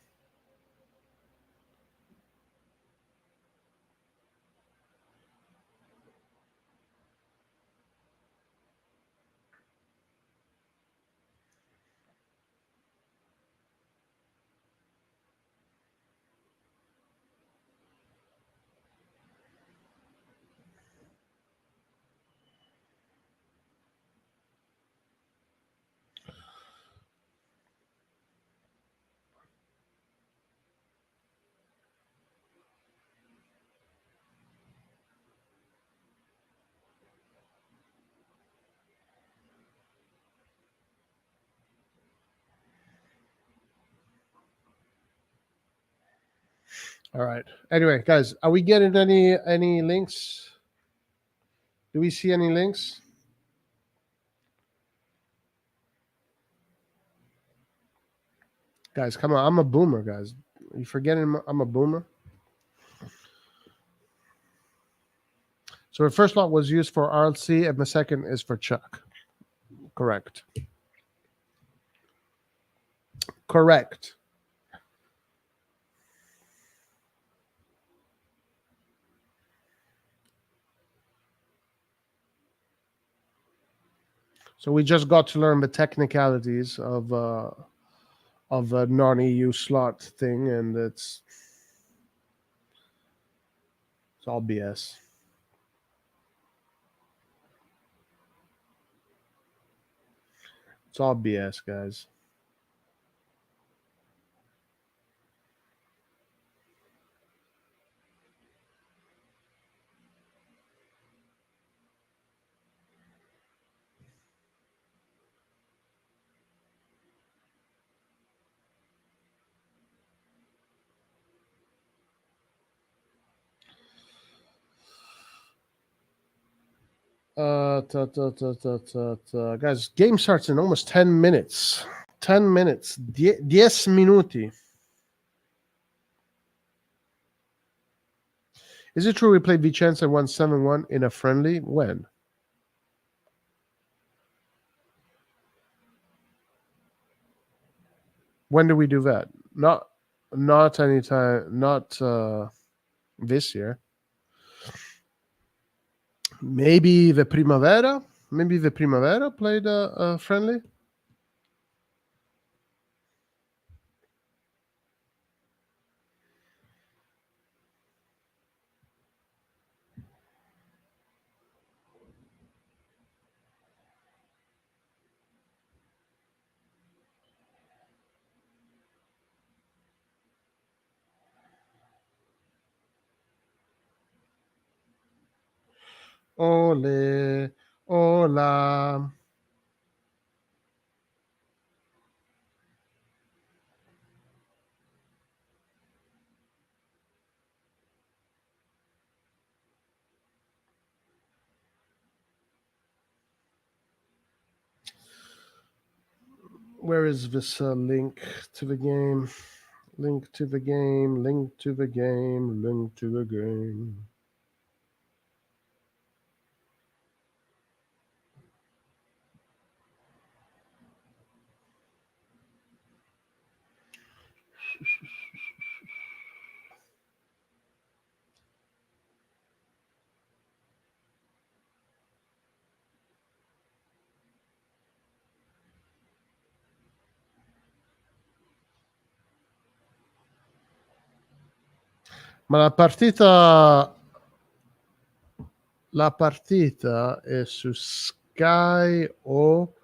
All right. Anyway, guys, are we getting any links? Do we see any links? Guys, come on. I'm a boomer, guys. Are you forgetting I'm a boomer? So the first lot was used for RLC and the second is for Chuck. Correct. Correct. So we just got to learn the technicalities of a non-EU slot thing, and it's all BS. It's all BS, guys. Guys, game starts in almost 10 minutes. 10 minutes. 10 minuti. Is it true we played Vicenza and won 7-1 in a friendly? When? When did we do that? Not anytime. Not this year. Maybe the Primavera. Maybe the Primavera played a friendly. Ole, hola. Where is this link to the game? Link to the game, link to the game, link to the game. Ma la partita è su Sky o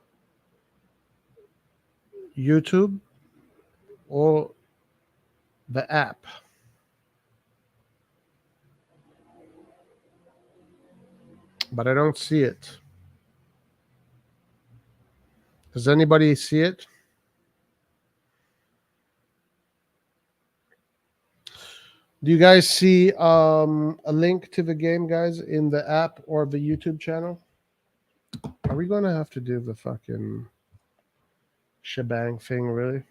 YouTube or the app. But I don't see it. Does anybody see it? Do you guys see a link to the game, guys, in the app or the YouTube channel? Are we gonna have to do the fucking shebang thing, really?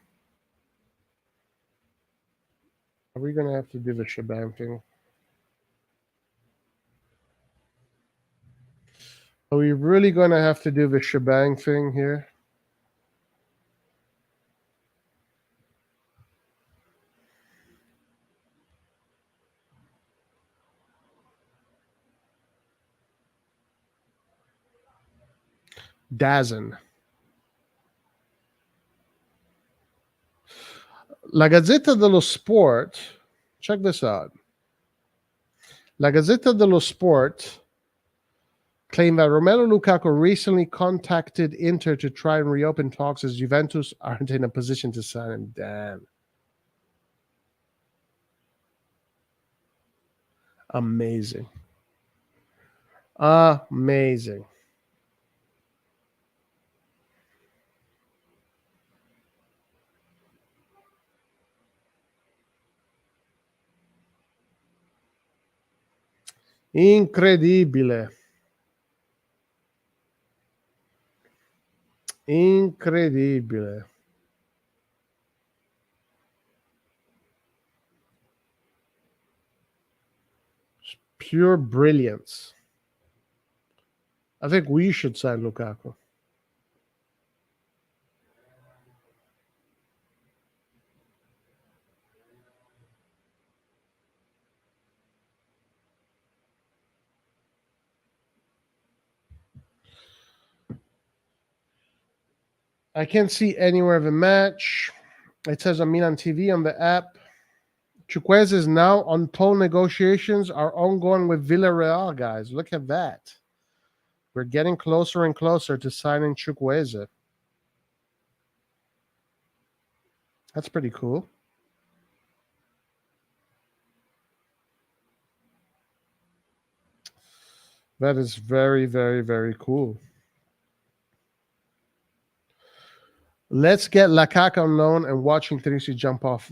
Are we gonna have to do the shebang thing? Are we really gonna have to do the shebang thing here? Dazen. La Gazzetta dello Sport, check this out. La Gazzetta dello Sport claimed that Romelu Lukaku recently contacted Inter to try and reopen talks as Juventus aren't in a position to sign him. Damn. Amazing. Amazing. Incredibile. Incredibile. Pure brilliance. I think we should sign Lukaku. I can't see anywhere of a match. It says on Milan TV on the app. Chukwueze is now on toll negotiations are ongoing with Villarreal, guys. Look at that. We're getting closer and closer to signing Chukwueze. That's pretty cool. That is very, very, very cool. Let's get Lukaku on loan and watching Teresi jump off.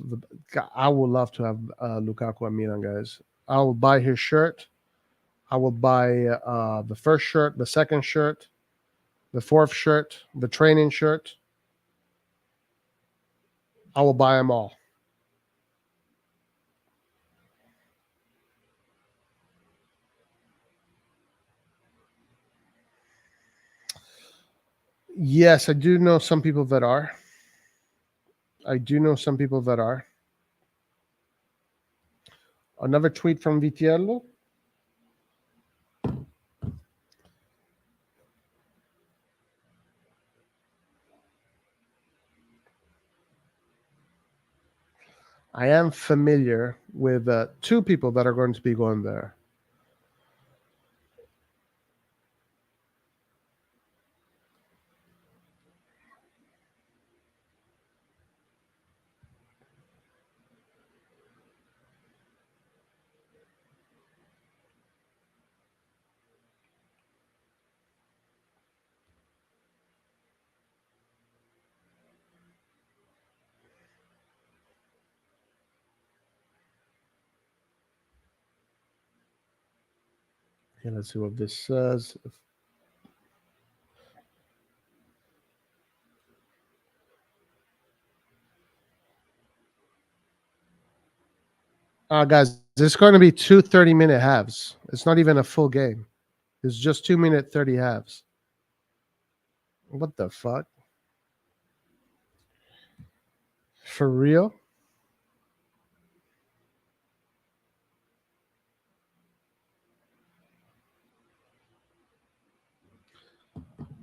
I would love to have Lukaku at Milan, guys. I will buy his shirt. I will buy the first shirt, the second shirt, the fourth shirt, the training shirt. I will buy them all. Yes, I do know some people that are. I do know some people that are. Another tweet from Vitiello. I am familiar with two people that are going to be going there. Okay, let's see what this says. Guys, this is going to be two 30-minute halves. It's not even a full game. It's just 2-minute 30 halves. What the fuck? For real?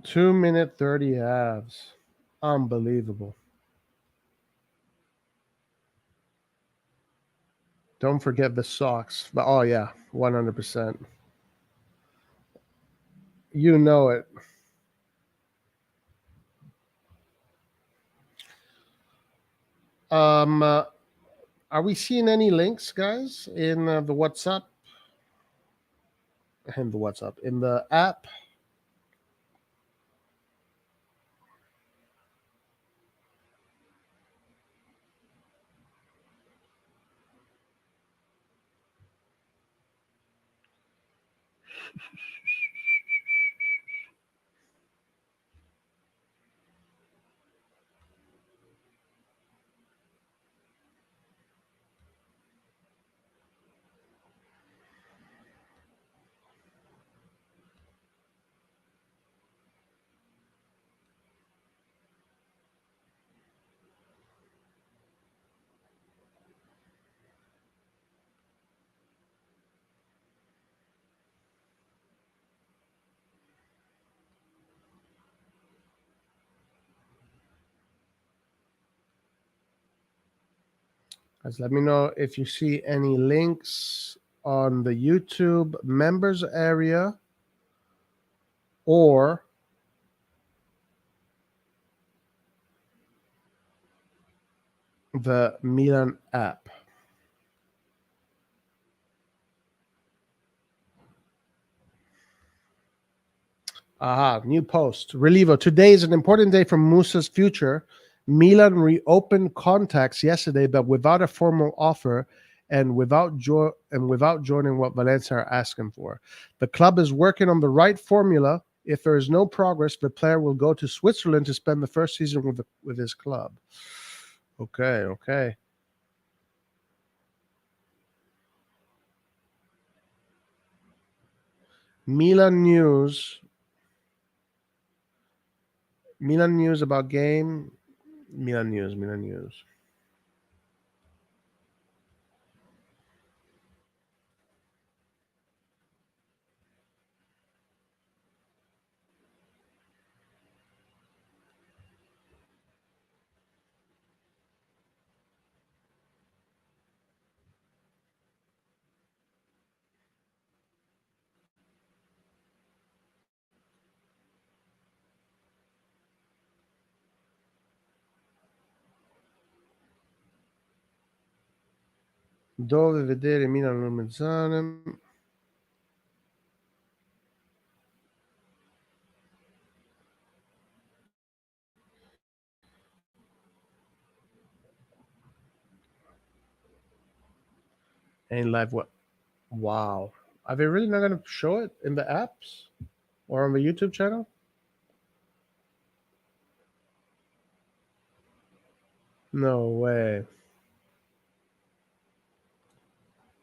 Two-minute 30 halves. Unbelievable. Don't forget the socks. But oh yeah, 100%. You know it. Are we seeing any links, guys, in the WhatsApp? In the WhatsApp, in the app? Guys, let me know if you see any links on the YouTube members area or the Milan app. Aha, new post. Relievo, today is an important day for Musa's future. Milan reopened contacts yesterday, but without a formal offer and without joining what Valencia are asking for. The club is working on the right formula. If there is no progress, the player will go to Switzerland to spend the first season with his club. Okay, okay. Milan news. Milan news about game. Milan news. Dove vedere Milan LUMEZZANE. And live what? Wow. Are they really not going to show it in the apps or on the YouTube channel? No way.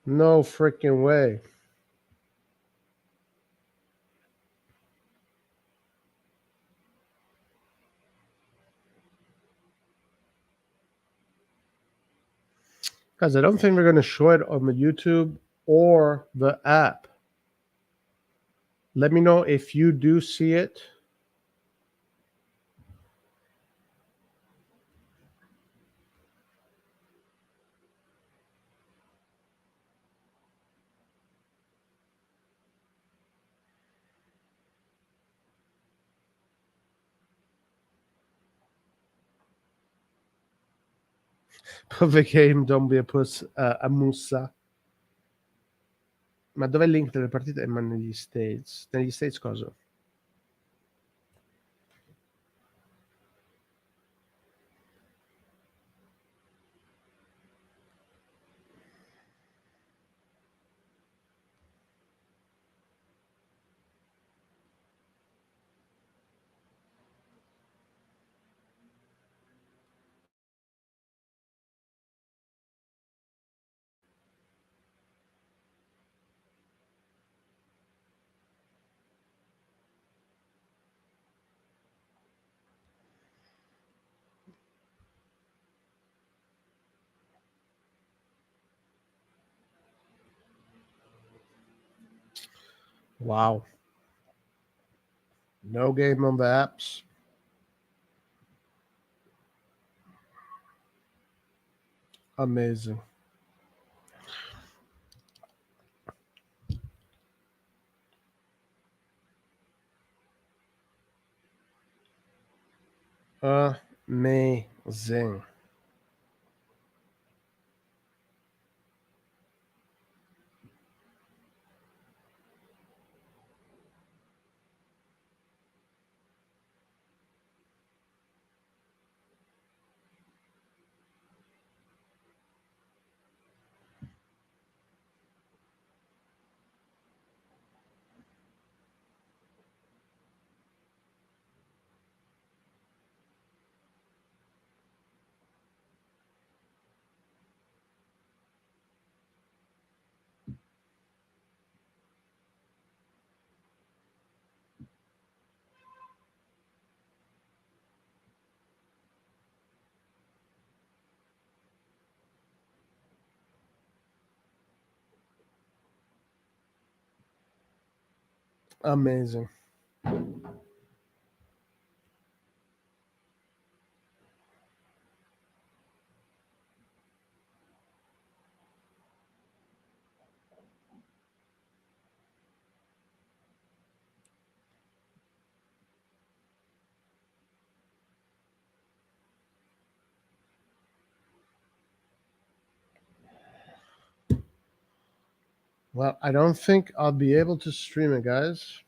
No freaking way. Guys, I don't think they're going to show it on the YouTube or the app. Let me know if you do see it. Put the game, don't be a puss, a Musa. Ma dov'è il link delle partite? Ma negli States. Negli States cosa? Wow. No game on the apps. Amazing. Amazing. Amazing. Well, I don't think I'll be able to stream it, guys.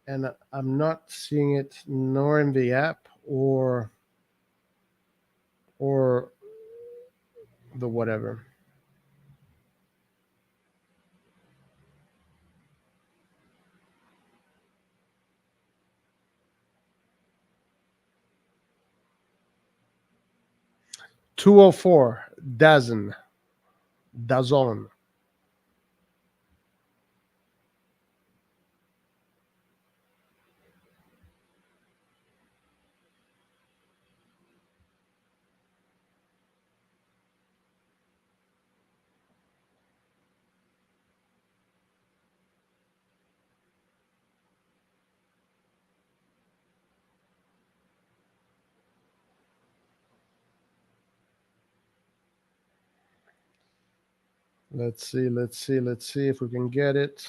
And I'm not seeing it nor in the app or the whatever. $204 Dazon. Let's see if we can get it.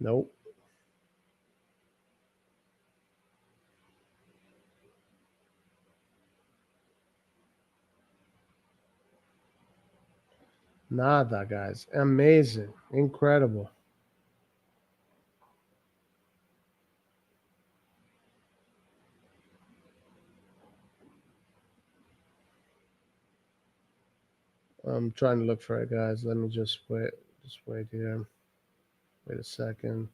Nope. Nada, guys. Amazing. Incredible. I'm trying to look for it, guys. Let me just wait. Just wait here. Wait a second.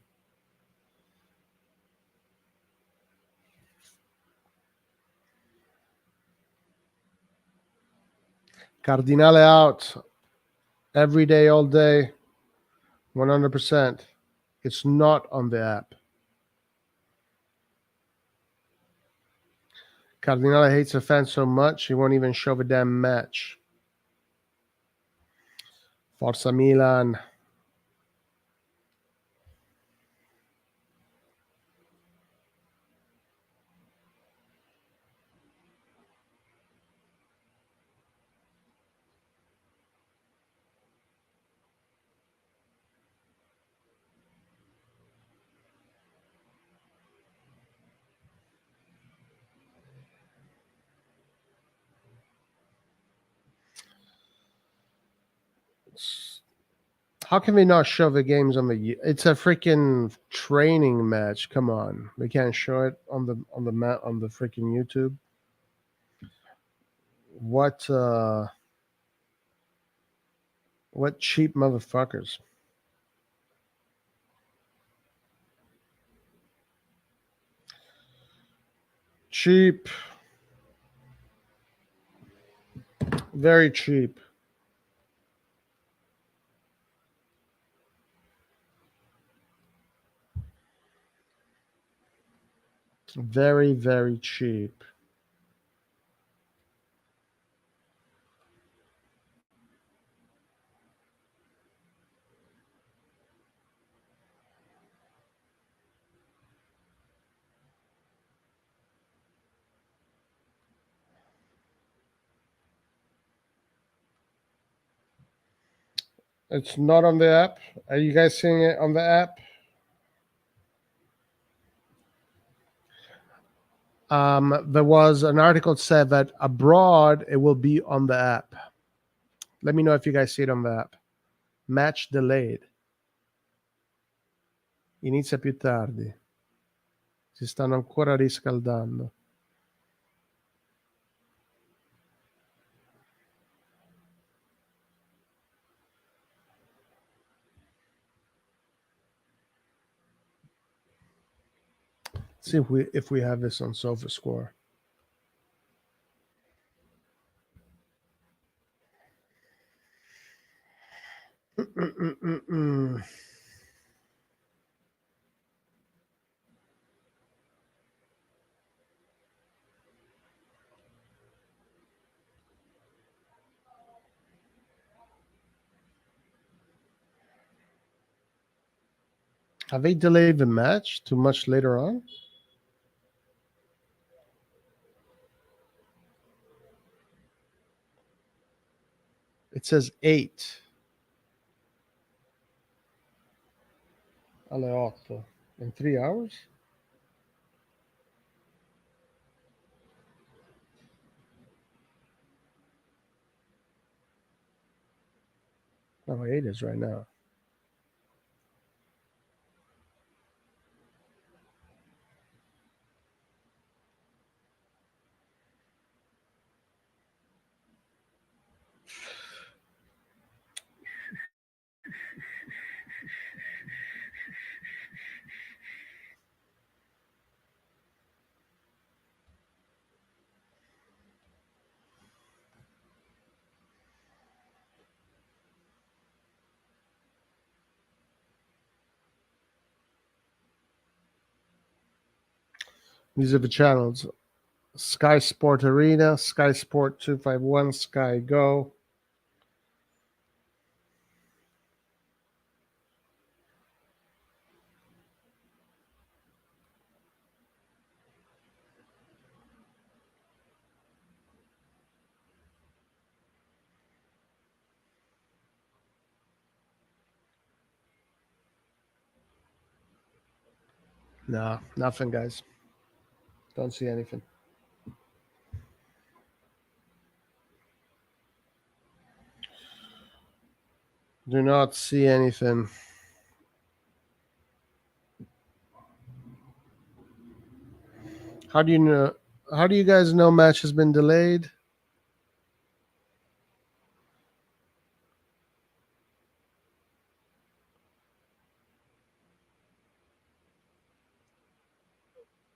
Cardinale out. Every day, all day. 100%. It's not on the app. Cardinale hates the fans so much, he won't even show the damn match. Forza Milan. How can we not show the games on the? It's a freaking training match. Come on, we can't show it on the freaking YouTube. What cheap motherfuckers? Cheap. Very cheap. Very, very cheap. It's not on the app. Are you guys seeing it on the app? There was an article said that abroad it will be on the app. Let me know if you guys see it on the app. Match delayed. Inizia più tardi. Si stanno ancora riscaldando. See if we have this on SofaScore. Have they delayed the match too much later on? It says 8. Alle 8. In 3 hours? No, 8 is right now. These are the channels: Sky Sport Arena, Sky Sport 251, Sky Go. No, nothing, guys. Don't see anything. Do not see anything. How do you know? How do you guys know match has been delayed?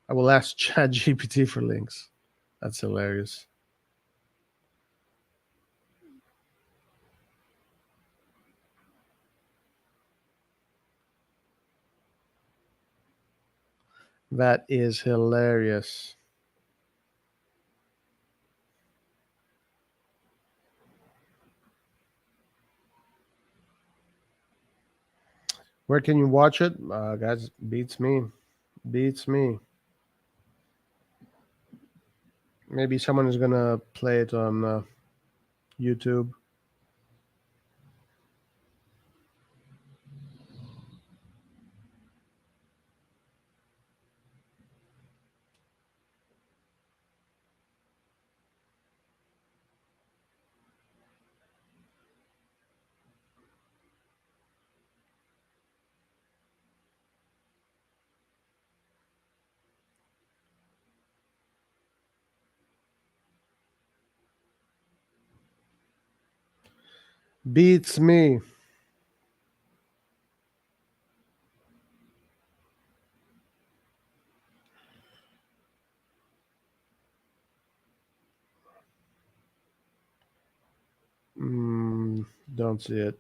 I will ask ChatGPT for links. That's hilarious. That is hilarious. Where can you watch it? Guys, beats me. Beats me. Maybe someone is going to play it on YouTube. Beats me. Don't see it.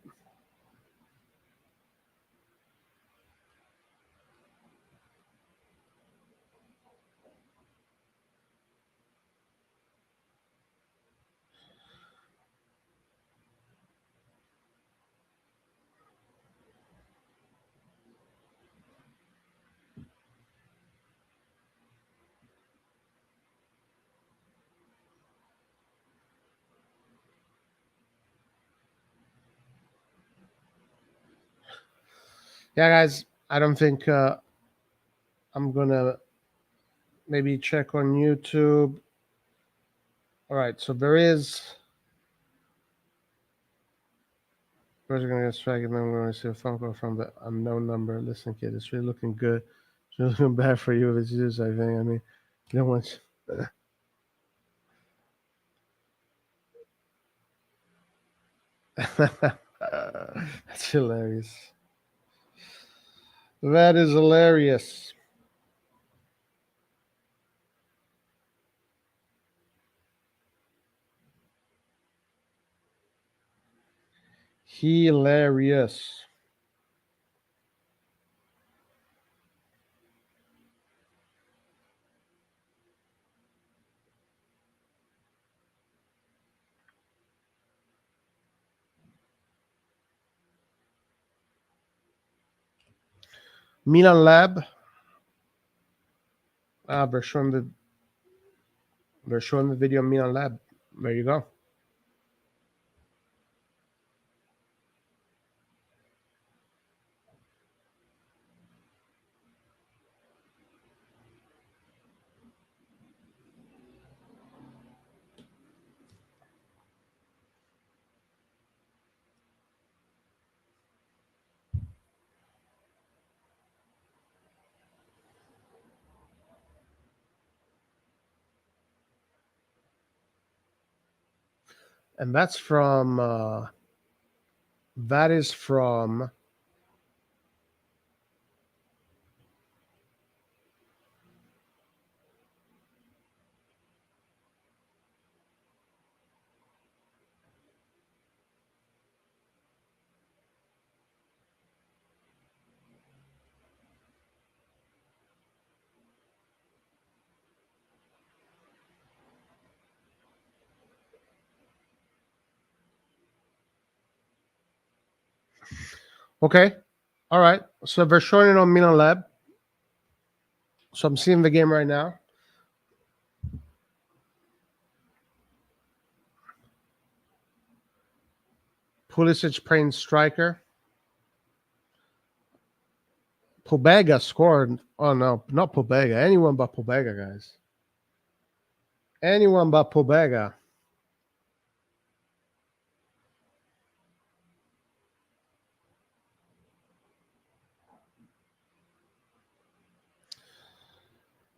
Yeah, guys, I don't think I'm going to maybe check on YouTube. All right, so there is. First, going to get strike, and then we're going to see a phone call from the unknown number. Listen, kid, it's really looking good. It's really looking bad for you if it's used, I think. I mean, you don't want. That's hilarious. That is hilarious. Hilarious. Milan Lab. They're showing the video of Milan Lab. There you go. And that's from that is from okay. All right. So they're showing it on Milan Lab. So I'm seeing the game right now. Pulisic playing striker. Pobega scored. Oh no, not Pobega. Anyone but Pobega, guys. Anyone but Pobega.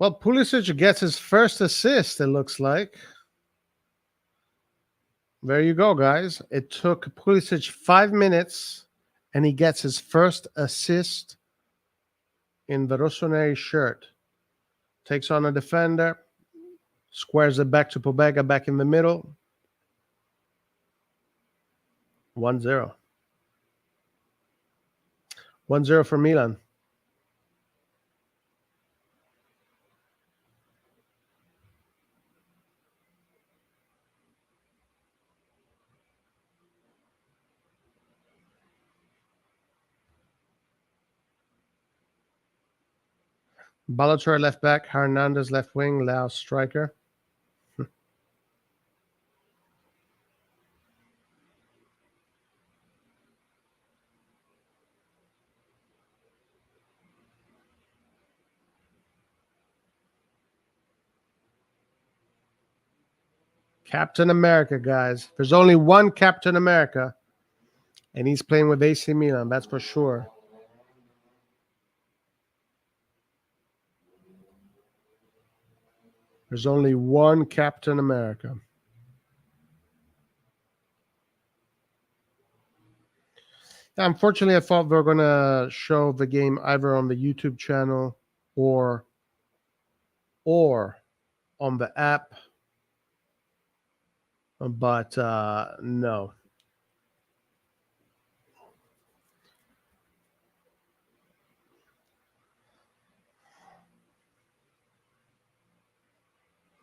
Well, Pulisic gets his first assist, it looks like. There you go, guys. It took Pulisic 5 minutes, and he gets his first assist in the RossonARI shirt. Takes on a defender, squares it back to Pobega back in the middle. 1-0. 1-0 for Milan. Balotelli left back, Hernandez left wing, Laos striker. Captain America, guys. There's only one Captain America, and he's playing with AC Milan, that's for sure. There's only one Captain America. Unfortunately, I thought we were going to show the game either on the YouTube channel or on the app, but no.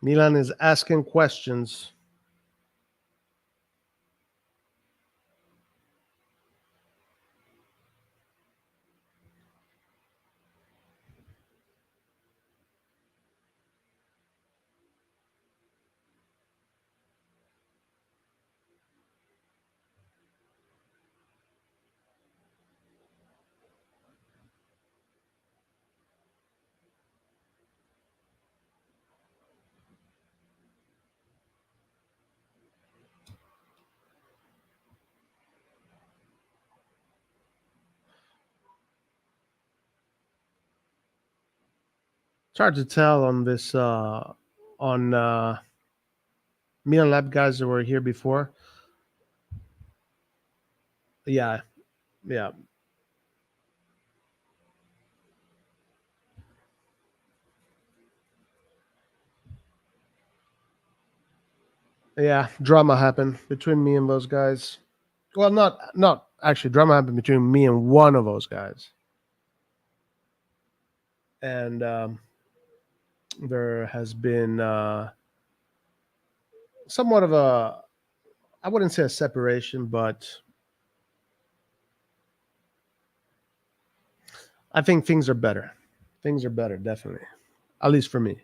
Milan is asking questions. It's hard to tell on this on Milan Lab guys that were here before. Yeah. Yeah, drama happened between me and those guys. Well, not actually. Drama happened between me and one of those guys, and there has been somewhat of a, I wouldn't say a separation, but I think things are better. Things are better, definitely. At least for me.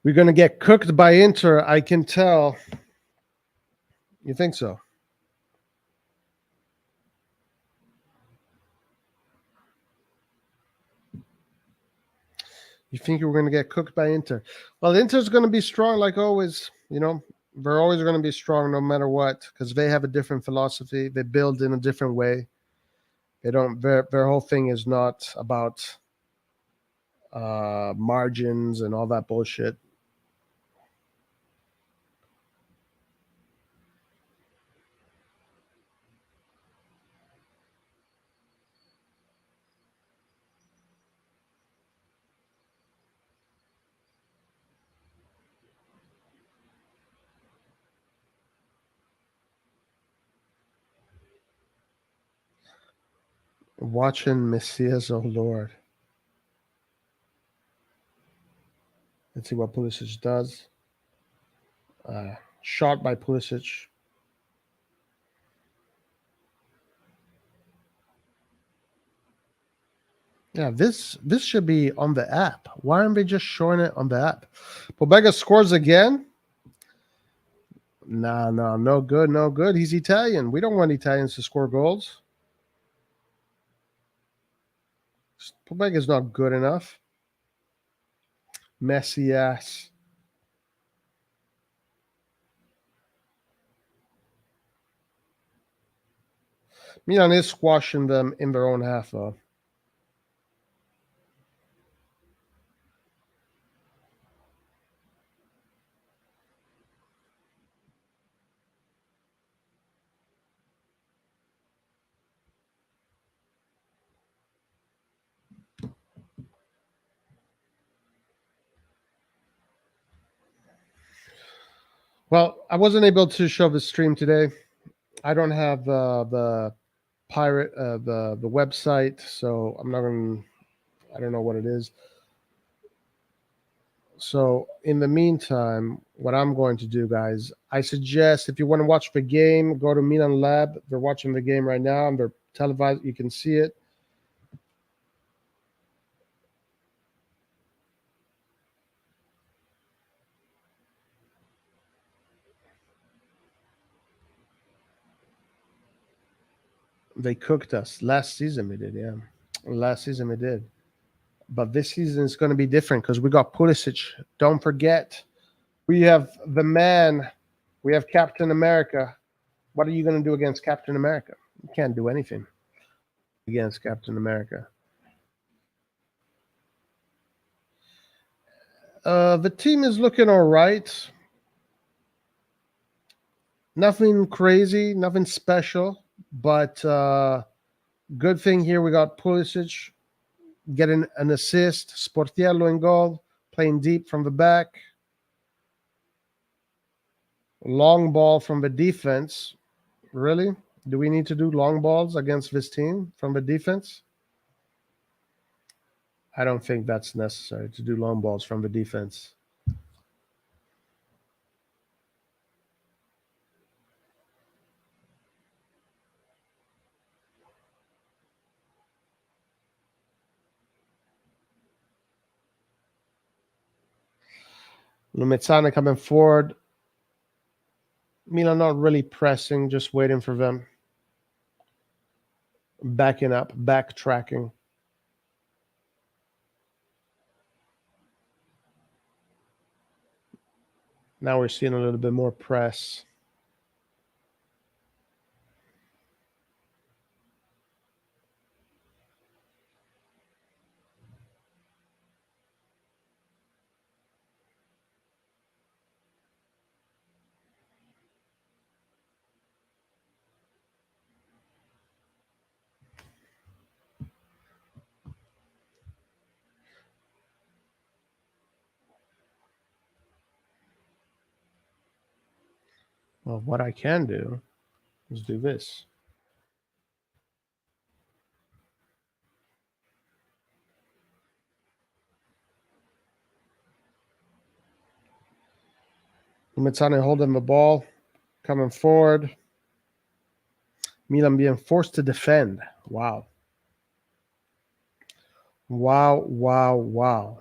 We're going to get cooked by Inter, I can tell. You think so? You think you're going to get cooked by Inter? Well, Inter's going to be strong like always. You know, they're always going to be strong no matter what because they have a different philosophy. They build in a different way. They don't. Their whole thing is not about margins and all that bullshit. Watching Messias, oh Lord. Let's see what Pulisic does. Shot by Pulisic. Yeah, this should be on the app. Why aren't they just showing it on the app? Pobega scores again. No good, no good. He's Italian. We don't want Italians to score goals. Pobega's not good enough. Messy ass. Milan is squashing them in their own half, though. Well, I wasn't able to show the stream today. I don't have the pirate the website, so I'm not going. I don't know what it is. So in the meantime, what I'm going to do, guys, I suggest if you want to watch the game, go to Milan Lab. They're watching the game right now, and they're televised. You can see it. They cooked us last season. We did, yeah. Last season we did, but this season is going to be different because we got Pulisic. Don't forget, we have the man. We have Captain America. What are you going to do against Captain America? You can't do anything against Captain America. The team is looking all right. Nothing crazy, nothing special, but good thing here we got Pulisic getting an assist, Sportiello in goal, playing deep from the back. Long ball from the defense. Really? Do we need to do long balls against this team from the defense? I don't think that's necessary to do long balls from the defense. LUMEZZANE coming forward. Milan not really pressing, just waiting for them. Backing up, backtracking. Now we're seeing a little bit more press. Well, what I can do is do this. LUMEZZANE holding the ball, coming forward. Milan being forced to defend. Wow. Wow, wow, wow.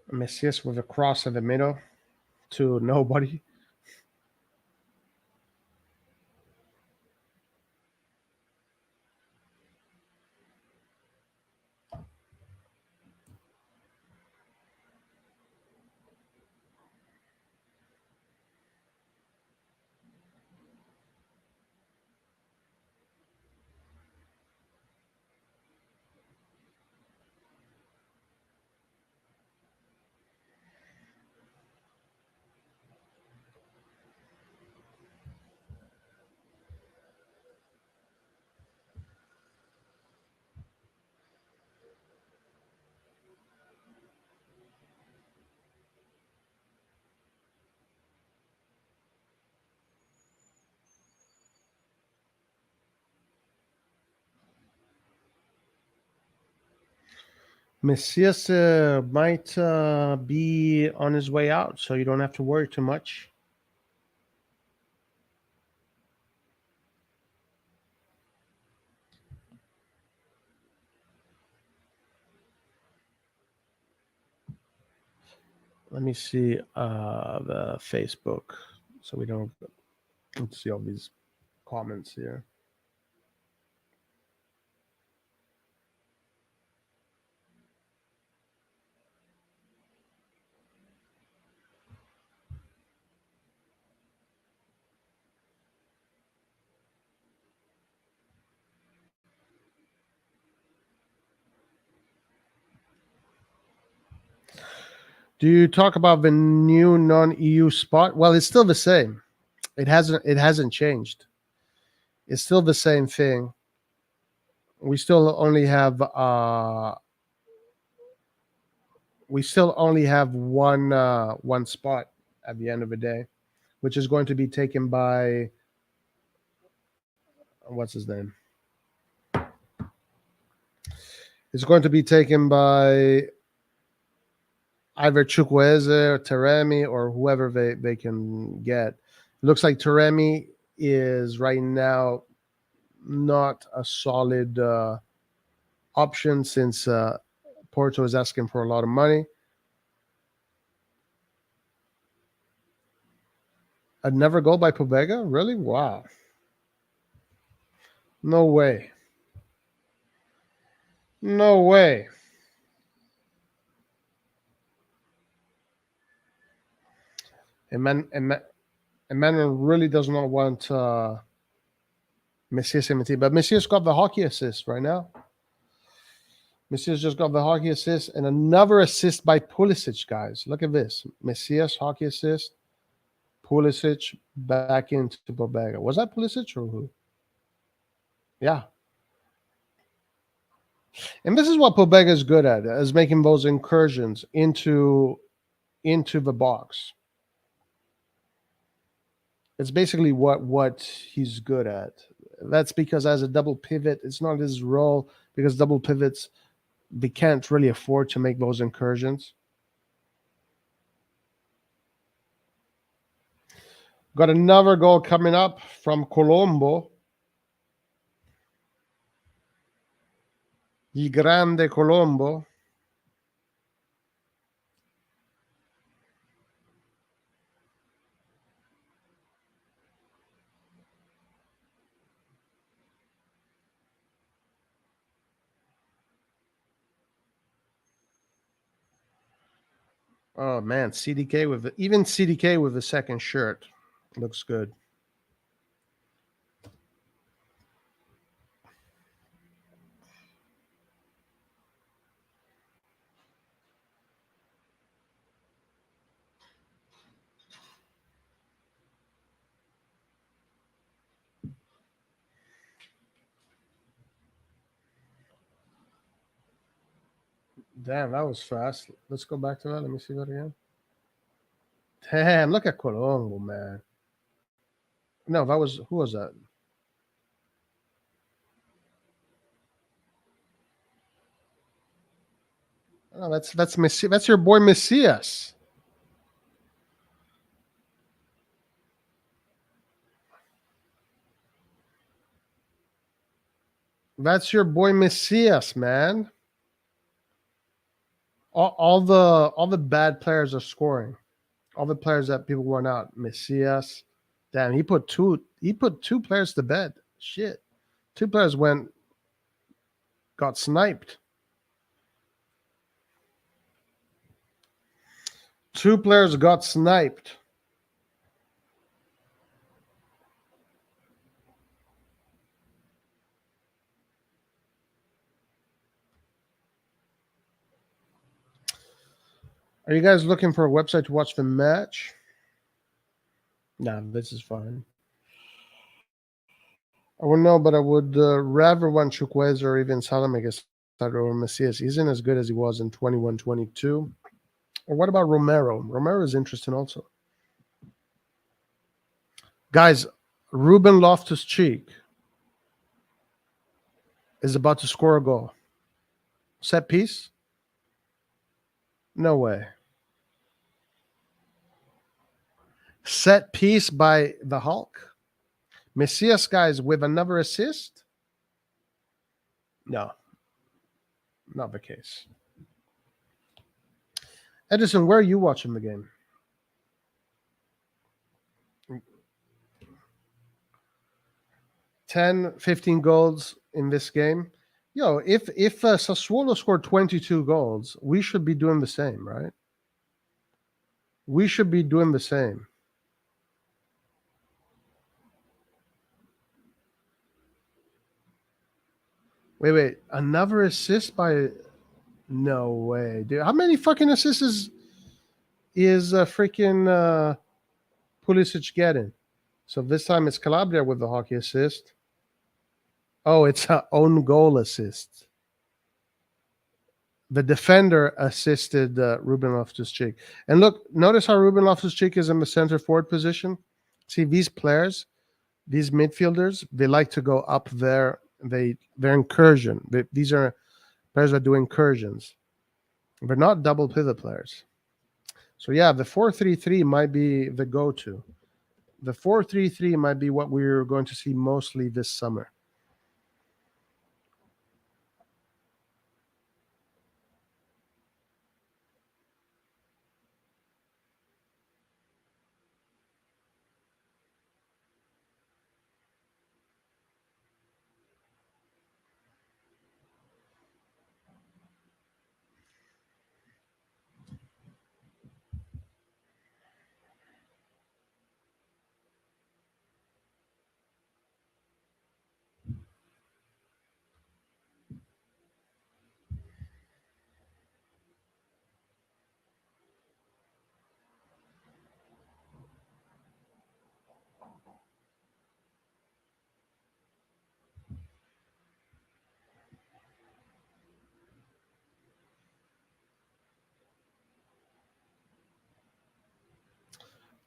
Messias with a cross in the middle to nobody. Messias might be on his way out, so you don't have to worry too much. Let me see the Facebook, so we don't see all these comments here. Do you talk about the new non-EU spot? Well, it's still the same. It hasn't changed. It's still the same thing. We still only have one spot at the end of the day, which is going to be taken by what's his name? It's going to be taken by either Chukwueze or Taremi or whoever they can get. It looks like Taremi is right now not a solid option since Porto is asking for a lot of money. I'd never go by Pobega? Really? Wow. No way. No way. Emmanuel really does not want Messias in the team, but Messias got the hockey assist right now. Messias just got the hockey assist and another assist by Pulisic, guys. Look at this. Messias hockey assist. Pulisic back into Pobega. Was that Pulisic or who? Yeah. And this is what Pobega is good at, is making those incursions into the box. It's basically what he's good at. That's because as a double pivot, it's not his role, because double pivots, they can't really afford to make those incursions. Got another goal coming up from Colombo. Il grande Colombo. Oh man, CDK with even CDK with the second shirt looks good. Damn, that was fast. Let's go back to that. Let me see that again. Damn, look at Colombo, man. No, that was who was that? Oh, that's Messi. That's your boy Messias. That's your boy Messias, man. All the bad players are scoring. All the players that people want out. Messias. Damn, he put two players to bed. Shit. Two players got sniped. Two players got sniped. Are you guys looking for a website to watch the match? No, this is fine. I wouldn't know, but I would rather want Chukwueze or even Salamakers or Messias. He isn't as good as he was in 21-22. Or what about Romero? Romero is interesting also. Guys, Ruben Loftus-Cheek is about to score a goal. Set piece? No way. Set piece by the Hulk? Messias, guys, with another assist? No. Not the case. Edison, where are you watching the game? $10, 15 goals in this game. Yo, if Sassuolo scored 22 goals, we should be doing the same, right? We should be doing the same. Wait. Another assist by... No way, dude. How many fucking assists is freaking Pulisic getting? So this time it's Calabria with the hockey assist. Oh, it's an own goal assist. The defender assisted Ruben Loftus-Cheek. And look, notice how Ruben Loftus-Cheek is in the center forward position. See, these players, these midfielders, they like to go up there. They're incursion. These are players that do incursions. They're not double pivot players. So yeah, the 4-3-3 might be the go-to. The 4-3-3 might be what we're going to see mostly this summer.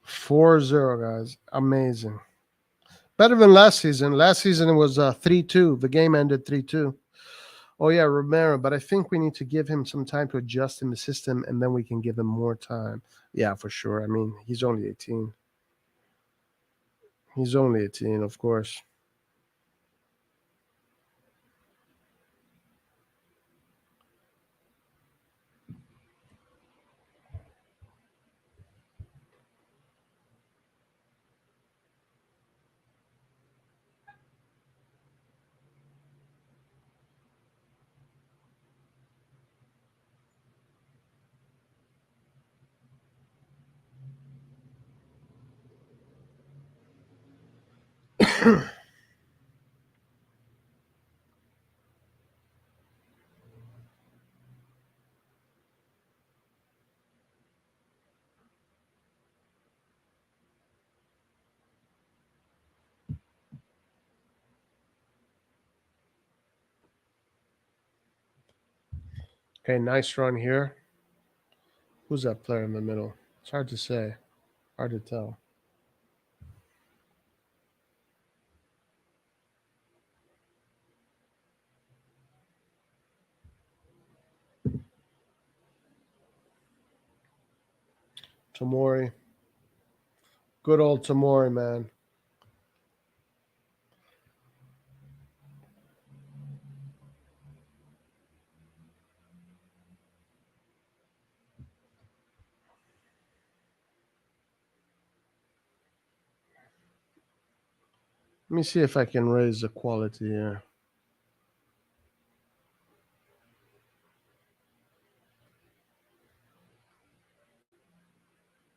Four-zero, guys. Amazing. Better than last season. Last season it was 3-2. The game ended 3-2. Oh, yeah, Romero. But I think we need to give him some time to adjust in the system, and then we can give him more time. Yeah, for sure. I mean, he's only 18. He's only 18, of course. Okay, nice run here. Who's that player in the middle? It's hard to say. Hard to tell. Tomori. Good old Tomori, man. Let me see if I can raise the quality here.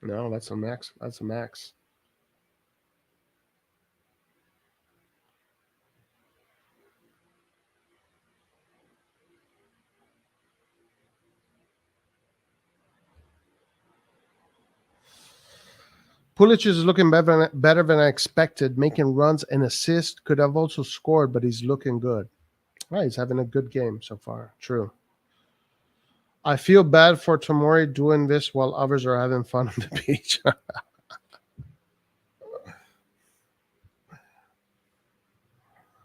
No, that's a max. That's a max. Pulisic is looking better than I expected, making runs and assists. Could have also scored, but he's looking good. Right, he's having a good game so far. True. I feel bad for Tomori doing this while others are having fun on the beach.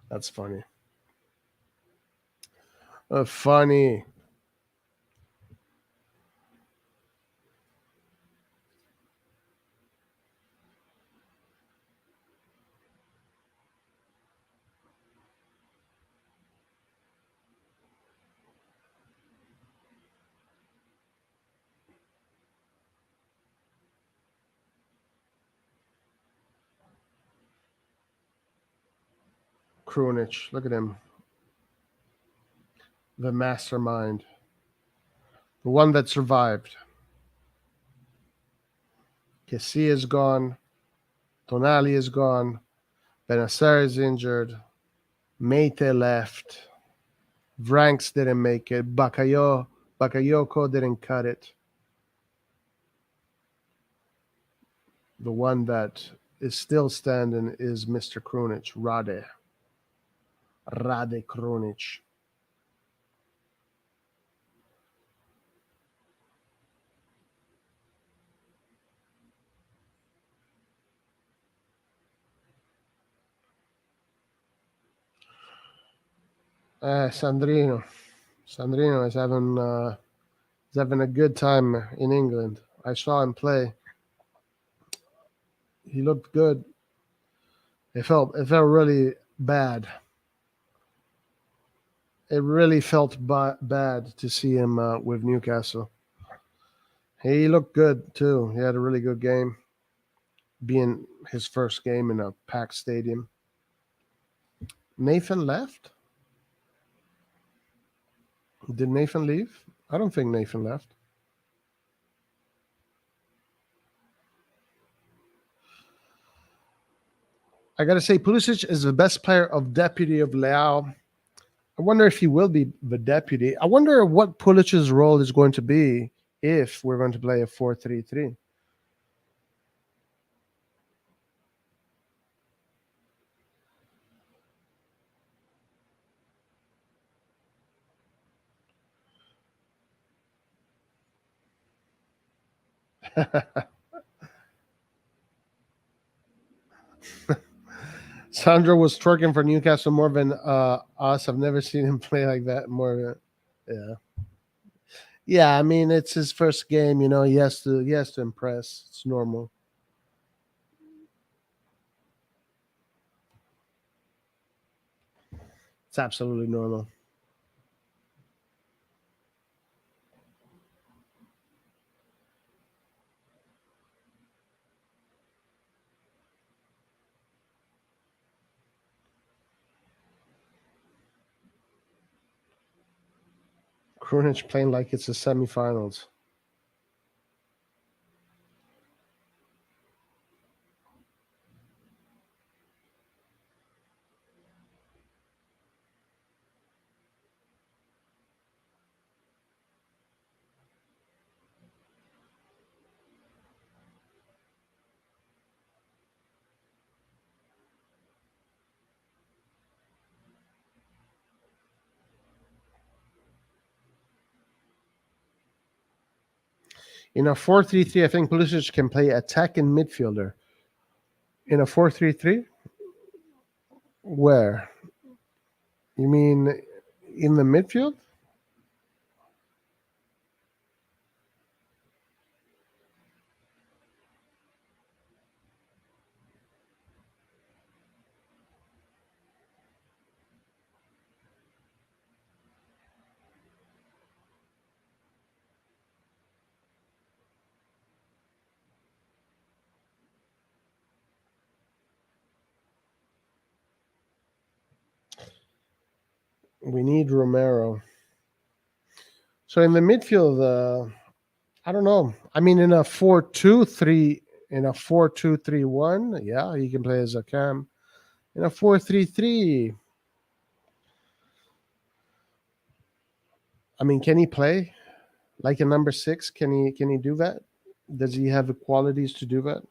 That's funny. Funny. Krunic, look at him. The mastermind. The one that survived. Kessie is gone. Tonali is gone. Benacer is injured. Meite left. Vranks didn't make it. Bakayoko didn't cut it. The one that is still standing is Mr. Krunic, Rade Krunic. Sandrino is having a good time in England. I saw him play. He looked good. It felt really bad. It really felt bad to see him with Newcastle. He looked good too. He had a really good game, being his first game in a packed stadium. Nathan left? Did Nathan leave? I don't think Nathan left. I got to say, Pulisic is the best player of deputy of Leao. I wonder if he will be the deputy. I wonder what Pulisic's role is going to be if we're going to play a 4-3-3. Sandro was twerking for Newcastle more than us. I've never seen him play like that more. Yeah. I mean, it's his first game. You know, he has to impress. It's normal. It's absolutely normal. Krunic playing like it's the semifinals. In a 4-3-3, I think Pulisic can play attacking midfielder. In a 4-3-3? Where? You mean in the midfield? We need Romero. So in the midfield, I don't know. I mean, in a 4-2-3, in a 4-2-3-1, yeah, he can play as a cam. In a 4-3-3, I mean, can he play like a number 6? Can he do that? Does he have the qualities to do that?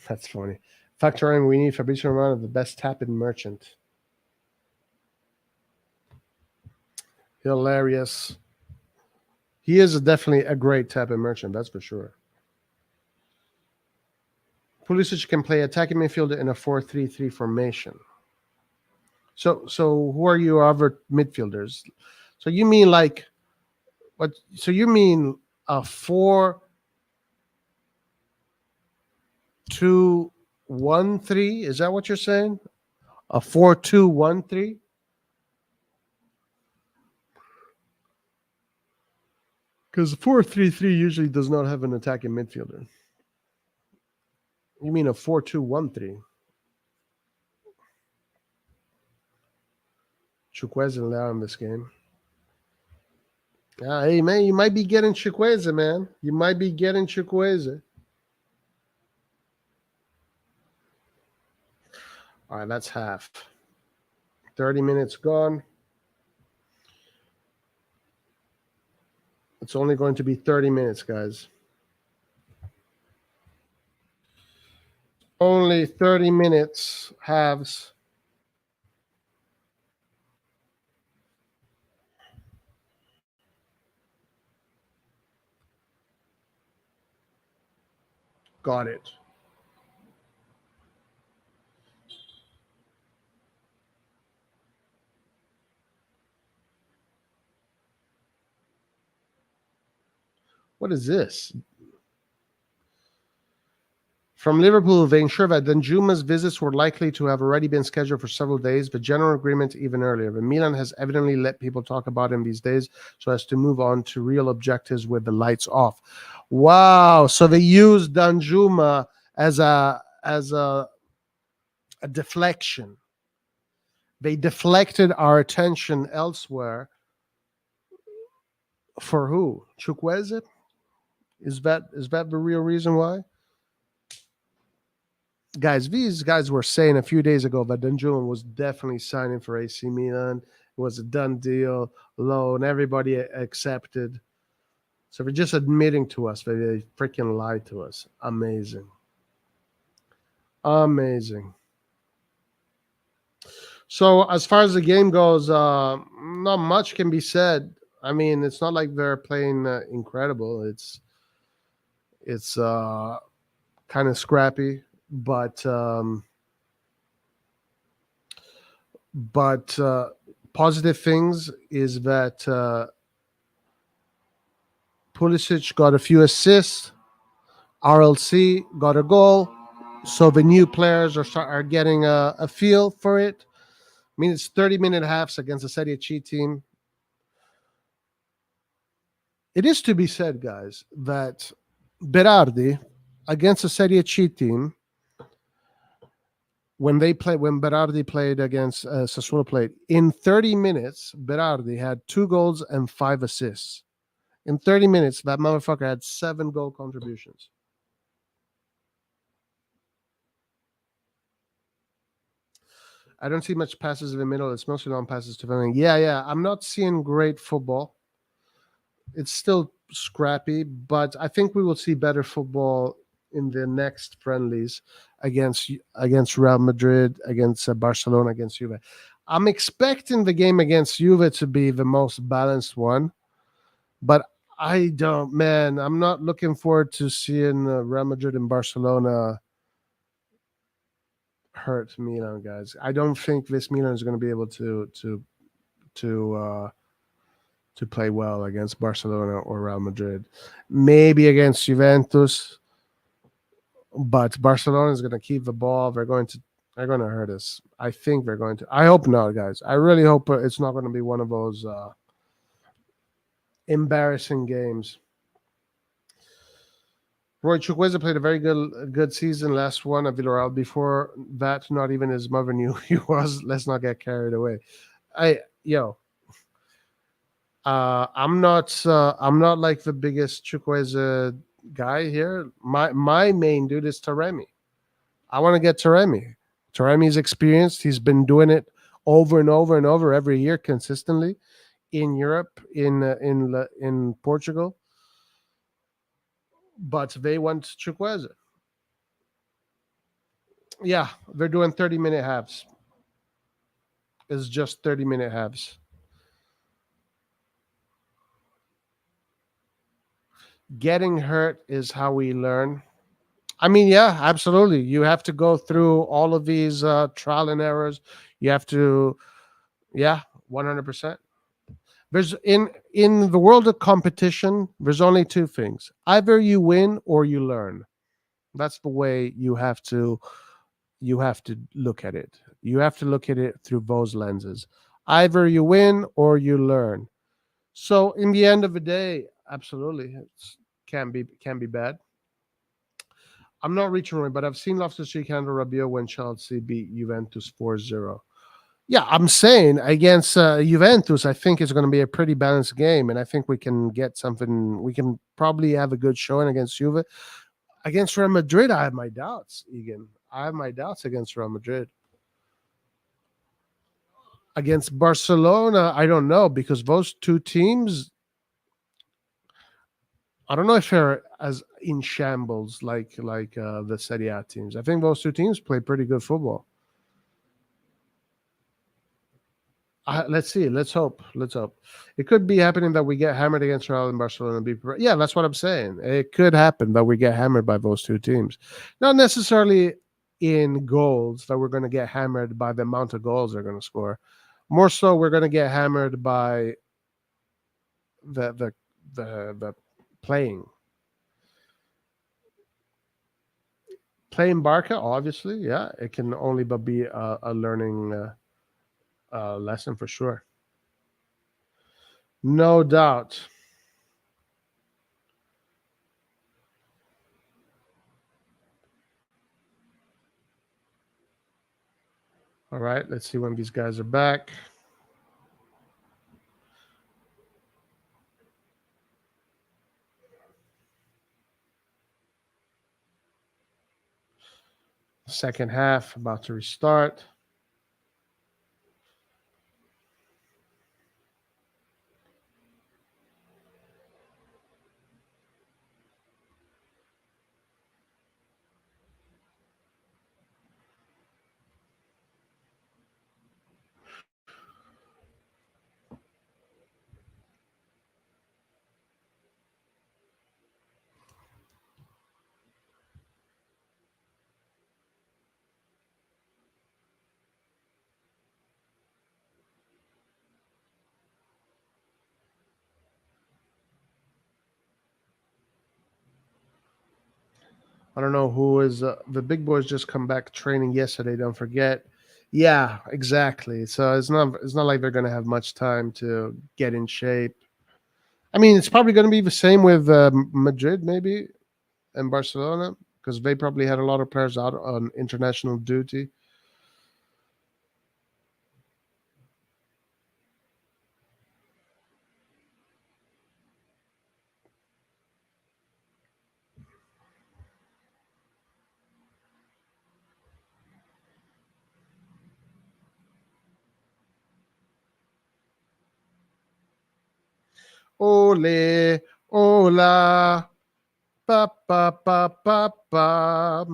That's funny. Factoring, we need Fabrizio Romano, the best tapping merchant. Hilarious. He is definitely a great tapping merchant, that's for sure. Pulisic can play attacking midfielder in a 4-3-3 formation. So who are your other midfielders? So you mean like what? So you mean a 4-2-1-3? Is that what you're saying? A 4-2-1-3? Because 4-3-3 usually does not have an attacking midfielder. You mean a 4-2-1-3? Chukwueze now in this game. Hey, man, you might be getting Chukwueze, man. You might be getting Chukwueze. All right, that's half. 30 minutes gone. It's only going to be 30 minutes, guys. Only 30 minutes, halves. Got it. What is this? From Liverpool, they ensure that Danjuma's visits were likely to have already been scheduled for several days, but general agreement even earlier. But Milan has evidently let people talk about him these days so as to move on to real objectives with the lights off. Wow. So they used Danjuma as a deflection. They deflected our attention elsewhere. For who? Chukwueze? Is that the real reason why? Guys, these guys were saying a few days ago that Danjuma was definitely signing for AC Milan. It was a done deal, loan, everybody accepted. So they're just admitting to us that they freaking lied to us. Amazing. Amazing. So as far as the game goes, not much can be said. I mean, it's not like they're playing incredible. It's kind of scrappy, but positive things is that Pulisic got a few assists, RLC got a goal, so the new players are getting a feel for it. I mean, it's 30-minute halves against a Serie C team. It is to be said, guys, that Berardi against a Serie C team, when Berardi played against Sassuolo played, in 30 minutes, Berardi had 2 goals and 5 assists. In 30 minutes, that motherfucker had 7 goal contributions. I don't see much passes in the middle. It's mostly long passes to Fleming. Yeah. I'm not seeing great football. It's still scrappy, but I think we will see better football in the next friendlies against Real Madrid, against Barcelona, against Juve. I'm expecting the game against Juve to be the most balanced one, but I'm not looking forward to seeing Real Madrid and Barcelona hurt Milan, guys. I don't think this Milan is going to be able to play well against Barcelona or Real Madrid. Maybe against Juventus, but Barcelona is going to keep the ball. They're going to hurt us. I think they're going to. I hope not, guys. I really hope it's not going to be one of those embarrassing games. Roy Chukwueze played a very good season, last one at Villarreal. Before that, not even his mother knew he was. Let's not get carried away. I'm not like the biggest Chukwueze guy here. My main dude is Taremi. I want to get Taremi. Taremi's experienced. He's been doing it over and over and over every year consistently in Europe, in Portugal. But they want Chukwueze. Yeah, they're doing 30-minute halves. It's just 30-minute halves. Getting hurt is how we learn. I mean, yeah, absolutely. You have to go through all of these trial and errors. You have to, 100%. There's in the world of competition, there's only two things. Either you win or you learn. That's the way you have to look at it. You have to look at it through those lenses. Either you win or you learn. So in the end of the day, absolutely, it can be bad. I'm not reaching right, but I've seen Loftus-Cheek handle Rabiot when Chelsea beat Juventus 4-0. Yeah, I'm saying against Juventus, I think it's going to be a pretty balanced game, and I think we can get something. We can probably have a good showing against Juve. Against Real Madrid, I have my doubts, Egan. I have my doubts against Real Madrid. Against Barcelona, I don't know, because those two teams, I don't know if they're as in shambles like the Serie A teams. I think those two teams play pretty good football. Let's see. Let's hope. It could be happening that we get hammered against Real and Barcelona. Yeah, that's what I'm saying. It could happen that we get hammered by those two teams. Not necessarily in goals, that we're going to get hammered by the amount of goals they're going to score. More so, we're going to get hammered by the playing. Playing Barca, obviously, yeah, it can only but be a learning lesson for sure. No doubt. All right, let's see when these guys are back. Second half about to restart. I don't know who is the big boys just come back training yesterday. Don't forget. Yeah, exactly. So it's not like they're going to have much time to get in shape. I mean, it's probably going to be the same with Madrid, maybe, and Barcelona, because they probably had a lot of players out on international duty. Ole, hola. Ba, ba, ba, ba, ba.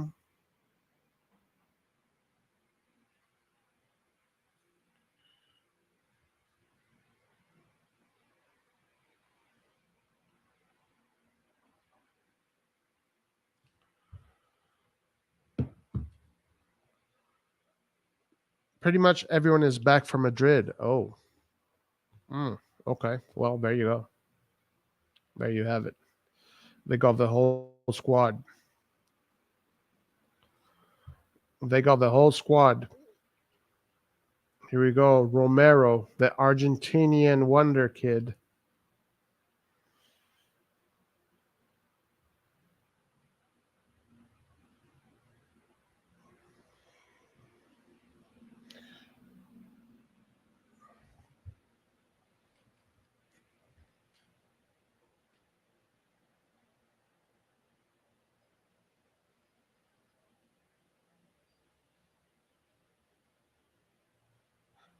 Pretty much everyone is back from Madrid. Oh. Okay. Well, there you go. There you have it. They got the whole squad. They got the whole squad. Here we go. Romero, the Argentinian wonder kid.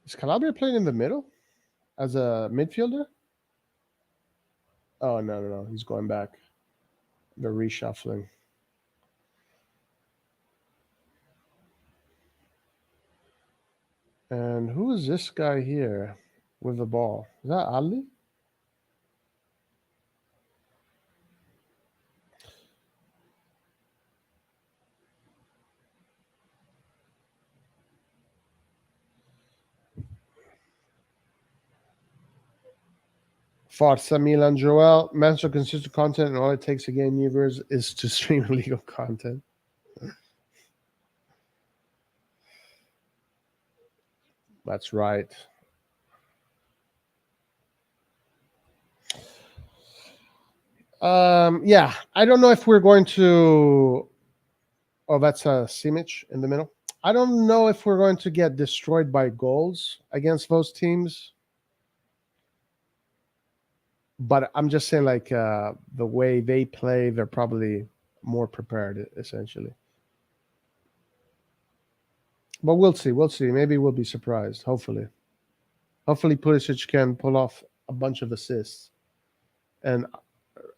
Is Calabria playing in the middle as a midfielder? Oh, no. He's going back. They're reshuffling. And who is this guy here with the ball? Is that Ali? Forza Milan Joel. Mention consistent content, and all it takes to gain new viewers is to stream illegal content. That's right. Yeah, I don't know if we're going to. Oh, that's a Simic in the middle. I don't know if we're going to get destroyed by goals against those teams. But I'm just saying, like, the way they play, they're probably more prepared, essentially. But we'll see. We'll see. Maybe we'll be surprised. Hopefully. Hopefully Pulisic can pull off a bunch of assists. And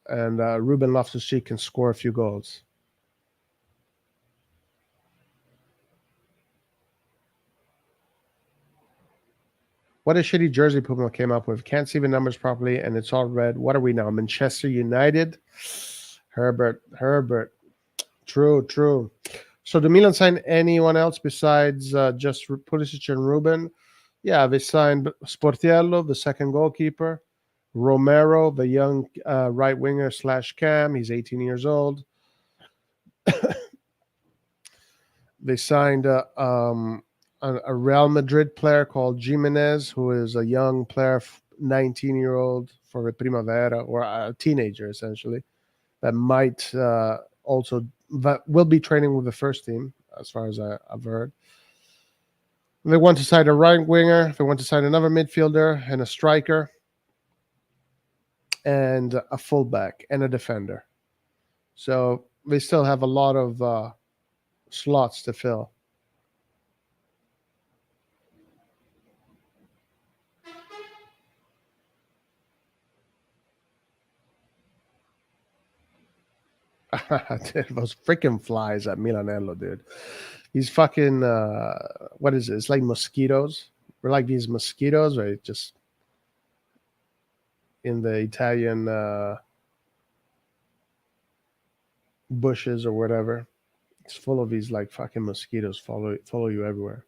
Ruben Loftus-Cheek can score a few goals. What a shitty jersey Puma came up with. Can't see the numbers properly, and it's all red. What are we now? Manchester United? Herbert. True. So do Milan sign anyone else besides just Pulisic and Ruben? Yeah, they signed Sportiello, the second goalkeeper. Romero, the young right winger / cam. He's 18 years old. They signed a Real Madrid player called Jimenez, who is a young player, 19-year-old for the Primavera, or a teenager, essentially, that might also that will be training with the first team, as far as I've heard. They want to sign a right winger. They want to sign another midfielder and a striker and a fullback and a defender. So they still have a lot of slots to fill. Dude, those freaking flies at Milanello, dude. These fucking what is it? It's like mosquitoes. We're like these mosquitoes, right? Just in the Italian bushes or whatever. It's full of these like fucking mosquitoes follow you everywhere.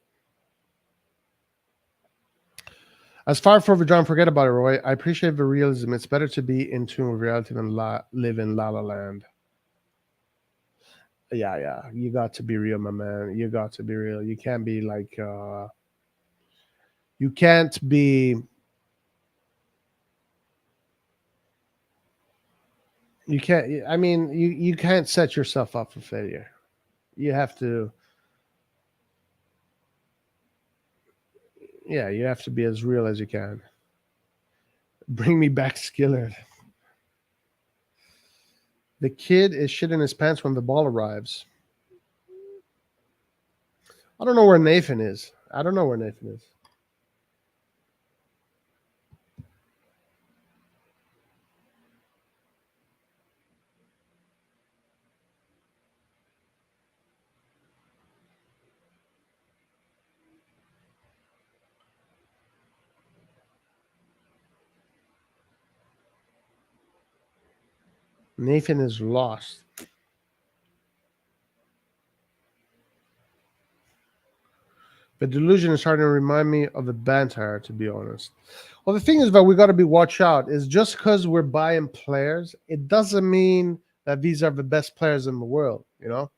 As far for John, forget about it, Roy. I appreciate the realism. It's better to be in tune with reality than live in La La Land. Yeah. You got to be real, my man. You got to be real. You can't be like you can't be you can't I mean you can't set yourself up for failure. You have to you have to be as real as you can. Bring me back Skillard. The kid is shitting his pants when the ball arrives. I don't know where Nathan is. Nathan is lost. The delusion is starting to remind me of the banter, to be honest. Well, the thing is that we got to be watch out. Is just because we're buying players, it doesn't mean that these are the best players in the world. You know,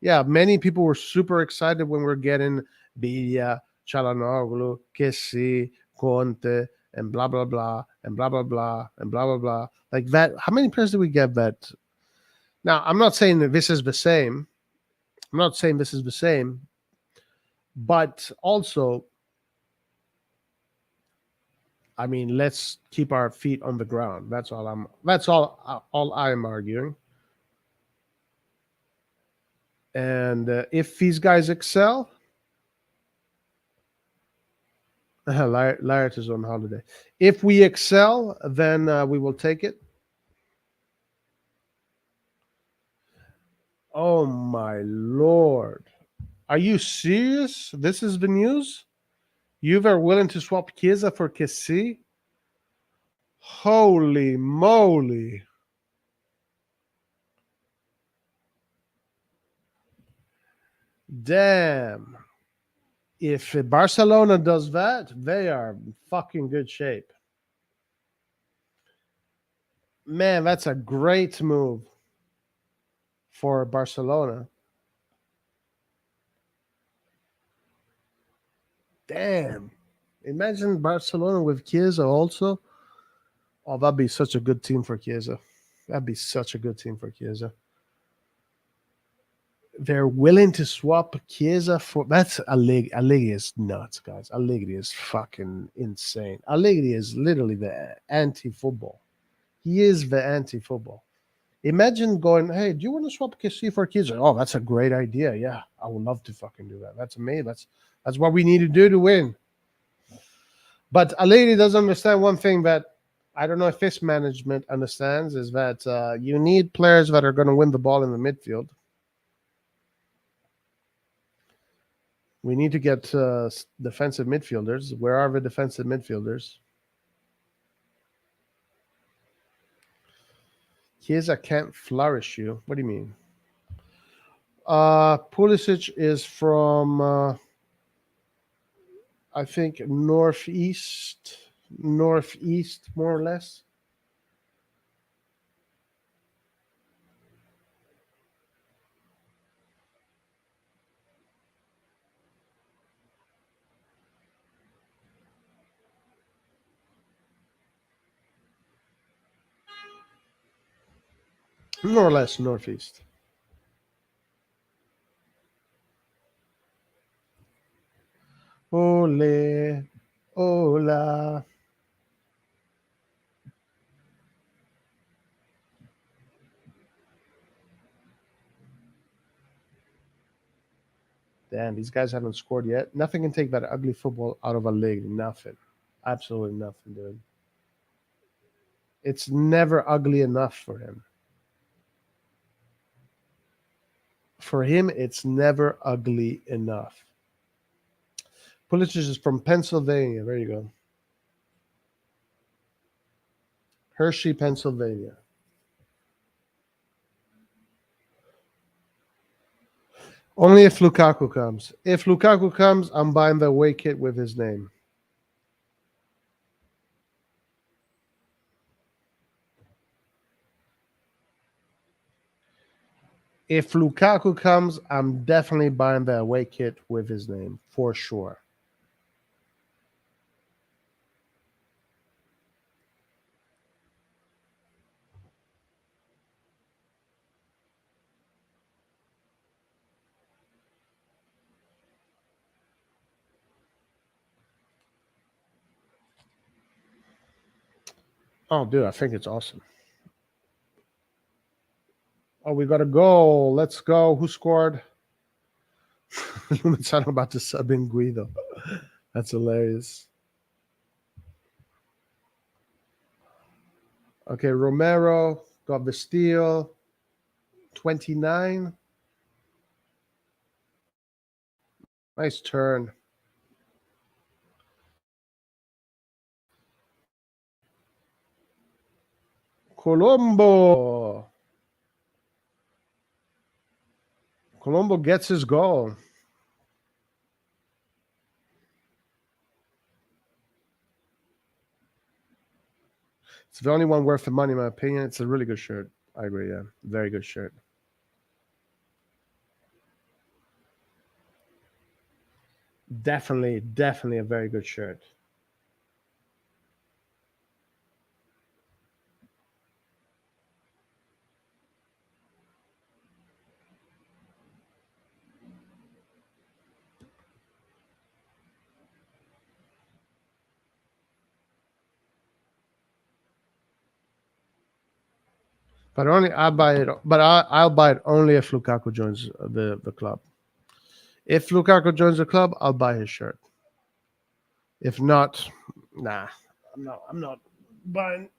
yeah, many people were super excited when we're getting Biglia, Çalhanoğlu, Kessie, Conte, and blah blah blah, and blah blah blah, and blah blah blah. Like that. How many players did we get that? Now, I'm not saying that this is the same. I'm not saying this is the same, but also, I mean, let's keep our feet on the ground. That's all I'm arguing. And if these guys excel, Lariat is on holiday. If we excel, then we will take it. Oh my lord. Are you serious? This is the news? You are willing to swap Chiesa for Kessie? Holy moly. Damn. If Barcelona does that, they are in fucking good shape. Man, that's a great move for Barcelona. Damn. Imagine Barcelona with Chiesa also. Oh, that'd be such a good team for Chiesa. That'd be such a good team for Chiesa. They're willing to swap Chiesa for... That's Allegri. Allegri is nuts, guys. Allegri is fucking insane. Allegri is literally the anti-football. He is the anti-football. Imagine going, hey, do you want to swap Kessie for Chiesa? Oh, that's a great idea. Yeah, I would love to fucking do that. That's amazing. That's what we need to do to win. But Allegri doesn't understand one thing that I don't know if this management understands, is that you need players that are going to win the ball in the midfield. We need to get defensive midfielders. Where are the defensive midfielders? Chiesa can't flourish you. What do you mean? Pulisic is from, I think, northeast, more or less. More or less northeast. Ole, hola. Damn, these guys haven't scored yet. Nothing can take that ugly football out of a league. Nothing. Absolutely nothing, dude. It's never ugly enough for him. For him, it's never ugly enough. Pulisic is from Pennsylvania. There you go. Hershey, Pennsylvania. Only if Lukaku comes. If Lukaku comes, I'm buying the away kit with his name. If Lukaku comes, I'm definitely buying the away kit with his name, for sure. Oh, dude, I think it's awesome. Oh, we got a goal. Let's go. Who scored? LUMEZZANE about to sub in Guido. That's hilarious. Okay, Romero got the steal. 29. Nice turn. Colombo. Colombo gets his goal. It's the only one worth the money, in my opinion. It's a really good shirt. I agree, yeah. Very good shirt. Definitely a very good shirt. But I'll buy it. But I'll buy it only if Lukaku joins the club. If Lukaku joins the club, I'll buy his shirt. If not, nah. I'm not buying.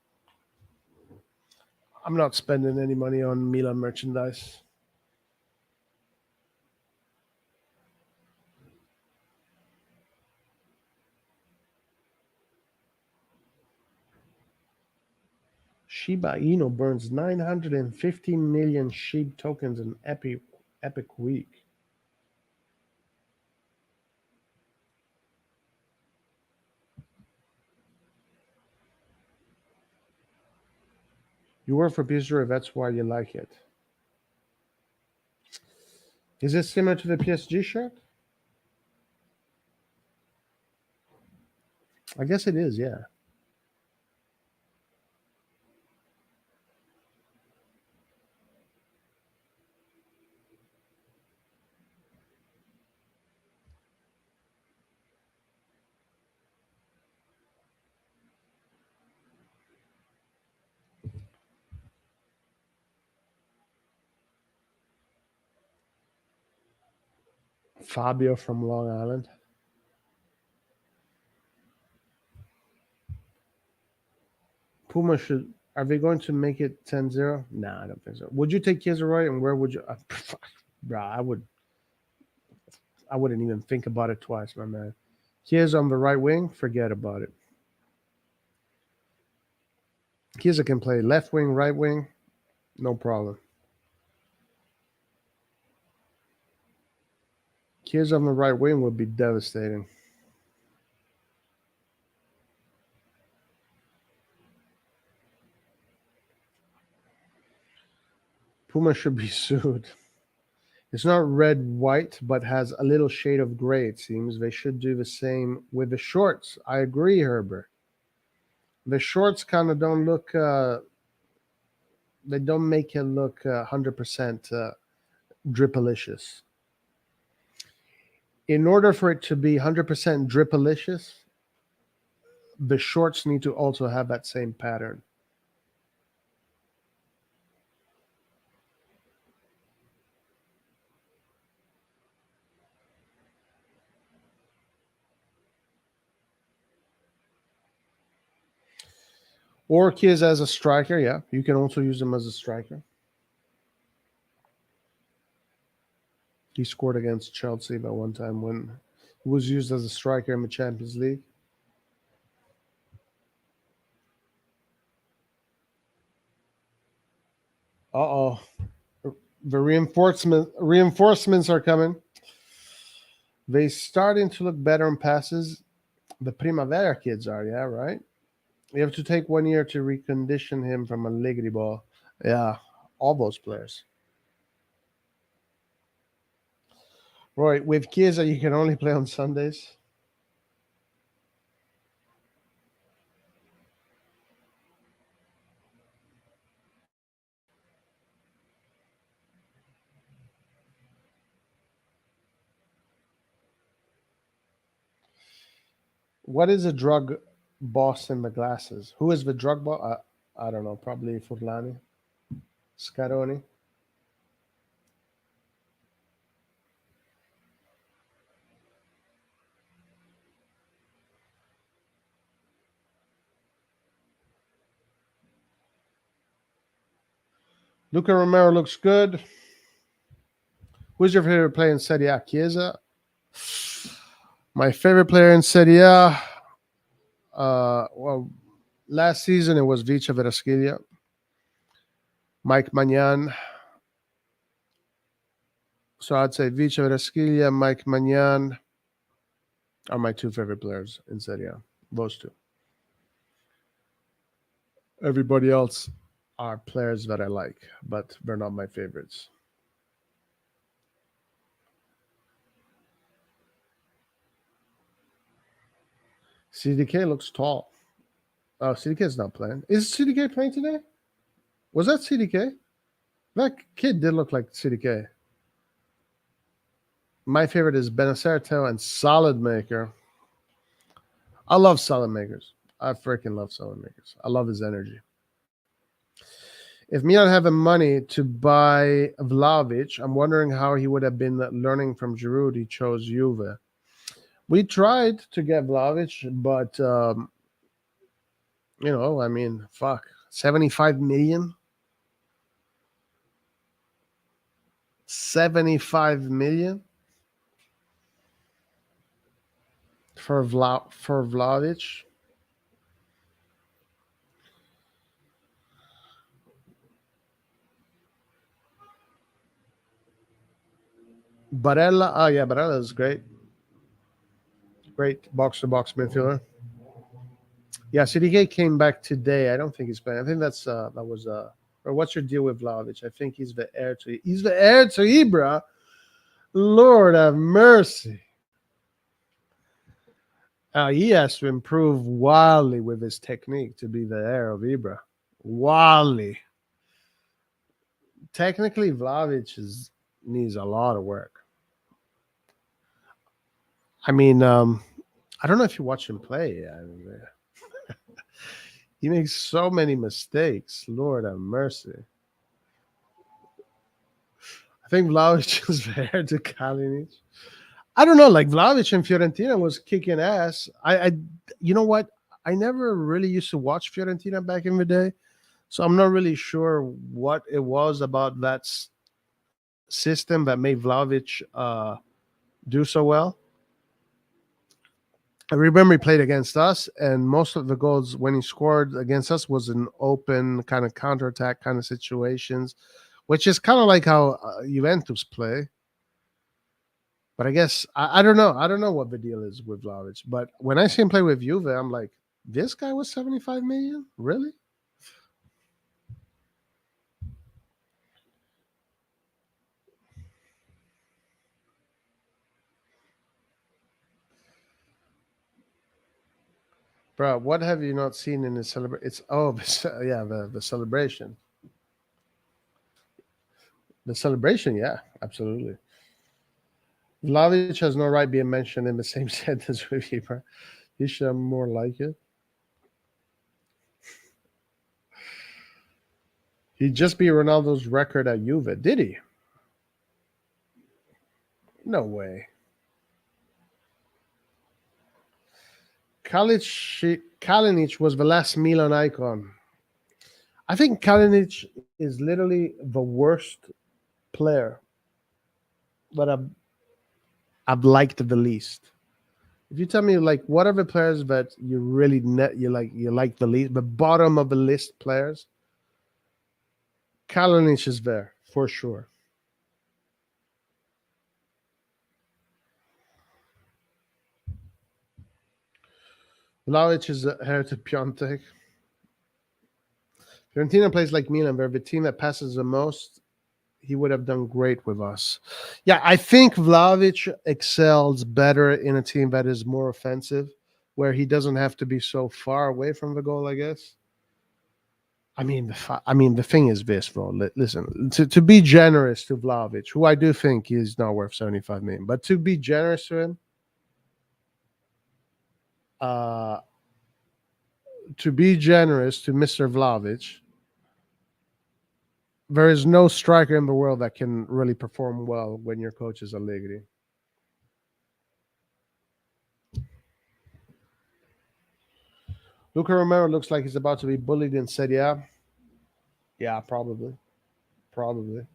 I'm not spending any money on Milan merchandise. Shiba Inu burns 915 million SHIB tokens in epic week. You work for PSG, that's why you like it. Is it similar to the PSG shirt? I guess it is, yeah. Fabio from Long Island. Puma should. Are they going to make it 10-0? Nah, I don't think so. Would you take Kizoroy, and where would you? Bro, I wouldn't even think about it twice, my man. Chiesa on the right wing, forget about it. Chiesa can play left wing, right wing, no problem. Chiesa on the right wing would be devastating. Puma should be sued. It's not red-white, but has a little shade of gray, it seems. They should do the same with the shorts. I agree, Herbert. The shorts kind of don't look... they don't make it look 100% dripalicious. In order for it to be 100% dripalicious, the shorts need to also have that same pattern. Or Chiesa as a striker, yeah. You can also use him as a striker. He scored against Chelsea by one time when he was used as a striker in the Champions League. Uh-oh. The reinforcements are coming. They starting to look better on passes. The Primavera kids are, yeah, right? You have to take 1 year to recondition him from Allegri ball. Yeah, all those players. Right, with Chiesa, you can only play on Sundays. What is a drug boss in the glasses? Who is the drug boss? I don't know. Probably Furlani. Scaroni. Luca Romero looks good. Who's your favorite player in Serie A? Chiesa. My favorite player in Serie A, well, last season it was Vicha Verasquilla, Mike Magnan, So I'd say Vice Verasquilla, Mike Magnan are my two favorite players in Serie A. Those two. Everybody else are players that I like, but they're not my favorites. CDK looks tall. Oh, CDK's not playing. Is CDK playing today? Was that CDK? That kid did look like CDK. My favorite is Benacerto and Solid Maker. I love Solid Makers. I freaking love Solid Makers. I love his energy. If Milan had the money to buy Vlahovic, I'm wondering how he would have been learning from Giroud. He chose Juve. We tried to get Vlahovic, but, you know, I mean, fuck. 75 million? 75 million? For Vlahovic? Barella, oh yeah, Barella is great. Great box-to-box midfielder. Yeah, CDK came back today. I don't think he's playing. I think that's or what's your deal with Vlahovic? I think he's the heir to Ibra. Lord have mercy. He has to improve wildly with his technique to be the heir of Ibra. Wildly. Technically, Vlahovic needs a lot of work. I mean, I don't know if you watch him play. I mean, he makes so many mistakes. Lord have mercy. I think Vlahovic is fair to Kalinic. I don't know. Like Vlahovic in Fiorentina was kicking ass. You know what? I never really used to watch Fiorentina back in the day, so I'm not really sure what it was about that system that made Vlahovic do so well. I remember he played against us, and most of the goals when he scored against us was in open kind of counterattack kind of situations, which is kind of like how Juventus play. But I guess I don't know. I don't know what the deal is with Vlahovic. But when I see him play with Juve, I'm like, this guy was 75 million? Really? Bro, what have you not seen in the celebration? It's yeah, the celebration. The celebration, yeah, absolutely. Vlahovic has no right being mentioned in the same sentence with you, bro. He should have more like it. He just beat Ronaldo's record at Juve, did he? No way. Kalinic was the last Milan icon. I think Kalinic is literally the worst player that I've liked the least. If you tell me like what are the players that you really you like the least, the bottom of the list players, Kalinic is there for sure. Vlahovic is heir to Piontek. Fiorentina plays like Milan. They're the team that passes the most. He would have done great with us. Yeah, I think Vlahovic excels better in a team that is more offensive, where he doesn't have to be so far away from the goal, I guess. I mean, the thing is this, bro. Listen, to be generous to Vlahovic, who I do think is not worth 75 million, but to be generous to him, to be generous to Mr. Vlahovic, there is no striker in the world that can really perform well when your coach is Allegri. Luca Romero looks like he's about to be bullied in Serie A. Yeah, probably. Probably.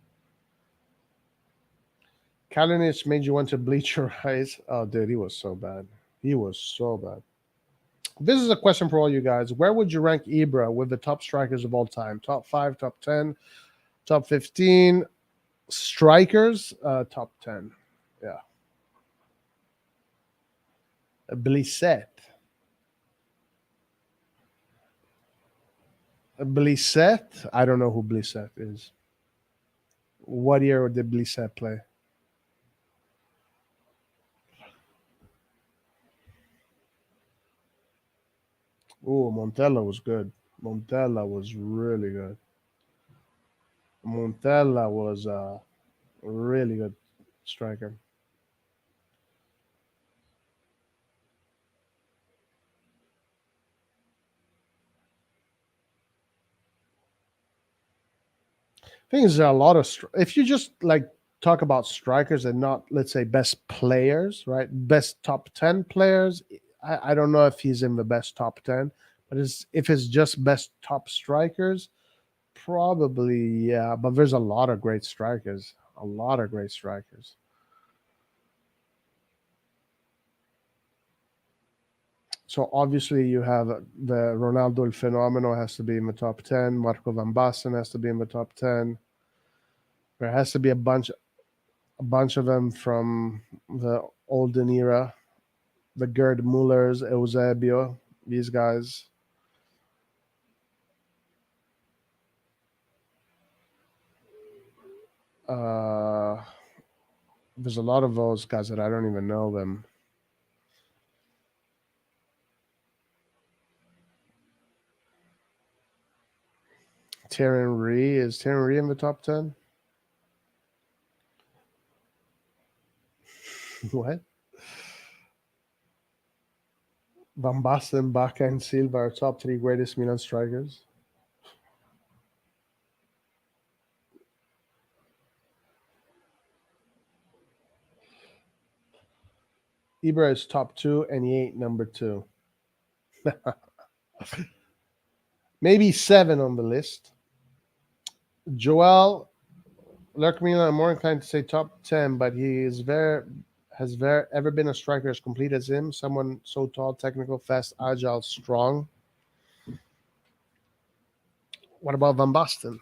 Kalinic made you want to bleach your eyes. Oh, dude, he was so bad. He was so bad. This is a question for all you guys. Where would you rank Ibra with the top strikers of all time? Top 5, top 10, top 15? Strikers, top 10. Yeah. Blissett. Blissett? I don't know who Blissett is. What year did Blissett play? Oh, Montella was good. Montella was really good. Montella was a really good striker. Thing is, there are a lot of if you just like talk about strikers and not, let's say, best players, right? Best top 10 players. I don't know if he's in the best top 10, but if it's just best top strikers, probably, yeah. But there's a lot of great strikers. A lot of great strikers. So obviously you have the Ronaldo El Fenomeno has to be in the top 10. Marco Van Basten has to be in the top 10. There has to be a bunch of them from the olden era. The Gerd Mullers, Eusebio, these guys. There's a lot of those guys that I don't even know them. Thierry is Thierry in the top 10? What? Van Basten, Baca, and Silva are top 3 greatest Milan strikers. Ibra is top 2, and he ain't number 2. Maybe 7 on the list. Joel Lerkmila, I'm more inclined to say top 10, but he is ever been a striker as complete as him? Someone so tall, technical, fast, agile, strong. What about Van Basten?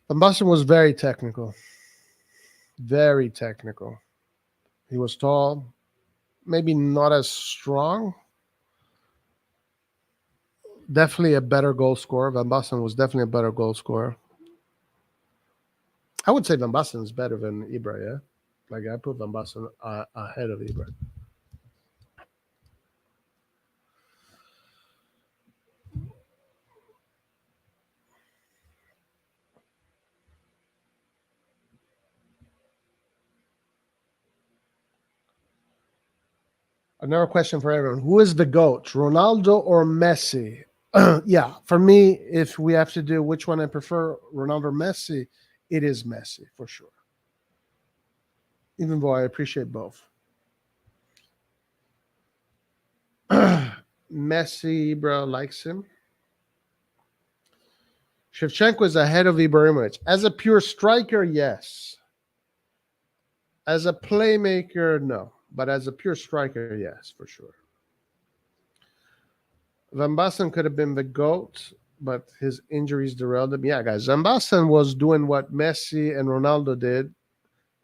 Van Basten was very technical. Very technical. He was tall, maybe not as strong. Definitely a better goal scorer. Van Basten was definitely a better goal scorer. I would say Van Basten is better than Ibra, yeah? Like, I put Van Basten ahead of Ibra. Another question for everyone. Who is the GOAT, Ronaldo or Messi? Yeah, for me, if we have to do which one I prefer, Ronaldo or Messi, it is Messi for sure. Even though I appreciate both. Messi, Ibra likes him. Shevchenko is ahead of Ibrahimovic. As a pure striker, yes. As a playmaker, no. But as a pure striker, yes, for sure. Van Basten could have been the GOAT, but his injuries derailed him. Yeah, guys, Van Basten was doing what Messi and Ronaldo did.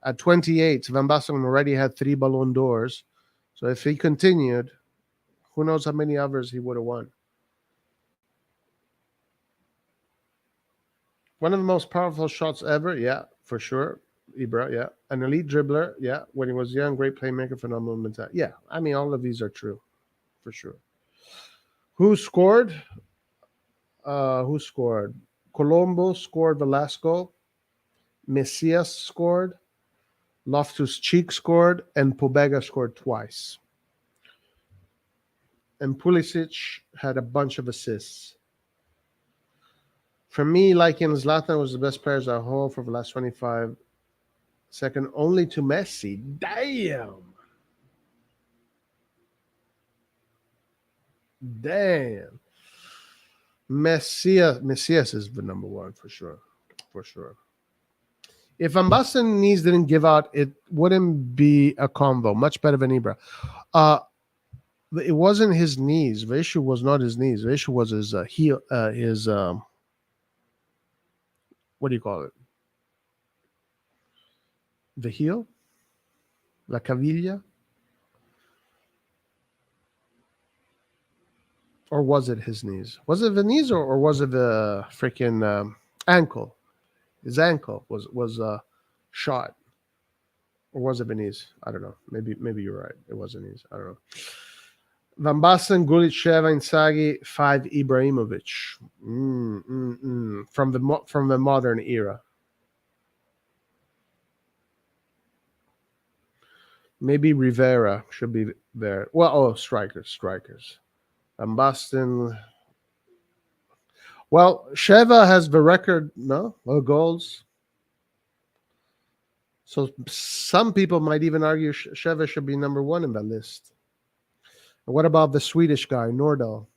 At 28, Van Basten already had 3 Ballon d'Ors. So if he continued, who knows how many others he would have won. One of the most powerful shots ever, yeah, for sure. Ibra, yeah. An elite dribbler, yeah. When he was young, great playmaker, phenomenal mentality. Yeah, I mean, all of these are true, for sure. Who scored? Colombo scored the last goal. Messias scored. Loftus-Cheek scored. And Pobega scored twice. And Pulisic had a bunch of assists. For me, liking Zlatan was the best player as a whole for the last 25. Second only to Messi. Damn. Messias is the number 1 for sure. For sure. If Van Basten knees didn't give out, it wouldn't be a combo. Much better than Ibra. It wasn't his knees. The issue was not his knees. The issue was his heel. What do you call it? The heel? La caviglia? Or was it his knees? Was it the knees or was it the freaking ankle? His ankle was shot. Or was it the knees? I don't know. Maybe you're right. It was the knees. I don't know. Van Basten, Gullit, Sheva, Inzaghi, 5 Ibrahimovic. From the modern era. Maybe Rivera should be there. Well, strikers. Van Basten. Well, Sheva has the record, no? Of goals. So some people might even argue Sheva should be number 1 in that list. And what about the Swedish guy, Nordahl?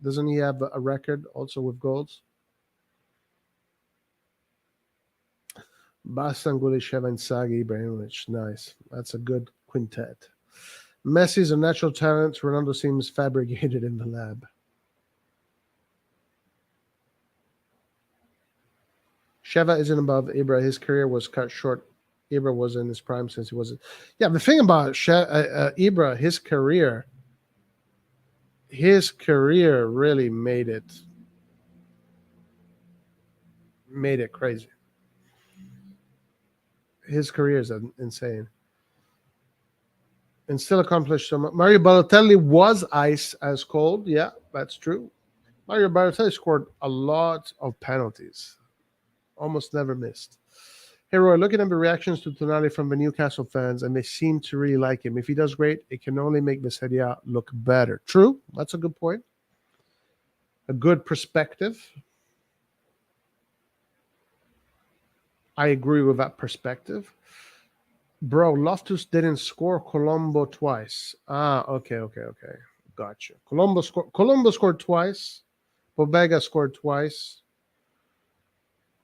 Doesn't he have a record also with goals? Bastian, Gullit, Sheva, Inzaghi, Ibrahimovic. Nice. That's a good quintet. Messi's a natural talent. Ronaldo seems fabricated in the lab. Sheva isn't above Ibra. His career was cut short. Ibra was in his prime since he wasn't. Yeah, the thing about Ibra, his career really made it crazy. His career is insane. And still accomplished so much. Mario Balotelli was ice as cold. Yeah, that's true. Mario Balotelli scored a lot of penalties. Almost never missed. Hey, Roy, looking at the reactions to Tonali from the Newcastle fans, and they seem to really like him. If he does great, it can only make the Serie A look better. True. That's a good point. A good perspective. I agree with that perspective. Bro, Loftus didn't score Colombo twice. Okay. Gotcha. Colombo scored twice. Pobega scored twice.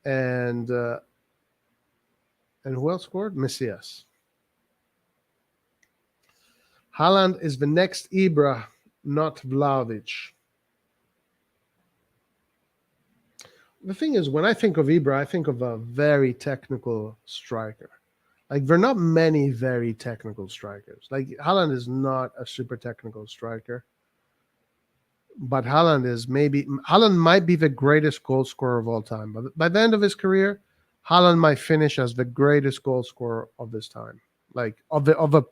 And who else scored? Messias. Haaland is the next Ibra, not Vlahovic. The thing is, when I think of Ibra, I think of a very technical striker. Like, there are not many very technical strikers. Like, Haaland is not a super technical striker. But Haaland might be the greatest goal scorer of all time. But by the end of his career, Haaland might finish as the greatest goal scorer of his time. Like, of the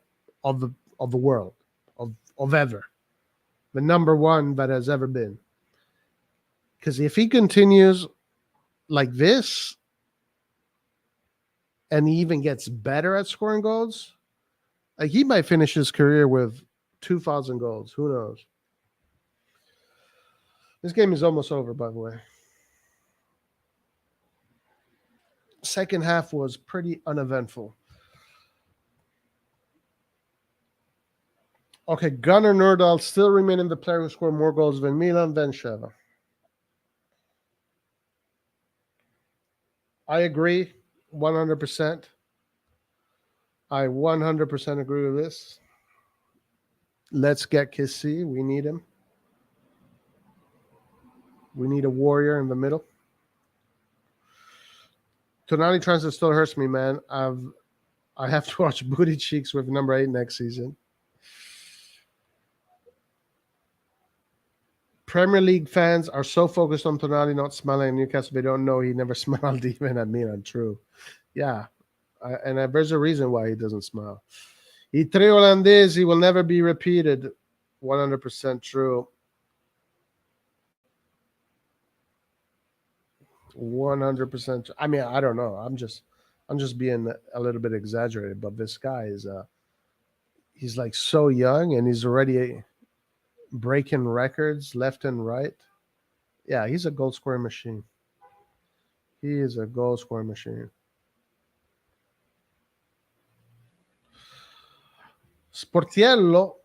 world. Of ever. The number 1 that has ever been. Because if he continues like this, and he even gets better at scoring goals, like, he might finish his career with 2,000 goals. Who knows? This game is almost over, by the way. Second half was pretty uneventful. Okay, Gunnar Nordahl still remaining the player who scored more goals than Milan, than Sheva. I agree 100%. I 100% agree with this. Let's get Kissy. We need him. We need a warrior in the middle. Tonali transfer still hurts me, man. I have to watch Booty Cheeks with number 8 next season. Premier League fans are so focused on Tonali not smiling at Newcastle, they don't know he never smiled even at Milan. True. Yeah. There's a reason why he doesn't smile. I tre olandesi will never be repeated. 100% true. 100%. I mean, I don't know. I'm just being a little bit exaggerated, but this guy is he's like so young and he's already breaking records left and right. Yeah, he's a goal scoring machine. He is a goal scoring machine. Sportiello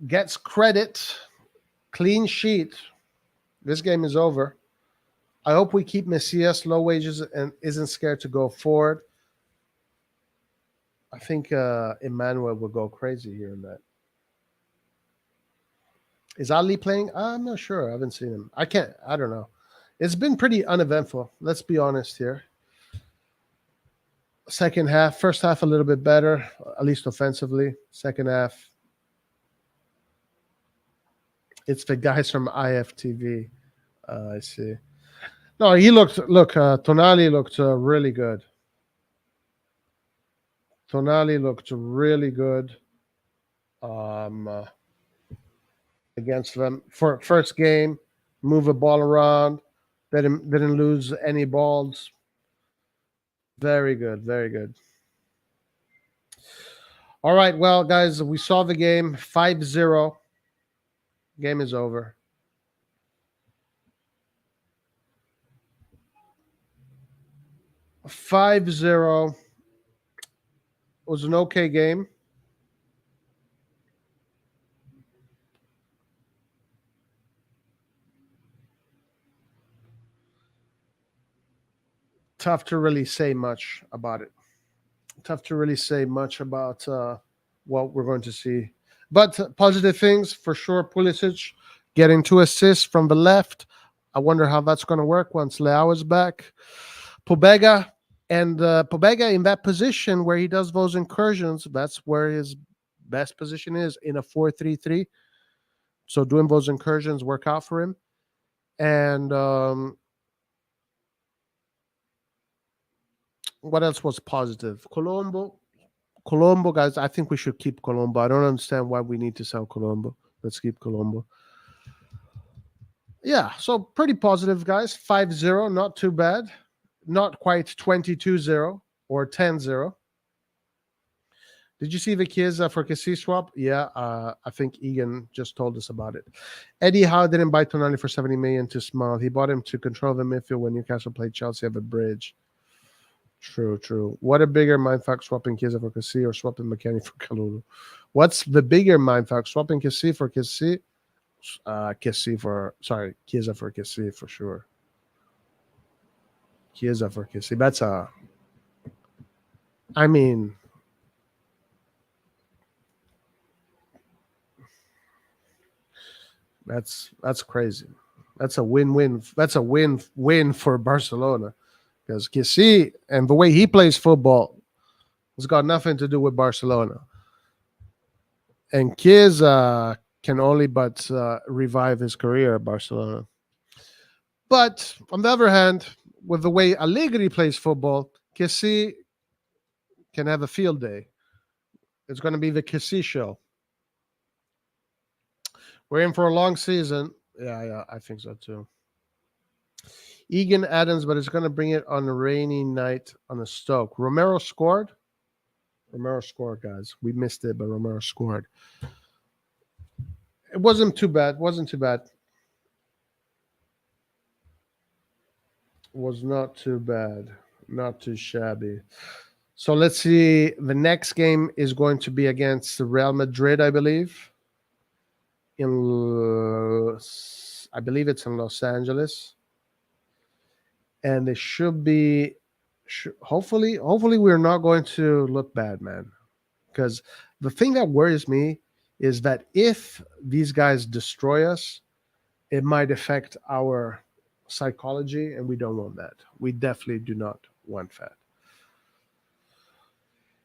gets credit. Clean sheet. This game is over. I hope we keep Messias low wages and isn't scared to go forward. I think Emmanuel will go crazy here in that. Is Ali playing? I'm not sure. I haven't seen him. I don't know. It's been pretty uneventful. Let's be honest here. Second half, first half a little bit better, at least offensively. Second half, it's the guys from IFTV. I see. No, he looked. Look, Tonali looked really good. Tonali looked really good against them for first game. Move the ball around. Didn't lose any balls. Very good. Very good. All right. Well, guys, we saw the game 5-0. Game is over. It 5-0. Was an okay game. Tough to really say much about it. Tough to really say much about what we're going to see. But positive things for sure. Pulisic getting 2 assists from the left. I wonder how that's going to work once Leao is back. Pobega in that position where he does those incursions, that's where his best position is, in a 4-3-3. So doing those incursions work out for him. And what else was positive? Colombo, guys, I think we should keep Colombo. I don't understand why we need to sell Colombo. Let's keep Colombo. Yeah, so pretty positive, guys. 5-0, not too bad. Not quite 22-0 or 10-0. Did you see the Chiesa for Kessie swap? Yeah, I think Egan just told us about it. Eddie Howe didn't buy Tonali for 70 million to smile. He bought him to control the midfield when Newcastle played Chelsea at the bridge. True. What a bigger mindfuck, swapping Chiesa for Kessie or swapping McKennie for Kalulu? What's the bigger mindfuck, swapping Kessie for Kessie? Chiesa for Kessie for sure. Chiesa for Kessie. That's that's crazy. That's a win-win. That's a win for Barcelona. Because Kessie and the way he plays football has got nothing to do with Barcelona. And Chiesa can only but revive his career at Barcelona. But on the other hand, with the way Allegri plays football, Kessie can have a field day. It's going to be the Kessie show. We're in for a long season. Yeah, I think so too. Egan Adams, but it's going to bring it on a rainy night on a Stoke. Romero scored. Guys. We missed it, but Romero scored. It wasn't too bad. Was not too bad. Not too shabby. So let's see. The next game is going to be against Real Madrid, I believe. I believe it's in Los Angeles. And it should be, hopefully we're not going to look bad, man. Because the thing that worries me is that if these guys destroy us, it might affect our psychology, and we don't want that. We definitely do not want that.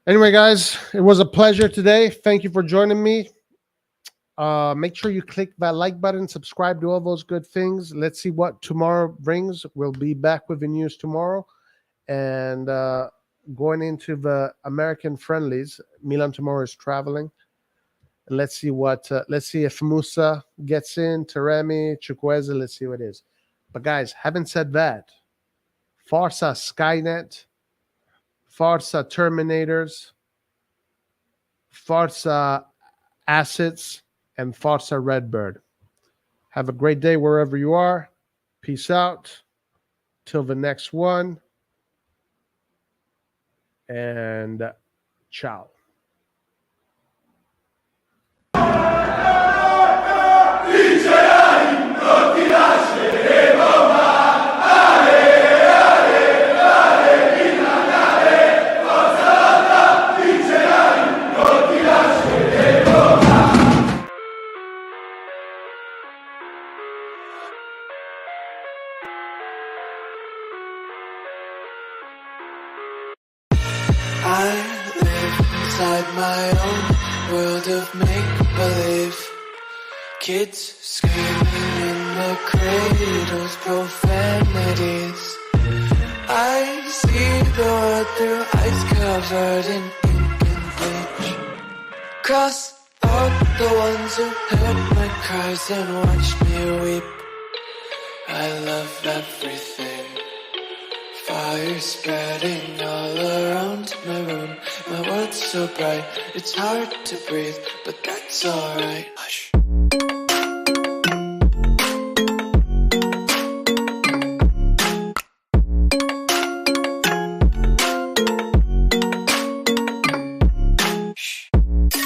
Anyway, guys, it was a pleasure today. Thank you for joining me. Make sure you click that like button, subscribe to all those good things. Let's see what tomorrow brings. We'll be back with the news tomorrow. And going into the American friendlies, Milan tomorrow is traveling. And let's see if Musa gets in, Taremi, Chukwueze, let's see what it is. But guys, having said that, Forza Skynet, Forza Terminators, Forza Assets, and Forza Redbird. Have a great day wherever you are. Peace out. Till the next one. And ciao. inside my own world of make-believe. Kids screaming in the cradles, profanities. I see the world through ice covered in ink and bleach. Cross out the ones who heard my cries and watched me weep. I love everything. Fire spreading all around my room. My world's so bright, it's hard to breathe, but that's alright.